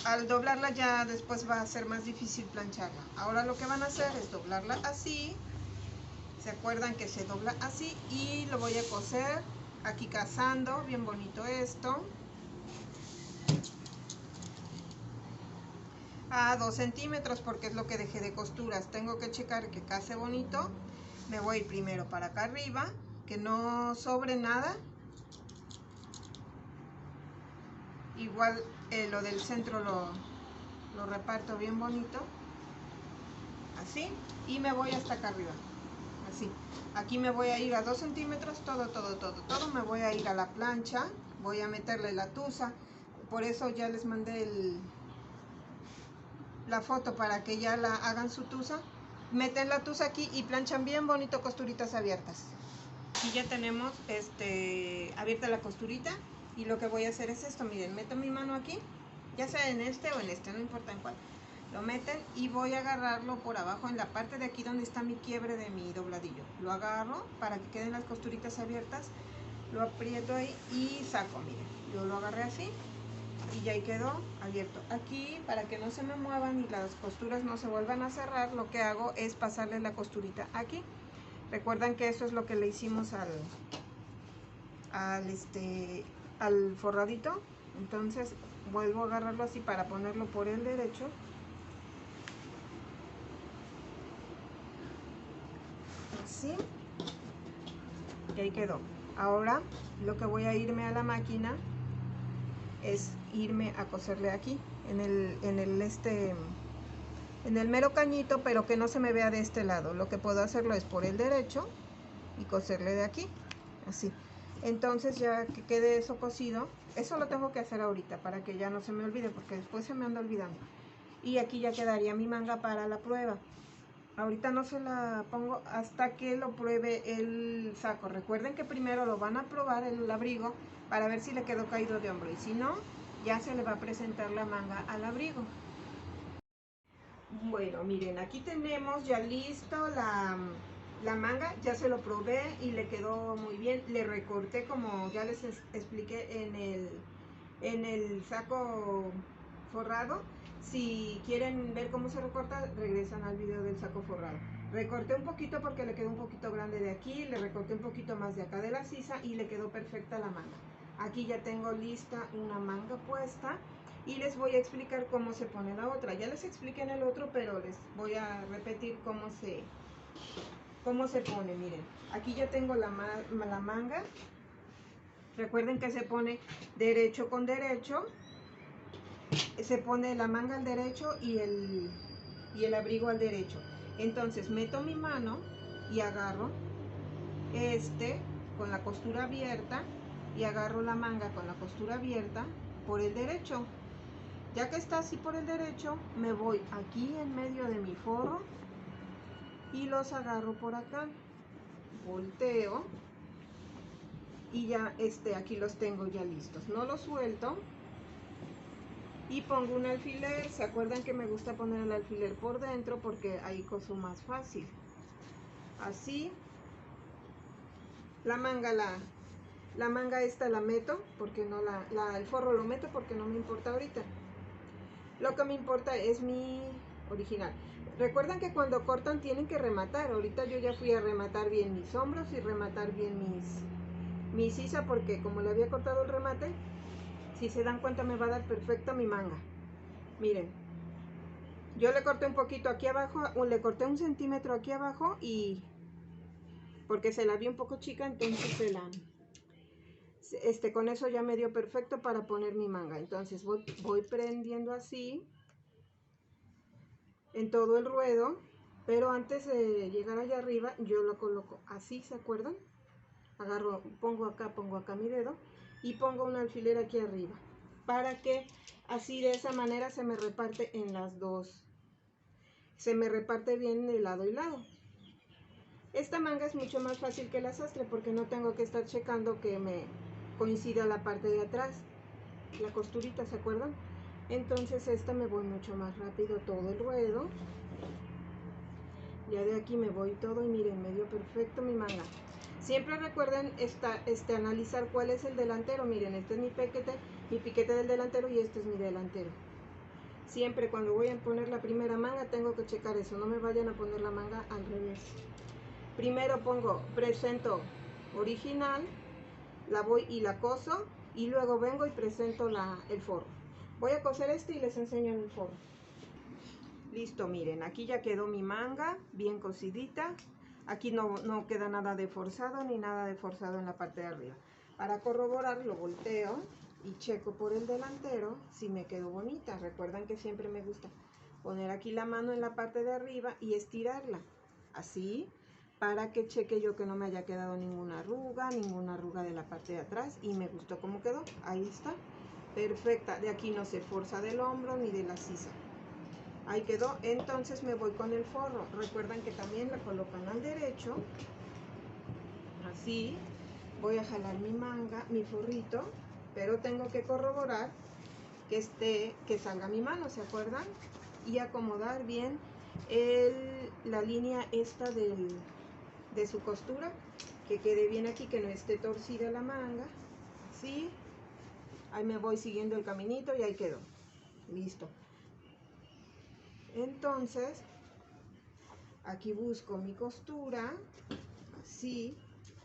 al doblarla ya después va a ser más difícil plancharla. Ahora lo que van a hacer es doblarla así. ¿Se acuerdan que se dobla así? Y lo voy a coser aquí cazando bien bonito esto a 2 centímetros, porque es lo que dejé de costuras. Tengo que checar que case bonito. Me voy a ir primero para acá arriba, que no sobre nada. Igual lo del centro lo reparto bien bonito, así, y me voy hasta acá arriba, así. Aquí me voy a ir a 2 centímetros, todo, me voy a ir a la plancha, voy a meterle la tusa. Por eso ya les mandé la foto para que ya la hagan su tusa. Meten la tusa aquí y planchan bien bonito, costuritas abiertas. Aquí ya tenemos abierta la costurita, y lo que voy a hacer es esto. Miren, meto mi mano aquí, ya sea en este o en este, no importa en cuál. Lo meten y voy a agarrarlo por abajo en la parte de aquí donde está mi quiebre de mi dobladillo. Lo agarro para que queden las costuritas abiertas, lo aprieto ahí y saco. Miren, yo lo agarré así y ya ahí quedó abierto. Aquí, para que no se me muevan y las costuras no se vuelvan a cerrar, lo que hago es pasarle la costurita aquí. Recuerdan que eso es lo que le hicimos al forradito. Entonces vuelvo a agarrarlo así para ponerlo por el derecho. Así. Y ahí quedó. Ahora lo que voy a irme a la máquina es irme a coserle aquí en el mero cañito, pero que no se me vea de este lado. Lo que puedo hacerlo es por el derecho y coserle de aquí, así. Entonces ya que quede eso cosido, eso lo tengo que hacer ahorita para que ya no se me olvide, porque después se me anda olvidando. Y aquí ya quedaría mi manga para la prueba. Ahorita no se la pongo hasta que lo pruebe el saco. Recuerden que primero lo van a probar el abrigo para ver si le quedó caído de hombro, y si no, ya se le va a presentar la manga al abrigo. Bueno, miren, aquí tenemos ya listo la manga. Ya se lo probé y le quedó muy bien. Le recorté, como ya les expliqué en el saco forrado. Si quieren ver cómo se recorta, regresan al video del saco forrado. Recorté un poquito porque le quedó un poquito grande de aquí, le recorté un poquito más de acá de la sisa y le quedó perfecta la manga. Aquí ya tengo lista una manga puesta y les voy a explicar cómo se pone la otra. Ya les expliqué en el otro, pero les voy a repetir cómo se pone. Miren, aquí ya tengo la manga. Recuerden que se pone derecho con derecho. Se pone la manga al derecho y el abrigo al derecho. Entonces meto mi mano y agarro con la costura abierta, y agarro la manga con la costura abierta por el derecho. Ya que está así por el derecho, me voy aquí en medio de mi forro y los agarro por acá, volteo y ya aquí los tengo ya listos. No los suelto y pongo un alfiler. ¿Se acuerdan que me gusta poner el alfiler por dentro porque ahí coso más fácil? Así. La manga esta la meto, porque no el forro lo meto porque no me importa ahorita. Lo que me importa es mi original. Recuerdan que cuando cortan tienen que rematar. Ahorita yo ya fui a rematar bien mis hombros y rematar bien mi sisa, porque como le había cortado el remate, si se dan cuenta me va a dar perfecta mi manga. Miren, yo le corté un poquito aquí abajo, le corté 1 centímetro aquí abajo, y porque se la vi un poco chica, entonces con eso ya me dio perfecto para poner mi manga. Entonces voy prendiendo así en todo el ruedo, pero antes de llegar allá arriba yo lo coloco así, ¿se acuerdan? Agarro, pongo acá mi dedo y pongo un alfiler aquí arriba, para que así de esa manera se me reparte en las dos, se me reparte bien de lado y lado. Esta manga es mucho más fácil que la sastre porque no tengo que estar checando que me coincida la parte de atrás, la costurita, ¿se acuerdan? Entonces esta me voy mucho más rápido todo el ruedo. Ya de aquí me voy todo y miren, me dio perfecto mi manga. Siempre recuerden analizar cuál es el delantero. Miren, este es mi piquete del delantero y este es mi delantero. Siempre cuando voy a poner la primera manga tengo que checar eso, no me vayan a poner la manga al revés. Primero presento original, la voy y la coso y luego vengo y presento el forro. Voy a coser este y les enseño el forro. Listo, miren, aquí ya quedó mi manga bien cosidita. Aquí no queda nada de forzado ni nada de forzado en la parte de arriba. Para corroborar lo volteo y checo por el delantero si me quedó bonita. Recuerden que siempre me gusta poner aquí la mano en la parte de arriba y estirarla así para que cheque yo que no me haya quedado ninguna arruga de la parte de atrás. Y me gustó cómo quedó, ahí está, perfecta. De aquí no se forza del hombro ni de la sisa. Ahí quedó. Entonces me voy con el forro. Recuerdan que también la colocan al derecho. Así. Voy a jalar mi manga, mi forrito, pero tengo que corroborar que salga mi mano, ¿se acuerdan? Y acomodar bien la línea esta de su costura, que quede bien aquí, que no esté torcida la manga. Así. Ahí me voy siguiendo el caminito y ahí quedó. Listo. Entonces, aquí busco mi costura, así,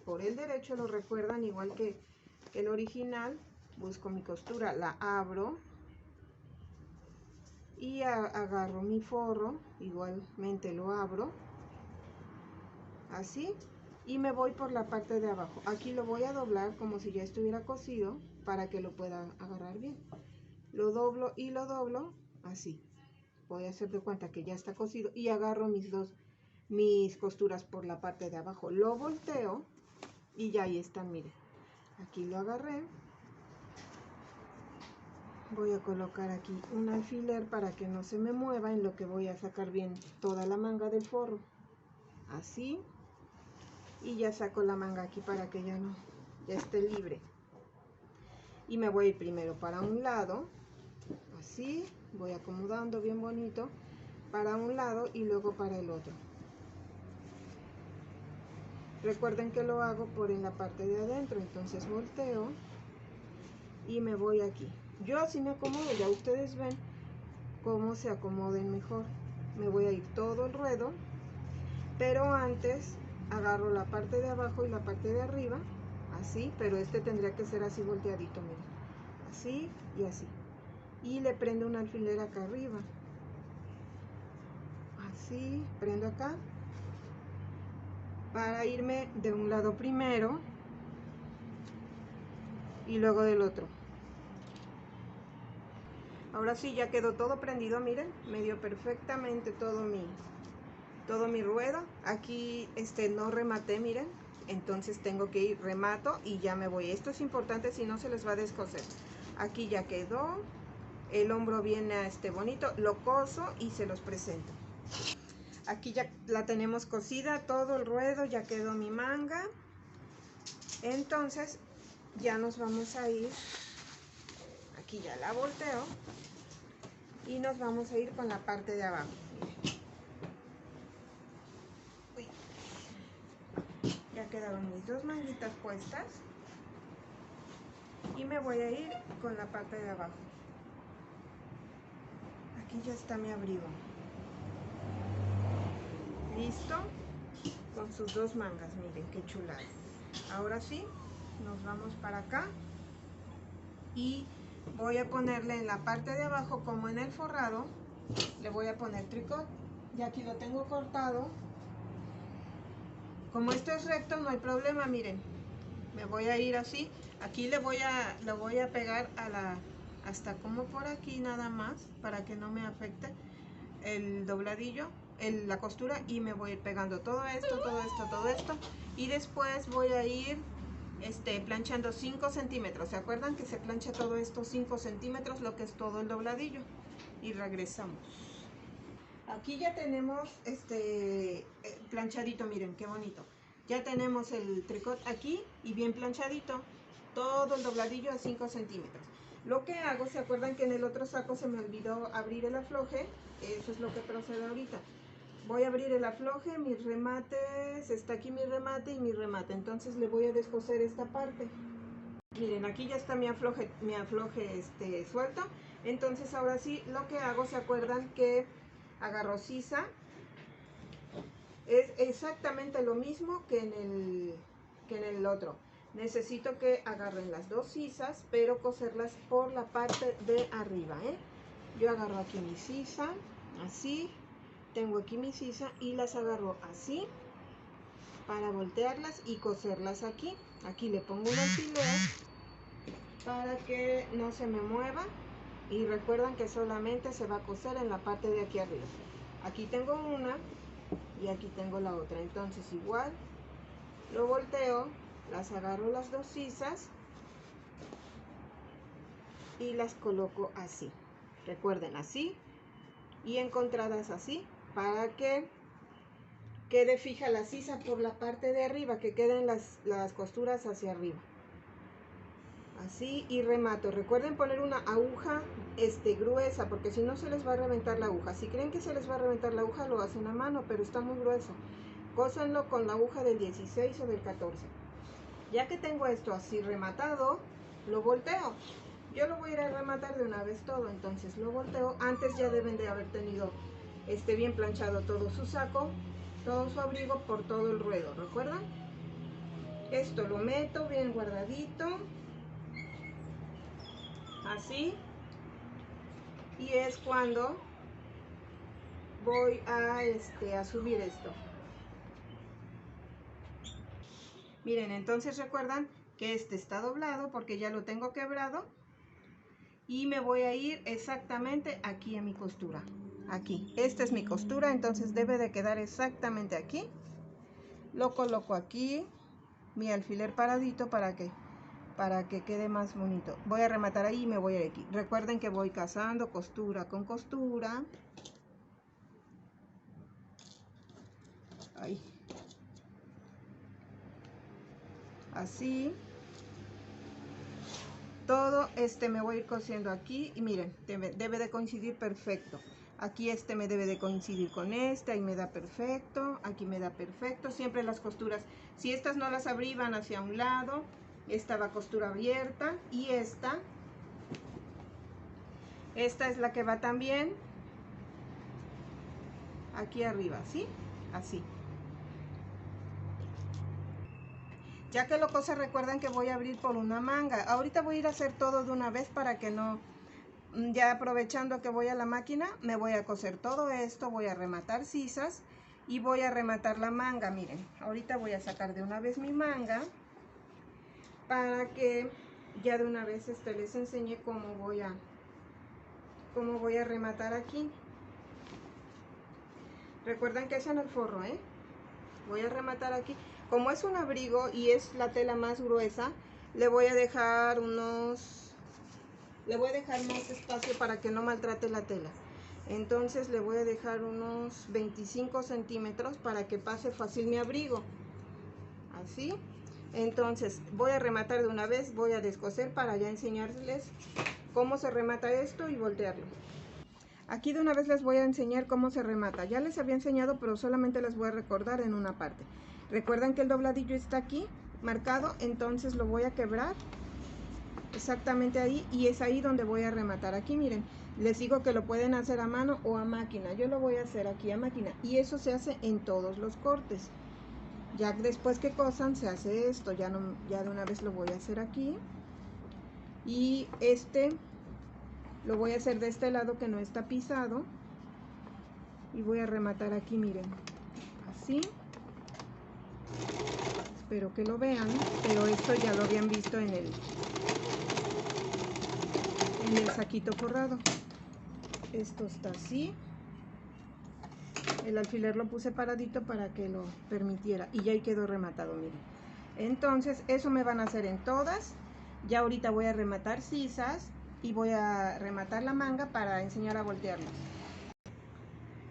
por el derecho, lo recuerdan igual que el original. Busco mi costura, la abro y agarro mi forro, igualmente lo abro, así, y me voy por la parte de abajo. Aquí lo voy a doblar como si ya estuviera cosido para que lo pueda agarrar bien. Lo doblo y lo doblo, así. Voy a hacer de cuenta que ya está cosido y agarro mis costuras por la parte de abajo, lo volteo y ya ahí están, miren, aquí lo agarré. Voy a colocar aquí un alfiler para que no se me mueva en lo que voy a sacar bien toda la manga del forro, así, y ya saco la manga aquí para que ya esté libre. Y me voy a ir primero para un lado, así, voy acomodando bien bonito para un lado y luego para el otro. Recuerden que lo hago por en la parte de adentro, entonces volteo y me voy aquí. Yo así me acomodo, ya ustedes ven cómo se acomoden mejor. Me voy a ir todo el ruedo, pero antes agarro la parte de abajo y la parte de arriba, así, pero este tendría que ser así volteadito, miren, así y así. Y le prendo un alfiler acá arriba, así, prendo acá, para irme de un lado primero y luego del otro. Ahora sí, ya quedó todo prendido, miren, me dio perfectamente todo mi ruedo. Aquí no rematé, miren, entonces tengo que ir, remato y ya me voy. Esto es importante, si no se les va a descoser. Aquí ya quedó, el hombro viene bonito, lo coso y se los presento. Aquí ya la tenemos cosida, todo el ruedo, ya quedó mi manga. Entonces ya nos vamos a ir, aquí ya la volteo y nos vamos a ir con la parte de abajo. Uy. Ya quedaron mis dos manguitas puestas y me voy a ir con la parte de abajo. Aquí ya está mi abrigo. Listo, con sus dos mangas, miren qué chulada. Ahora sí, nos vamos para acá y voy a ponerle en la parte de abajo, como en el forrado, le voy a poner tricot. Y aquí lo tengo cortado. Como esto es recto, no hay problema, miren. Me voy a ir así. Aquí lo voy a pegar hasta como por aquí nada más, para que no me afecte el dobladillo, la costura, y me voy a ir pegando todo esto, y después voy a ir planchando 5 centímetros. ¿Se acuerdan que se plancha todo esto 5 centímetros, lo que es todo el dobladillo? Y regresamos. Aquí ya tenemos planchadito, miren qué bonito. Ya tenemos el tricot aquí y bien planchadito, todo el dobladillo a 5 centímetros. Lo que hago, ¿se acuerdan que en el otro saco se me olvidó abrir el afloje? Eso es lo que procede ahorita. Voy a abrir el afloje, mis remates, está aquí mi remate y mi remate. Entonces le voy a descoser esta parte. Miren, aquí ya está mi afloje suelto. Entonces ahora sí, lo que hago, ¿se acuerdan que agarro sisa? Es exactamente lo mismo que en el otro. Necesito que agarren las dos sisas, pero coserlas por la parte de arriba, ¿eh? Yo agarro aquí mi sisa, así. Tengo aquí mi sisa y las agarro así para voltearlas y coserlas aquí. Aquí le pongo un alfiler para que no se me mueva. Y recuerdan que solamente se va a coser en la parte de aquí arriba. Aquí tengo una y aquí tengo la otra. Entonces igual lo volteo, las agarro las dos sisas y las coloco así. Recuerden, así y encontradas así, para que quede fija la sisa por la parte de arriba, que queden las costuras hacia arriba. Así, y remato. Recuerden poner una aguja gruesa, porque si no se les va a reventar la aguja. Si creen que se les va a reventar la aguja, lo hacen a mano, pero está muy grueso. Cósenlo con la aguja del 16 o del 14. Ya que tengo esto así rematado, lo volteo. Yo lo voy a ir a rematar de una vez todo, entonces lo volteo. Antes ya deben de haber tenido bien planchado todo su saco, todo su abrigo por todo el ruedo, ¿recuerdan? Esto lo meto bien guardadito, así, y es cuando voy a subir esto. Miren, entonces recuerdan que este está doblado porque ya lo tengo quebrado y me voy a ir exactamente aquí a mi costura. Aquí, esta es mi costura, entonces debe de quedar exactamente aquí. Lo coloco aquí, mi alfiler paradito para que quede más bonito. Voy a rematar ahí y me voy a ir aquí. Recuerden que voy cazando costura con costura. Ahí. Así. Todo me voy a ir cosiendo aquí y miren, debe de coincidir perfecto. Aquí me debe de coincidir con ahí me da perfecto, aquí me da perfecto. Siempre las costuras, si estas no las abrí, van hacia un lado. Esta va costura abierta y esta es la que va también aquí arriba, ¿sí? Así. Ya que lo cose, recuerden que voy a abrir por una manga. Ahorita voy a ir a hacer todo de una vez para que no... Ya aprovechando que voy a la máquina, me voy a coser todo esto, voy a rematar sisas y voy a rematar la manga. Miren, ahorita voy a sacar de una vez mi manga para que ya de una vez les enseñe cómo voy a rematar aquí. Recuerden que es en el forro, ¿eh? Voy a rematar aquí. Como es un abrigo y es la tela más gruesa, le voy a dejar más espacio para que no maltrate la tela. Entonces le voy a dejar unos 25 centímetros para que pase fácil mi abrigo. Así. Entonces voy a rematar de una vez, voy a descoser para ya enseñarles cómo se remata esto y voltearlo. Aquí de una vez les voy a enseñar cómo se remata. Ya les había enseñado, pero solamente les voy a recordar en una parte. Recuerden que el dobladillo está aquí marcado, entonces lo voy a quebrar exactamente ahí y es ahí donde voy a rematar. Aquí miren, les digo que lo pueden hacer a mano o a máquina. Yo lo voy a hacer aquí a máquina y eso se hace en todos los cortes. Ya después que cosan se hace esto. Ya de una vez lo voy a hacer aquí y lo voy a hacer de este lado que no está pisado y voy a rematar aquí, miren, así. Espero que lo vean, pero esto ya lo habían visto en el saquito forrado. Esto está así. El alfiler lo puse paradito para que lo permitiera y ya ahí quedó rematado, miren. Entonces eso me van a hacer en todas. Ya ahorita voy a rematar sisas y voy a rematar la manga para enseñar a voltearlo.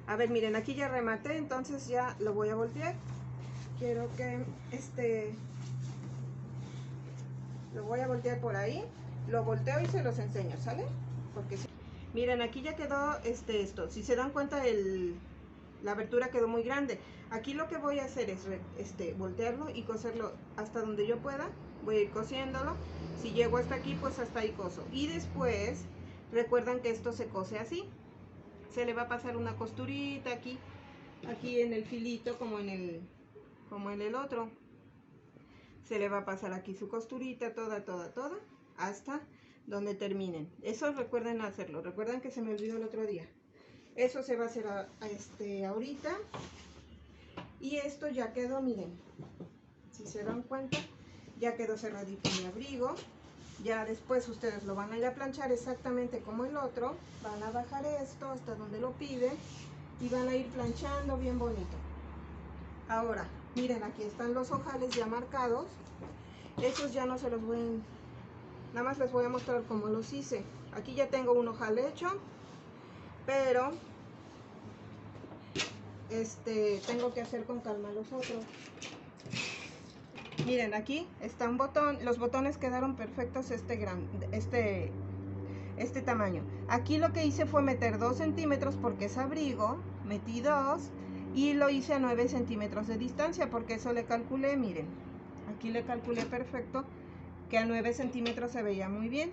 A ver, miren, aquí ya rematé, entonces ya lo voy a voltear. Quiero que lo voy a voltear por ahí lo volteo y se los enseño, ¿sale? Porque miren, aquí ya quedó esto. Si se dan cuenta, la abertura quedó muy grande. Aquí lo que voy a hacer es voltearlo y coserlo hasta donde yo pueda. Voy a ir cosiéndolo. Si llego hasta aquí, pues hasta ahí coso. Y después, recuerdan que esto se cose así. Se le va a pasar una costurita aquí en el filito, como en el otro. Se le va a pasar aquí su costurita, toda, hasta donde terminen. Eso recuerden hacerlo. Recuerden que se me olvidó el otro día. Eso se va a hacer ahorita. Y esto ya quedó, miren. Si se dan cuenta, ya quedó cerradito mi abrigo. Ya después ustedes lo van a ir a planchar exactamente como el otro. Van a bajar esto hasta donde lo piden y van a ir planchando bien bonito. Ahora, miren, aquí están los ojales ya marcados. Esos ya no se los voy a... Nada más les voy a mostrar cómo los hice. Aquí ya tengo un ojal hecho, pero tengo que hacer con calma los otros. Miren, aquí está un botón. Los botones quedaron perfectos este tamaño. Aquí lo que hice fue meter 2 centímetros porque es abrigo. Metí 2 y lo hice a 9 centímetros de distancia porque eso le calculé. Miren, aquí le calculé perfecto que a 9 centímetros se veía muy bien.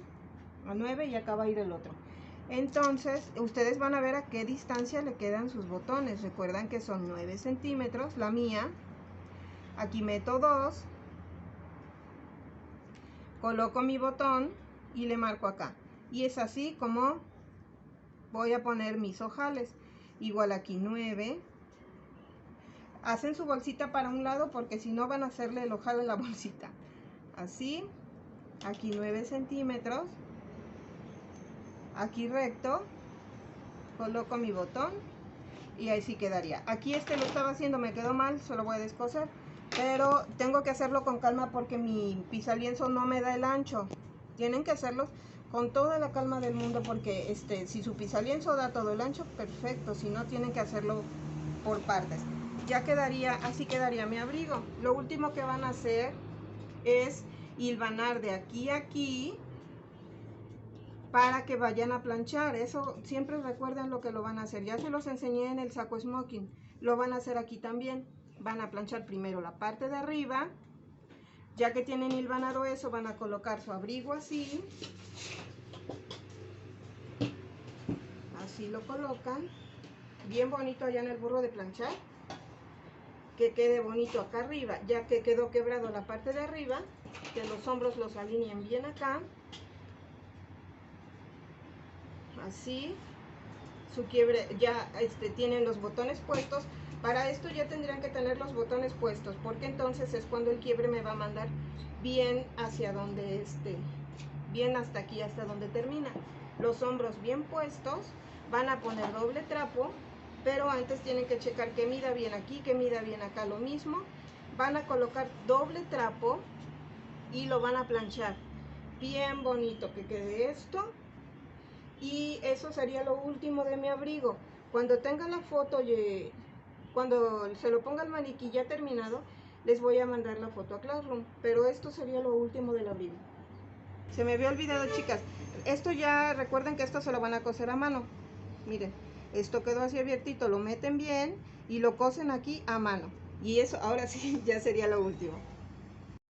A 9 y acá va a ir el otro. Entonces ustedes van a ver a qué distancia le quedan sus botones. Recuerdan que son 9 centímetros la mía. Aquí meto 2, coloco mi botón y le marco acá. Y es así como voy a poner mis ojales. Igual aquí 9. Hacen su bolsita para un lado porque si no van a hacerle el ojal a la bolsita. Así. Aquí 9 centímetros. Aquí recto. Coloco mi botón. Y ahí sí quedaría. Aquí lo estaba haciendo, me quedó mal, solo voy a descoser. Pero tengo que hacerlo con calma porque mi pisalienzo no me da el ancho. Tienen que hacerlos con toda la calma del mundo porque si su pisalienzo da todo el ancho, perfecto. Si no, tienen que hacerlo por partes. Ya quedaría, así quedaría mi abrigo. Lo último que van a hacer es hilvanar de aquí a aquí para que vayan a planchar. Eso siempre recuerden lo que lo van a hacer. Ya se los enseñé en el saco smoking. Lo van a hacer aquí también. Van a planchar primero la parte de arriba. Ya que tienen hilvanado eso, van a colocar su abrigo así. Así lo colocan. Bien bonito allá en el burro de planchar. Que quede bonito acá arriba. Ya que quedó quebrado la parte de arriba, que los hombros los alineen bien acá. Así. Su quiebre ya tienen los botones puestos. Para esto ya tendrían que tener los botones puestos, porque entonces es cuando el quiebre me va a mandar bien hacia donde bien hasta aquí, hasta donde termina. Los hombros bien puestos, van a poner doble trapo, pero antes tienen que checar que mida bien aquí, que mida bien acá, lo mismo. Van a colocar doble trapo y lo van a planchar bien bonito, que quede esto. Y eso sería lo último de mi abrigo. Cuando tenga la foto, cuando se lo ponga el maniquí ya terminado, les voy a mandar la foto a Classroom. Pero esto sería lo último del abrigo. Se me había olvidado, chicas. Esto ya, recuerden que esto se lo van a coser a mano. Miren, esto quedó así abiertito, lo meten bien y lo cosen aquí a mano. Y eso ahora sí ya sería lo último.